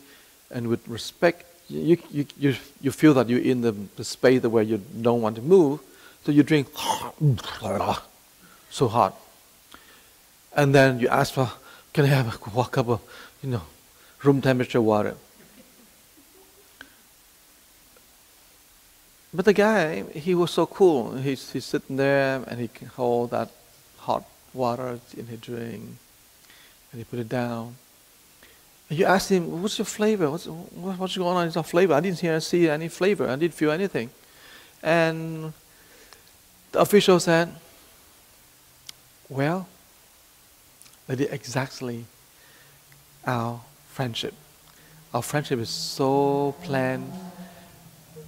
and with respect. You feel that you're in the space where you don't want to move, so you drink so hot. And then you ask for, can I have a cup of, room temperature water? But the guy, he was so cool. He's sitting there, and he can hold that hot water in his drink, and he put it down. And you ask him, what's your flavor? What's going on in your flavor? I didn't see any flavor. I didn't feel anything. And the official said, well, that is exactly our friendship. Our friendship is so plain,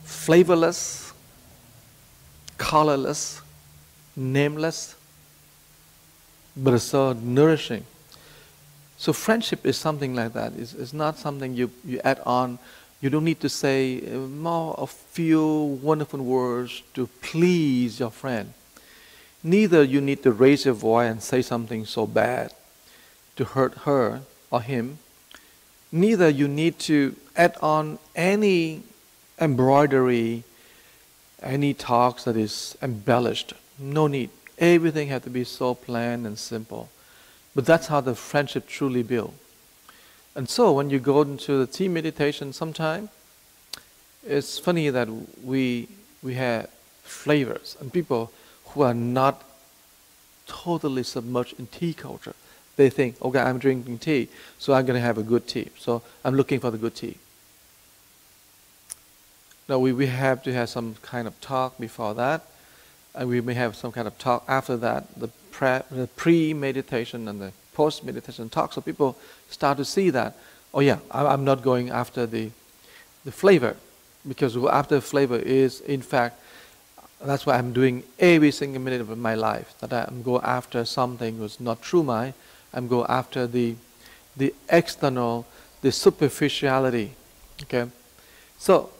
flavorless, colorless, nameless, but it's so nourishing. So friendship is something like that. It's not something you add on. You don't need to say a few wonderful words to please your friend. Neither you need to raise your voice and say something so bad to hurt her or him. Neither you need to add on any embroidery, any talks that is embellished. No need. Everything has to be so plain and simple. But that's how the friendship truly builds. And so when you go into the tea meditation sometime, it's funny that we have flavors, and people who are not totally submerged in tea culture, they think, okay, I'm drinking tea, so I'm going to have a good tea. So I'm looking for the good tea. Now we have to have some kind of talk before that, and we may have some kind of talk after that, the pre-meditation and the post-meditation talk, so people start to see that, oh yeah, I'm not going after the flavor, because after flavor is, in fact, that's why I'm doing every single minute of my life, that I'm go after something that's not true mine, I'm go after the external, the superficiality, okay? So,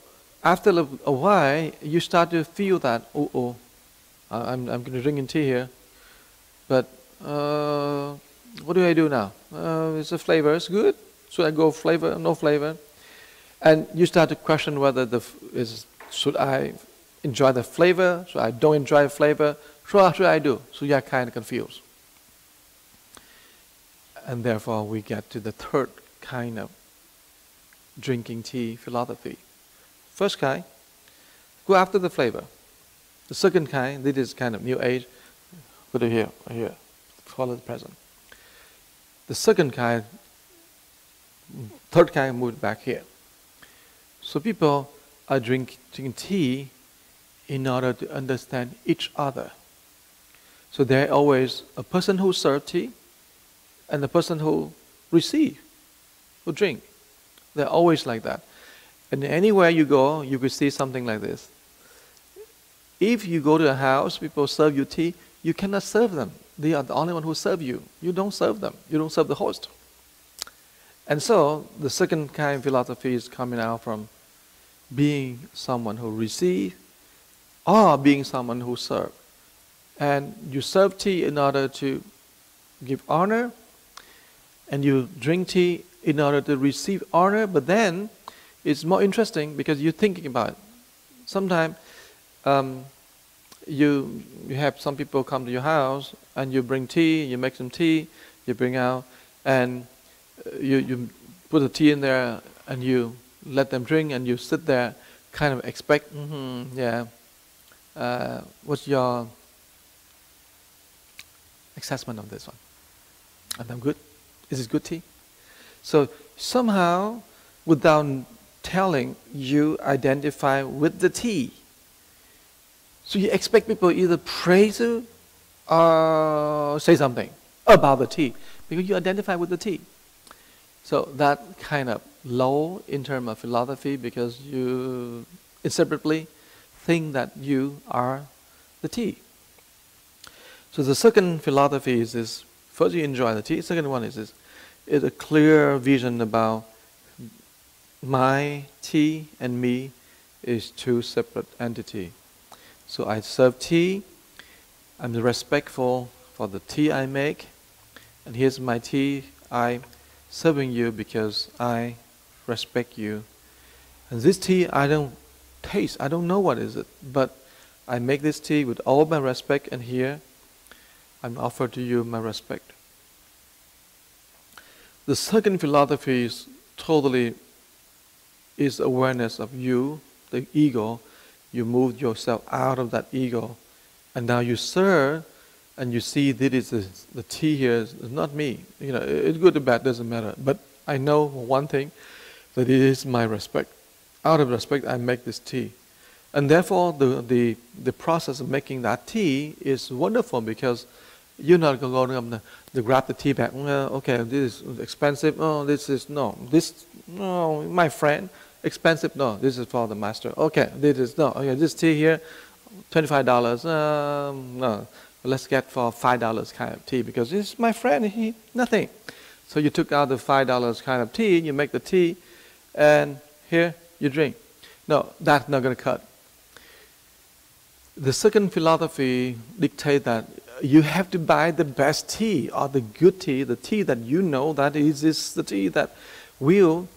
after a while, you start to feel that, I'm going to drink tea here, but what do I do now? Is the flavor is good? Should I go flavor, no flavor? And you start to question whether should I enjoy the flavor? Should I don't enjoy the flavor? So what should I do? So you're kind of confused. And therefore we get to the third kind of drinking tea philosophy. First kind, go after the flavor. The second kind, this is kind of new age. Put it here, follow the present. The second kind, third kind, move it back here. So people are drinking tea in order to understand each other. So there are always a person who serves tea and the person who receives, who drink. They're always like that. And anywhere you go, you could see something like this. If you go to a house, people serve you tea, you cannot serve them. They are the only one who serve you. You don't serve them. You don't serve the host. And so the second kind of philosophy is coming out from being someone who receives or being someone who serves. And you serve tea in order to give honor, and you drink tea in order to receive honor, but then it's more interesting because you're thinking about it. Sometimes you have some people come to your house and you bring tea, you make some tea, you bring out, and you put the tea in there and you let them drink, and you sit there kind of expect, what's your assessment of this one? Are them good? Is this good tea? So somehow, without telling, you identify with the tea. So you expect people either praise you or say something about the tea, because you identify with the tea. So that kind of low in terms of philosophy, because you inseparably think that you are the tea. So the second philosophy is this: first you enjoy the tea. Second one is this: is a clear vision about my tea and me is two separate entities. So I serve tea. I'm respectful for the tea I make, and here's my tea. I'm serving you because I respect you. And this tea I don't taste. I don't know what is it, but I make this tea with all my respect, and here I'm offered to you my respect. The second philosophy is totally is awareness of you, the ego. You move yourself out of that ego, and now you serve, and you see that is the tea here is not me. You know, it's good or bad, doesn't matter. But I know one thing, that it is my respect. Out of respect, I make this tea, and therefore the process of making that tea is wonderful, because you're not going to grab the tea bag. Okay, this is expensive. Oh, this is no. This no, my friend. Expensive? No, this is for the master. Okay, this is no. Okay, this tea here, $25. No, let's get for $5 kind of tea, because this is my friend. He nothing. So you took out the $5 kind of tea. You make the tea, and here you drink. No, that's not going to cut. The second philosophy dictates that you have to buy the best tea or the good tea, the tea that you know that is the tea that will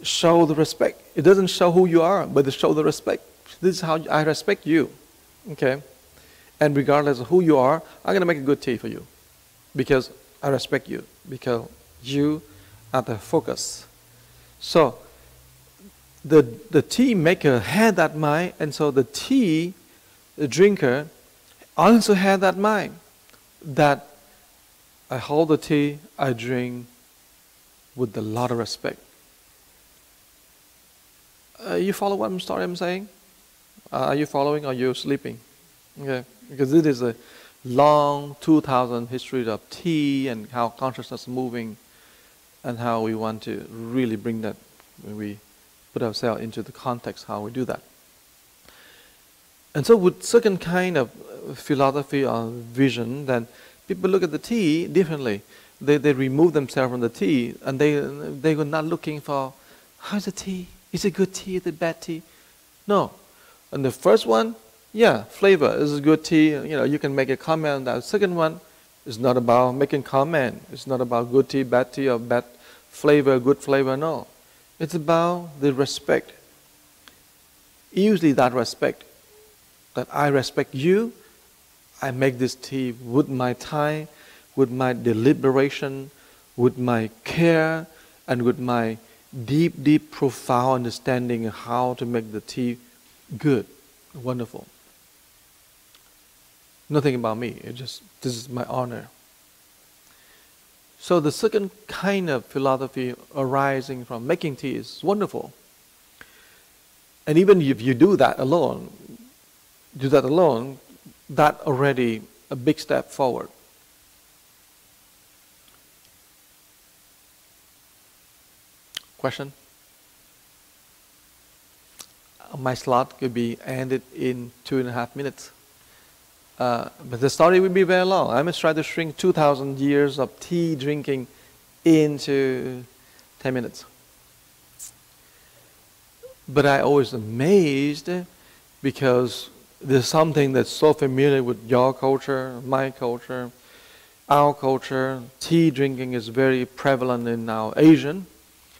show the respect. It doesn't show who you are, but it shows the respect. This is how I respect you, okay? And regardless of who you are, I'm going to make a good tea for you because I respect you, because you are the focus. So the tea maker had that mind, and so the drinker also had that mind, that I hold the tea, I drink with a lot of respect. You follow what I'm saying? Are you following or are you sleeping? Okay, because it is a long 2,000 history of tea and how consciousness is moving and how we want to really bring that when we put ourselves into the context how we do that. And so with certain kind of philosophy or vision, then people look at the tea differently. They remove themselves from the tea and they were not looking for, how's the tea? Is it good tea? Is it bad tea? No. And the first one, yeah, flavor is good tea. You know, you can make a comment on that. The second one is not about making comment. It's not about good tea, or bad flavor, good flavor. No. It's about the respect. Usually that respect, that I respect you, I make this tea with my time, with my deliberation, with my care, and with my deep, profound understanding of how to make the tea good, wonderful. Nothing about me, this is my honor. So the second kind of philosophy arising from making tea is wonderful. And even if you do that alone, that already a big step forward. Question? My slot could be ended in 2.5 minutes. But the story will be very long. I must try to shrink 2,000 years of tea drinking into 10 minutes. But I always amazed because there's something that's so familiar with your culture, my culture, our culture. Tea drinking is very prevalent in our Asian.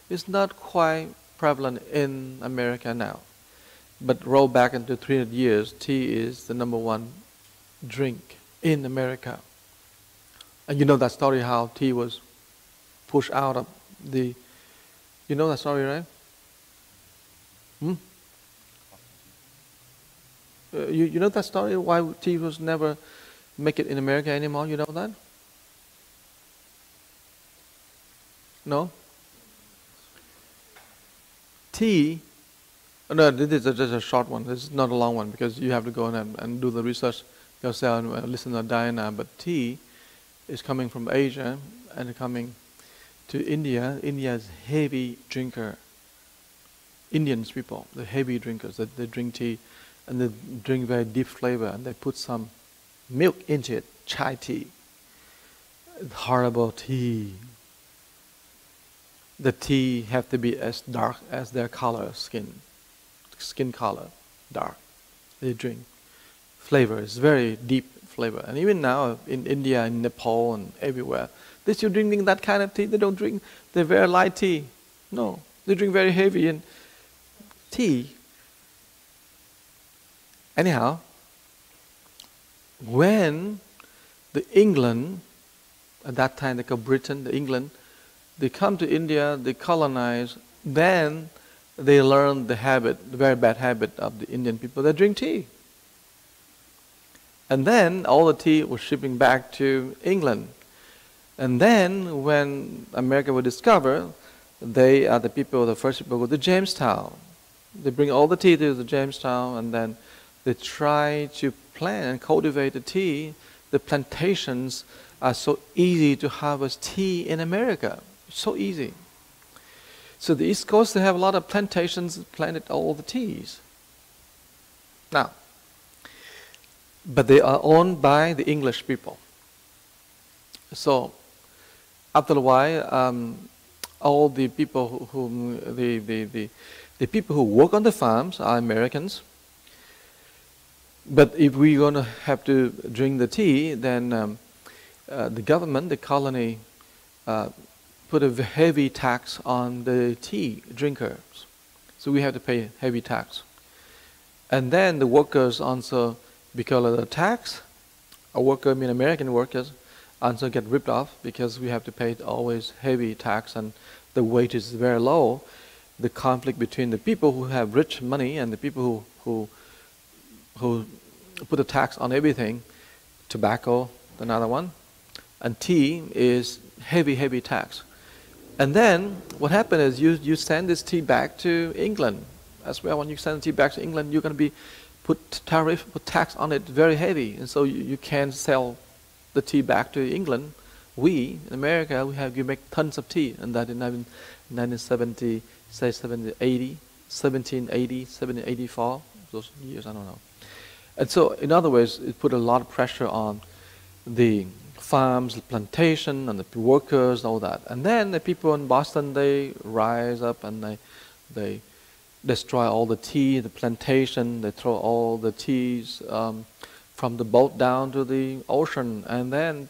It's not quite prevalent in America now. But roll back into 300 years, tea is the #1 drink in America. And you know that story how tea was pushed out of the... You know that story, right? You know that story, why tea was never make it in America anymore? You know that? No? Tea... No, this is just a short one. This is not a long one because you have to go and do the research yourself and listen to Diana. But tea is coming from Asia and coming to India. India is heavy drinker. Indians people, the heavy drinkers, they drink tea and they drink very deep flavor and they put some milk into it, chai tea. Horrible tea. The tea have to be as dark as their color, skin color, dark. They drink. Flavor is very deep flavor. And even now in India, in Nepal and everywhere, they're still drinking that kind of tea. They don't drink the very light tea. No, they drink very heavy and tea. Anyhow, when the England, at that time they called Britain, the England, they come to India, they colonize, then they learn the habit, the very bad habit of the Indian people. They drink tea. And then all the tea was shipping back to England. And then when America was discovered, they are the people, the first people go to Jamestown. They bring all the tea to the Jamestown and then they try to plant and cultivate the tea. The plantations are so easy to harvest tea in America. So easy. So the East Coast, they have a lot of plantations planted all the teas. Now, but they are owned by the English people. So after a while, all the people the people who work on the farms are Americans. But if we're going to have to drink the tea, then the government, the colony, put a heavy tax on the tea drinkers. So we have to pay heavy tax. And then the workers also, because of the tax, American workers, also get ripped off because we have to pay always heavy tax and the wage is very low. The conflict between the people who have rich money and the people who put a tax on everything, tobacco, another one, and tea is heavy tax. And then what happened is you send this tea back to England as well. When you send the tea back to England, you're going to be put tax on it very heavy, and so you can't sell the tea back to England. We in America we make tons of tea, and that in 1970, say 1780, 1784, those years I don't know. And so in other ways, it put a lot of pressure on the farms, the plantation, and the workers, all that. And then the people in Boston, they rise up and they destroy all the tea, the plantation. They throw all the teas from the boat down to the ocean. And then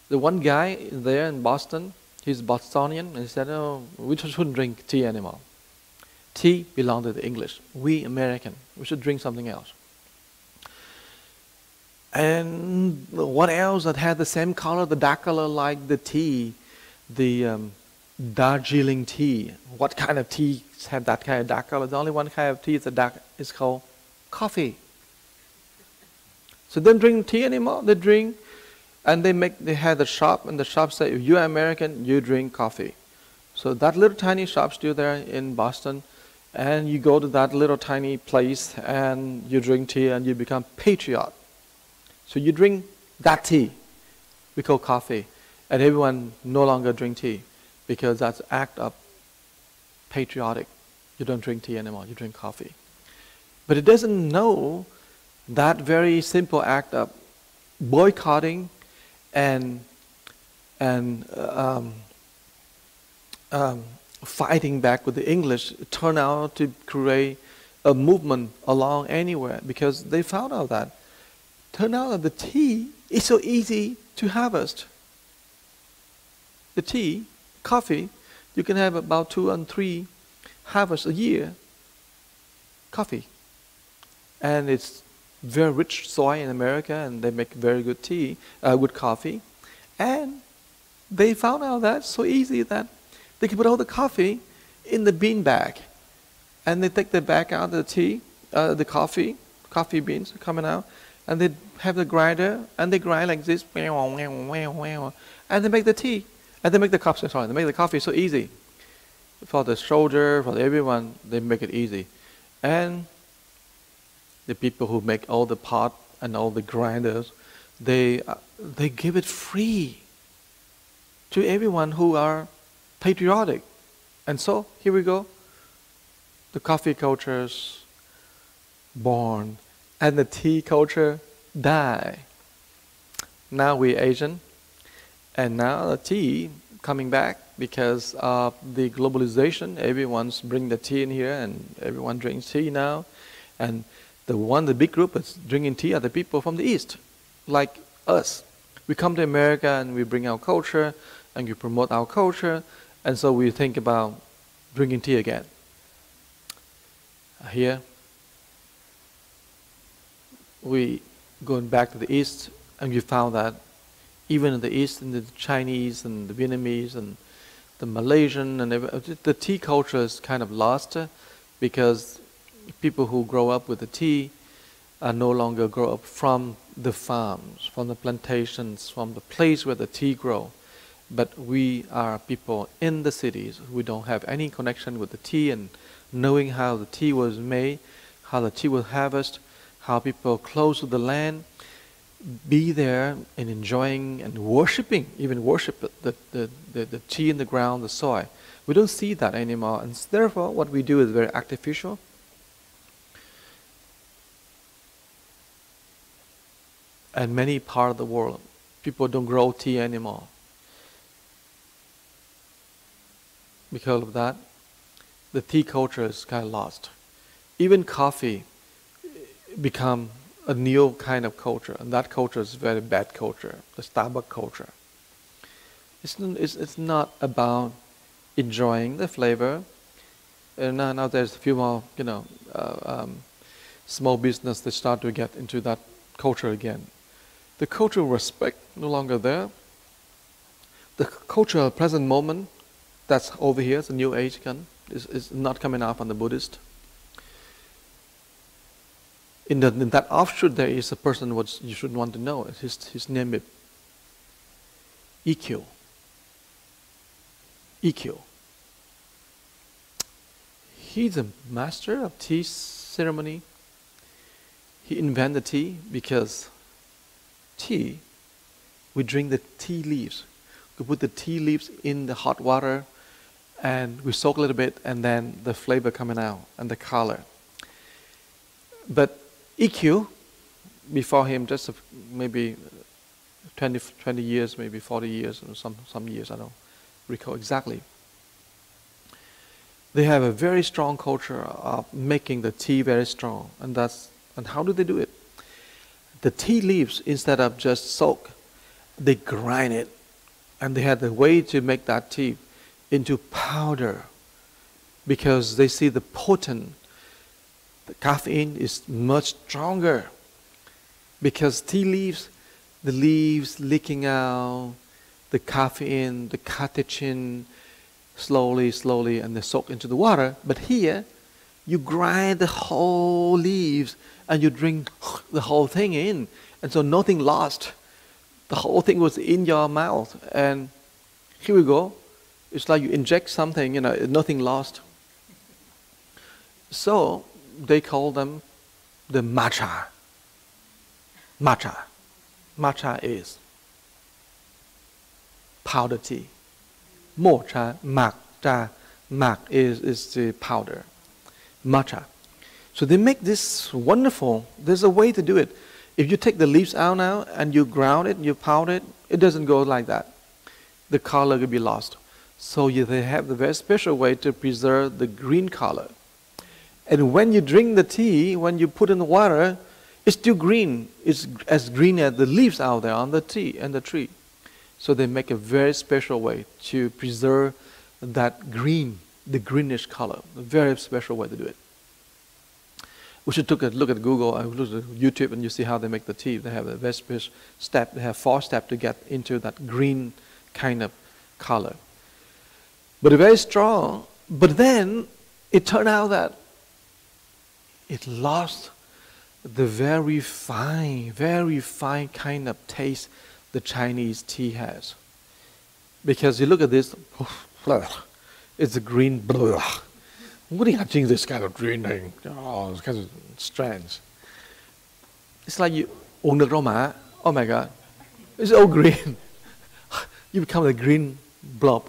the one guy there in Boston, he's Bostonian, and he said, "Oh, we shouldn't drink tea anymore. Tea belongs to the English. We American, we should drink something else." And what else that had the same color, the dark color like the tea, the Darjeeling tea. What kind of tea have that kind of dark color? The only one kind of tea is called coffee. So they don't drink tea anymore. They drink, and they had the shop, and the shop said, "If you're American, you drink coffee." So that little tiny shop still there in Boston, and you go to that little tiny place and you drink tea and you become patriot. So you drink that tea, we call coffee, and everyone no longer drink tea because that's an act of patriotic. You don't drink tea anymore, you drink coffee. But it doesn't know that very simple act of boycotting and fighting back with the English turned out to create a movement along anywhere, because they found out that turned out that the tea is so easy to harvest. The tea, coffee, you can have about 2 and 3 harvests a year. Coffee. And it's very rich soil in America, and they make very good tea, good coffee. And they found out that so easy that they can put all the coffee in the bean bag. And they take the bag out of the tea, the coffee beans are coming out, and they have the grinder, and they grind like this, and they make the tea, and they make the coffee. Sorry, they make the coffee so easy for the soldier, for everyone. They make it easy, and the people who make all the pot and all the grinders, they give it free to everyone who are patriotic, and so here we go. The coffee culture's born, and the tea culture die. Now we're Asian, and now the tea coming back because of the globalization. Everyone's bringing the tea in here, and everyone drinks tea now. And the big group that's drinking tea are the people from the East, like us. We come to America and we bring our culture, and we promote our culture, and so we think about drinking tea again. Here, we going back to the East, and we found that even in the East, in the Chinese and the Vietnamese and the Malaysian and the tea culture is kind of lost, because people who grow up with the tea are no longer grow up from the farms, from the plantations, from the place where the tea grow. But we are people in the cities who don't have any connection with the tea and knowing how the tea was made, how the tea was harvested, how people close to the land, be there and enjoying and worshiping, even worship the tea in the ground, the soil. We don't see that anymore, and therefore what we do is very artificial. And many parts of the world, people don't grow tea anymore. Because of that, the tea culture is kind of lost. Even coffee become a new kind of culture, and that culture is very bad culture, the Starbucks culture. It's not about enjoying the flavor. And now there's a few more, small business that start to get into that culture again. The cultural respect no longer there. The cultural present moment that's over here, it's a new age again, is not coming out from the Buddhist. In that offshoot, there is a person what you should want to know. His name is EQ. EQ. He's a master of tea ceremony. He invented tea because tea, we drink the tea leaves. We put the tea leaves in the hot water and we soak a little bit, and then the flavor coming out and the color. But EQ, before him, just maybe 20 years, maybe 40 years, or some years, I don't recall exactly. They have a very strong culture of making the tea very strong, and how do they do it? The tea leaves, instead of just soak, they grind it, and they had the way to make that tea into powder, because they see the caffeine is much stronger, because tea leaves, the leaves leaking out, the caffeine, the catechin, slowly, and they soak into the water. But here, you grind the whole leaves and you drink the whole thing in, and so nothing lost. The whole thing was in your mouth, and here we go. It's like you inject something, nothing lost. So they call them the matcha. Matcha. Matcha is powder tea. Mocha, matcha, mak is the powder. Matcha. So they make this wonderful. There's a way to do it. If you take the leaves out now and you ground it, you powder it, it doesn't go like that. The color will be lost. So they have the very special way to preserve the green color. And when you drink the tea, when you put in the water, it's still green. It's as green as the leaves out there on the tea and the tree. So they make a very special way to preserve that green, the greenish color. A very special way to do it. We should take a look at Google, look at YouTube, and you see how they make the tea. They have a very special step. They have 4 steps to get into that green kind of color. But very strong. But then it turned out that it lost the very fine kind of taste the Chinese tea has. Because you look at this, it's a green, what do you think this kind of green thing? Oh, it's kind of strange. It's like you uống nước rau má. Oh my God, it's all green. You become a green blob.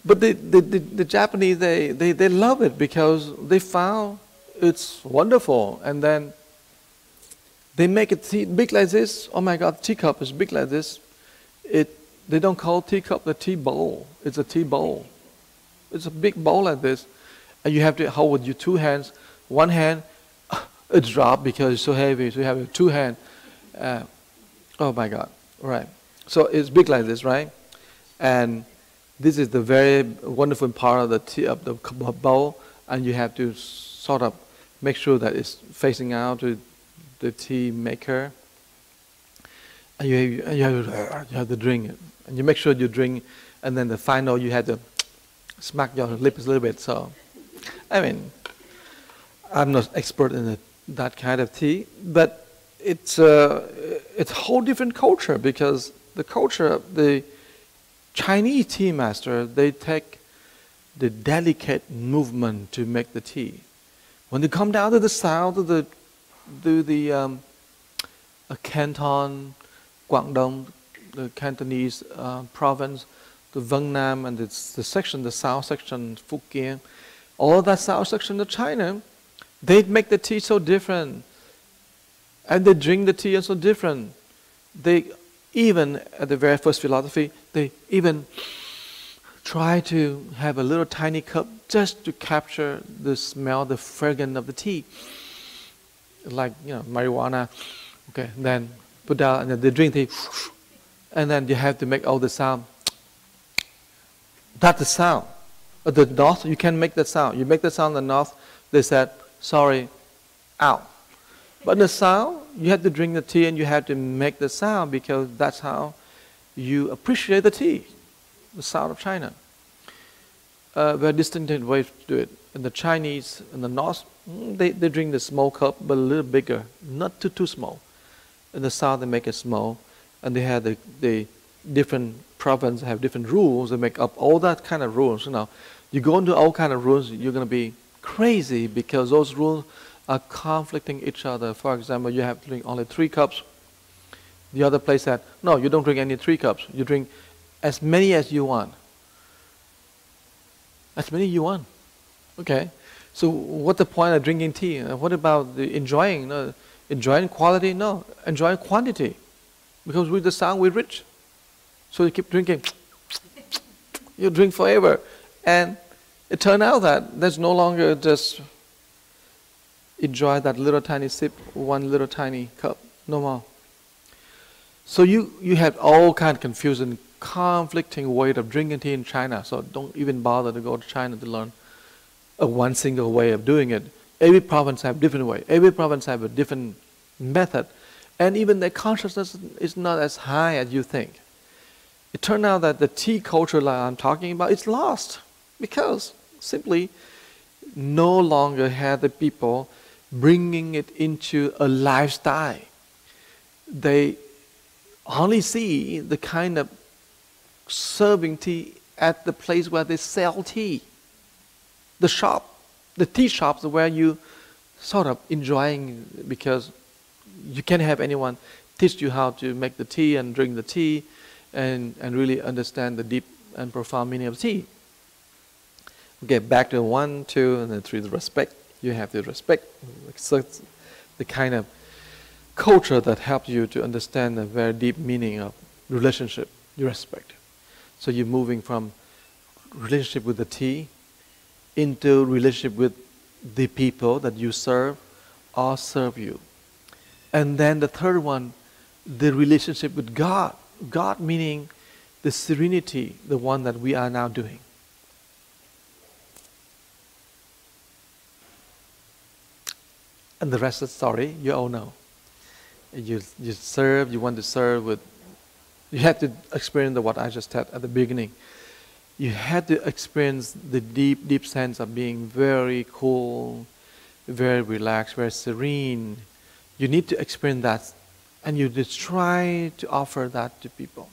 But the Japanese, they love it because they found it's wonderful. And then they make it big like this. Oh my God, teacup is big like this. They don't call teacup the tea bowl. It's a tea bowl. It's a big bowl like this. And you have to hold with your 2 hands. One hand, it dropped because it's so heavy. So you have 2 hands. Oh my God, right. So it's big like this, right? And this is the very wonderful part of the tea, of the bowl. And you have to sort of make sure that it's facing out to the tea maker. And you have to drink it. And you make sure you drink, and then the final you have to smack your lips a little bit. So, I mean, I'm not expert in that kind of tea, but it's a whole different culture, because the culture of the Chinese tea master, they take the delicate movement to make the tea. When they come down to the south, to the Canton, Guangdong, the Cantonese province, the Vân Nam, and the section, the south section, Fujian, all that south section of China, they make the tea so different. And they drink the tea so different. They even, at the very first philosophy, they even try to have a little tiny cup just to capture the smell, the fragrance of the tea. like marijuana. Okay, then put down and then they drink tea, and then you have to make all the sound. That's the sound. At the north, you can make that sound. You make the sound in the north, they said, sorry, out. But the sound, you have to drink the tea and you have to make the sound because that's how you appreciate the tea, the sound of China. Very distinctive way to do it. And the Chinese in the north, they drink the small cup, but a little bigger, not too small. In the south, they make it small, and they have the different provinces have different rules. They make up all that kind of rules. You go into all kind of rules, you're going to be crazy because those rules are conflicting each other. For example, you have to drink only 3 cups. The other place said, no, you don't drink any 3 cups. You drink as many as you want. As many you want. Okay. So what's the point of drinking tea? What about the enjoying? No, enjoying quality? No. Enjoying quantity. Because with the sound, we're rich. So you keep drinking. You drink forever. And it turned out that there's no longer just enjoy that little tiny sip, one little tiny cup. No more. So you have all kind of confusion, conflicting way of drinking tea in China. So don't even bother to go to China to learn one single way of doing it. Every province have different way. Every province have a different method. And even their consciousness is not as high as you think. It turned out that the tea culture that I'm talking about is lost because simply no longer had the people bringing it into a lifestyle. They only see the kind of serving tea at the place where they sell tea. The shop, the tea shops where you sort of enjoying because you can't have anyone teach you how to make the tea and drink the tea and really understand the deep and profound meaning of tea. Okay, back to 1, 2, and then 3, the respect. You have to respect the kind of culture that helps you to understand the very deep meaning of relationship. You respect. So you're moving from relationship with the tea into relationship with the people that you serve or serve you. And then the third one, the relationship with God. God meaning the serenity, the one that we are now doing. And the rest of the story, you all know. You serve, you want to serve with, you have to experience what I just said at the beginning. You have to experience the deep, deep sense of being very cool, very relaxed, very serene. You need to experience that. And you just try to offer that to people.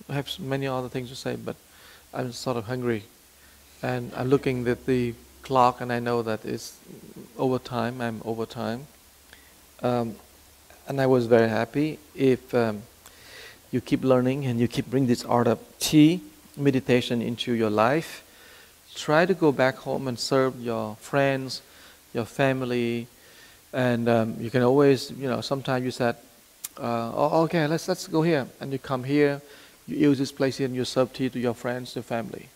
I have many other things to say, but I'm sort of hungry. And I'm looking at the clock and I know that it's overtime. I'm overtime. And I was very happy if you keep learning and you keep bringing this art of tea, meditation into your life. Try to go back home and serve your friends, your family, and you can always, sometimes you said, oh, okay, let's go here. And you come here, you use this place here and you serve tea to your friends, your family.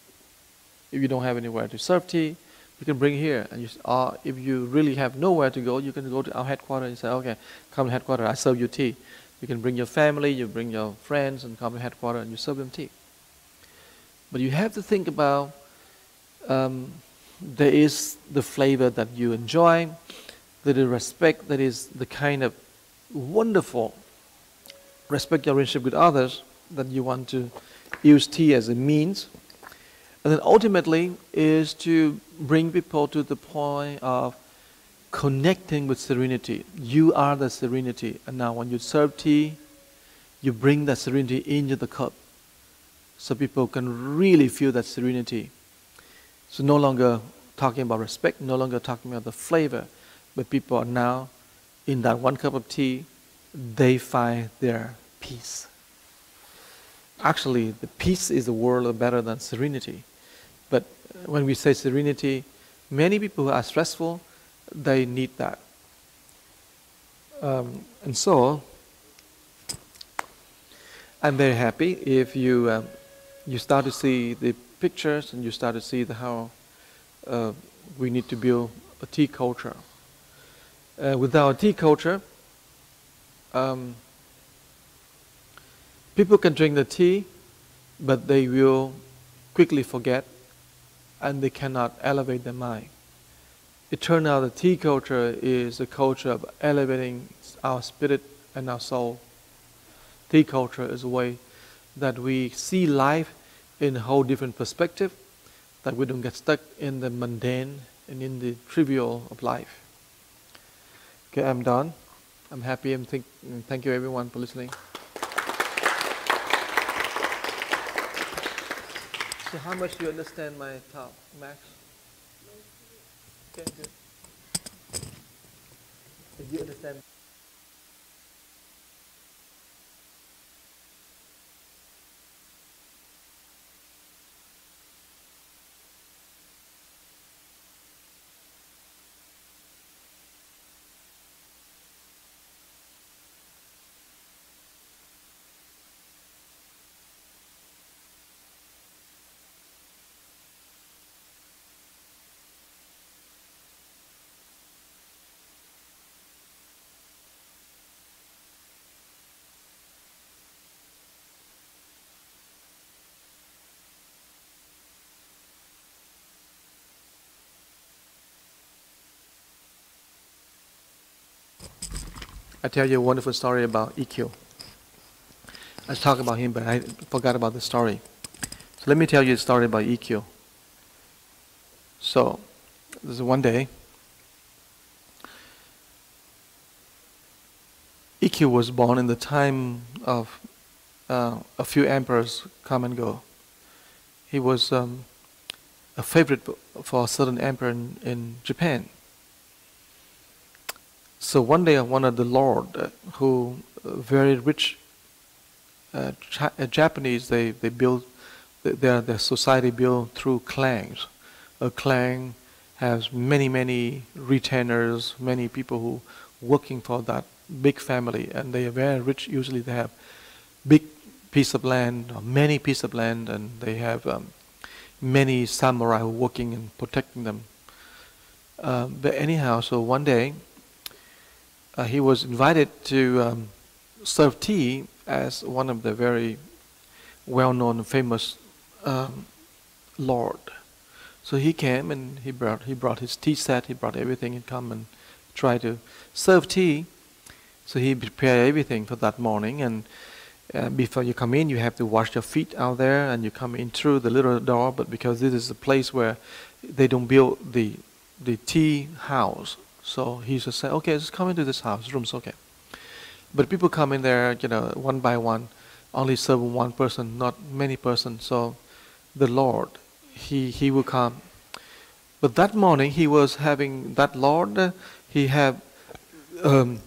If you don't have anywhere to serve tea, you can bring here. And if you really have nowhere to go, you can go to our headquarters and say, okay, come to headquarters, I serve you tea. You can bring your family, you bring your friends and come to headquarters and you serve them tea. But you have to think about, there is the flavor that you enjoy, there is respect, that is the kind of wonderful respect your relationship with others, that you want to use tea as a means. And then ultimately is to bring people to the point of connecting with serenity. You are the serenity. And now when you serve tea, you bring that serenity into the cup. So people can really feel that serenity. So no longer talking about respect, no longer talking about the flavor, but people are now, in that one cup of tea, they find their peace. Actually, the peace is a word better than serenity. But when we say serenity, many people who are stressful, they need that. And so, I'm very happy if you start to see the pictures and you start to see how we need to build a tea culture. With our tea culture, people can drink the tea, but they will quickly forget, and they cannot elevate their mind. It turned out the tea culture is a culture of elevating our spirit and our soul. Tea culture is a way that we see life in a whole different perspective, that we don't get stuck in the mundane and in the trivial of life. Okay, I'm done. I'm happy and thank you everyone for listening. So how much do you understand my talk, Max? Okay, good. Did you understand? I tell you a wonderful story about EQ. I was talking about him, but I forgot about the story. So let me tell you a story about EQ. So, this is one day. EQ was born in the time of a few emperors come and go. He was a favorite for a certain emperor in Japan. So one day, one of the lord, who very rich Japanese, they build their society built through clans. A clan has many retainers, many people who working for that big family, and they are very rich. Usually, they have big piece of land, or many piece of land, and they have many samurai who working and protecting them. But anyhow, so one day. He was invited to serve tea as one of the very well-known, famous lord. So he came and he brought his tea set. He brought everything and come and try to serve tea. So he prepared everything for that morning. And before you come in, you have to wash your feet out there, and you come in through the little door. But because this is a place where they don't build the tea house. So he just said, okay, just come into this house, room's okay. But people come in there, one by one, only serve one person, not many persons. So the Lord, he will come. But that morning he was having, that Lord, he had a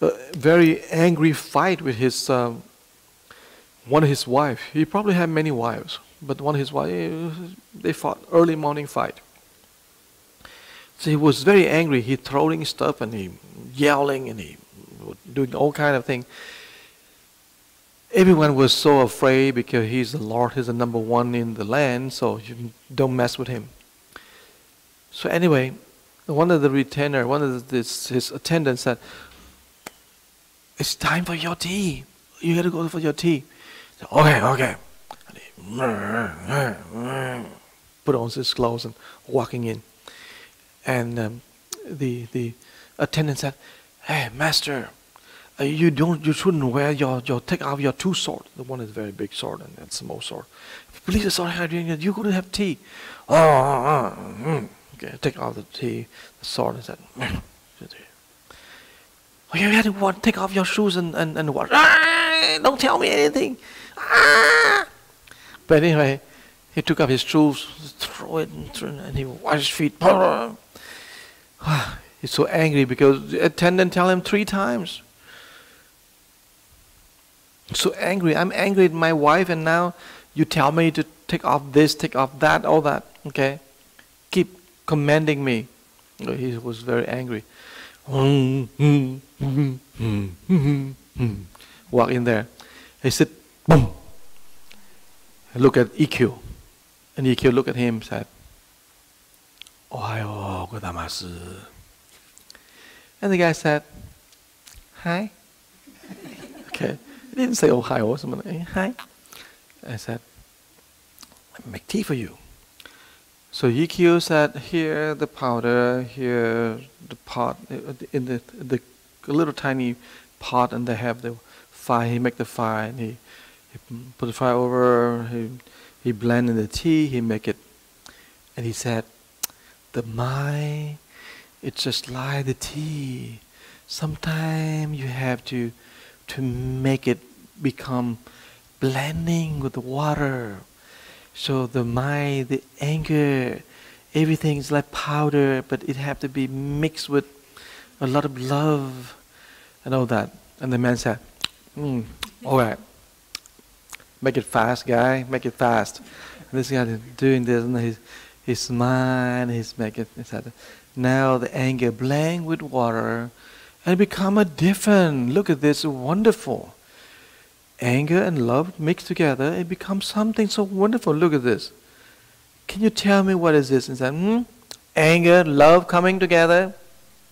very angry fight with his, one of his wife. He probably had many wives, but one of his wives, they fought, early morning fight. So he was very angry. He throwing stuff and he yelling and he doing all kind of things. Everyone was so afraid because he's the Lord. He's the number one in the land, so you don't mess with him. So anyway, one of the retainer, one of his attendants said, "It's time for your tea. You got to go for your tea." Said, okay. And he put on his clothes and walking in. And the attendant said, "Hey, master, you shouldn't wear take off your two swords. The one is a very big sword and a small sword. Please, sorry, you couldn't have tea. Okay, take off the sword and said, oh, you had to take off your shoes and what? Don't tell me anything. But anyway, he took off his shoes, throw it, and he washed his feet. He's so angry because the attendant tell him 3 times. So angry. I'm angry at my wife, and now you tell me to take off this, take off that, all that. Okay, keep commanding me. He was very angry. Walk in there. He said, boom. Look at EQ, and EQ look at him and said, "Ohayo gozaimasu." And the guy said, hi. Okay. He didn't say Ohio or something. Hi. I said, let me make tea for you. So EQ said, here the powder, here the pot, in the little tiny pot, and they have the fire. He make the fire, and he put the fire over. He blended the tea. He make it, and he said, the mind, it's just like the tea. Sometimes you have to make it become blending with the water. So the mind, the anger, everything is like powder, but it have to be mixed with a lot of love and all that. And the man said, all right, make it fast, guy, make it fast. And this guy is doing this, and he smiled, he said, now the anger blend with water and become a different. Look at this, wonderful. Anger and love mixed together, it becomes something so wonderful. Look at this. Can you tell me what is this? And said, anger, love coming together.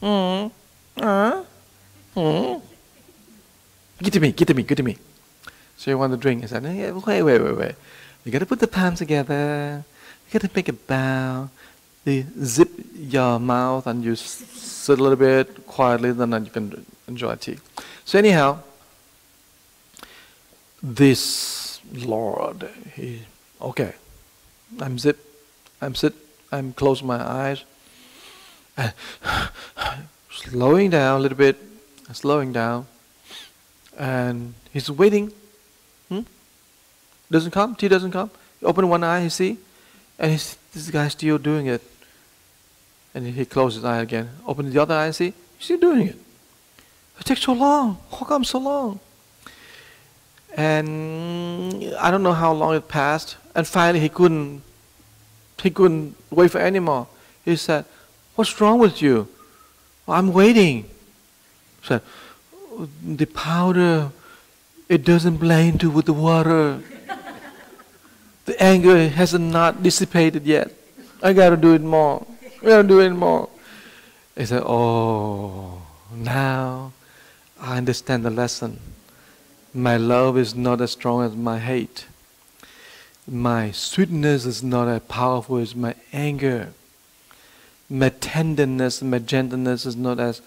Give it to me, give it to me. So you want to drink? I said, wait. You got to put the palms together. You got to make a bow. You zip your mouth and you sit a little bit quietly, then you can enjoy tea. So anyhow, this Lord, I'm closing my eyes, slowing down a little bit, and he's waiting. Doesn't come, tea doesn't come. You open one eye, you see, and this guy's still doing it. And he closes his eye again. Open the other eye, see, he's still doing it. It takes so long. How come so long? And I don't know how long it passed. And finally he couldn't wait for anymore. He said, what's wrong with you? Well, I'm waiting. He said, the powder, it doesn't blend with the water. The anger has not dissipated yet. I gotta do it more. He said, oh, now I understand the lesson. My love is not as strong as my hate. My sweetness is not as powerful as my anger. My tenderness, my gentleness is not as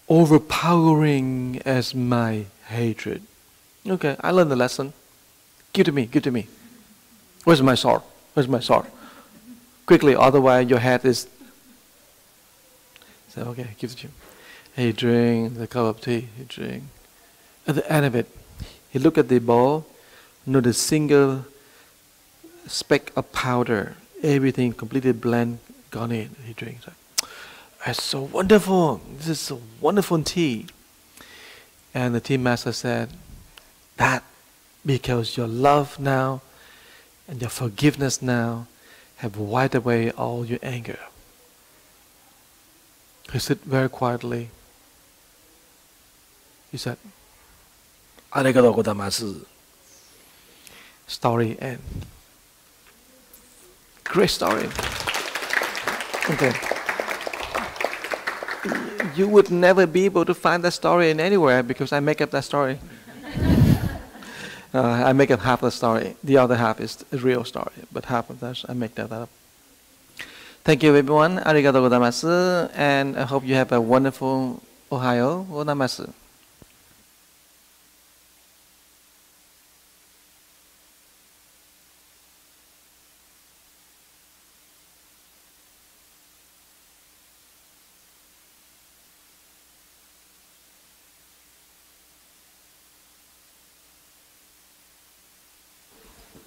overpowering as my hatred. Okay, I learned the lesson. Give it to me. Where's my sword? Quickly, otherwise your head is... So, okay, give it to him. He drink the cup of tea, he drink. At the end of it, he looked at the bowl, not a single speck of powder, everything completely blend, gone in. He drinks. It's so wonderful. This is so wonderful tea. And the tea master said, that because your love now and your forgiveness now have wiped away all your anger. He said very quietly, he said, Arigatou gozaimasu. Story end. Great story. Okay. You would never be able to find that story in anywhere because I make up that story. I make up half the story. The other half is a real story, but half of that I make that up. Thank you, everyone. Arigatou gozaimasu, and I hope you have a wonderful Ohio. Gozaimasu.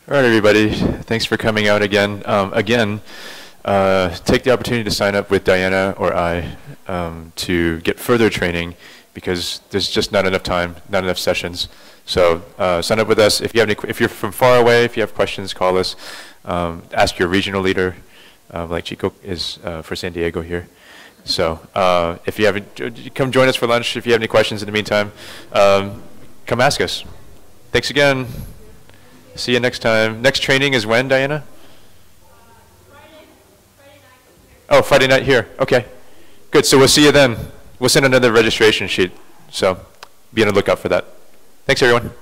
All right, everybody. Thanks for coming out again. Take the opportunity to sign up with Diana or I to get further training because there's just not enough time, not enough sessions. So sign up with us. If you're from far away, if you have questions, call us. Ask your regional leader, like Chico is for San Diego here. So if you haven't, come join us for lunch. If you have any questions in the meantime, come ask us. Thanks again. See you next time. Next training is when, Diana? Friday night here. Okay. Good. So we'll see you then. We'll send another registration sheet. So be on the lookout for that. Thanks, everyone.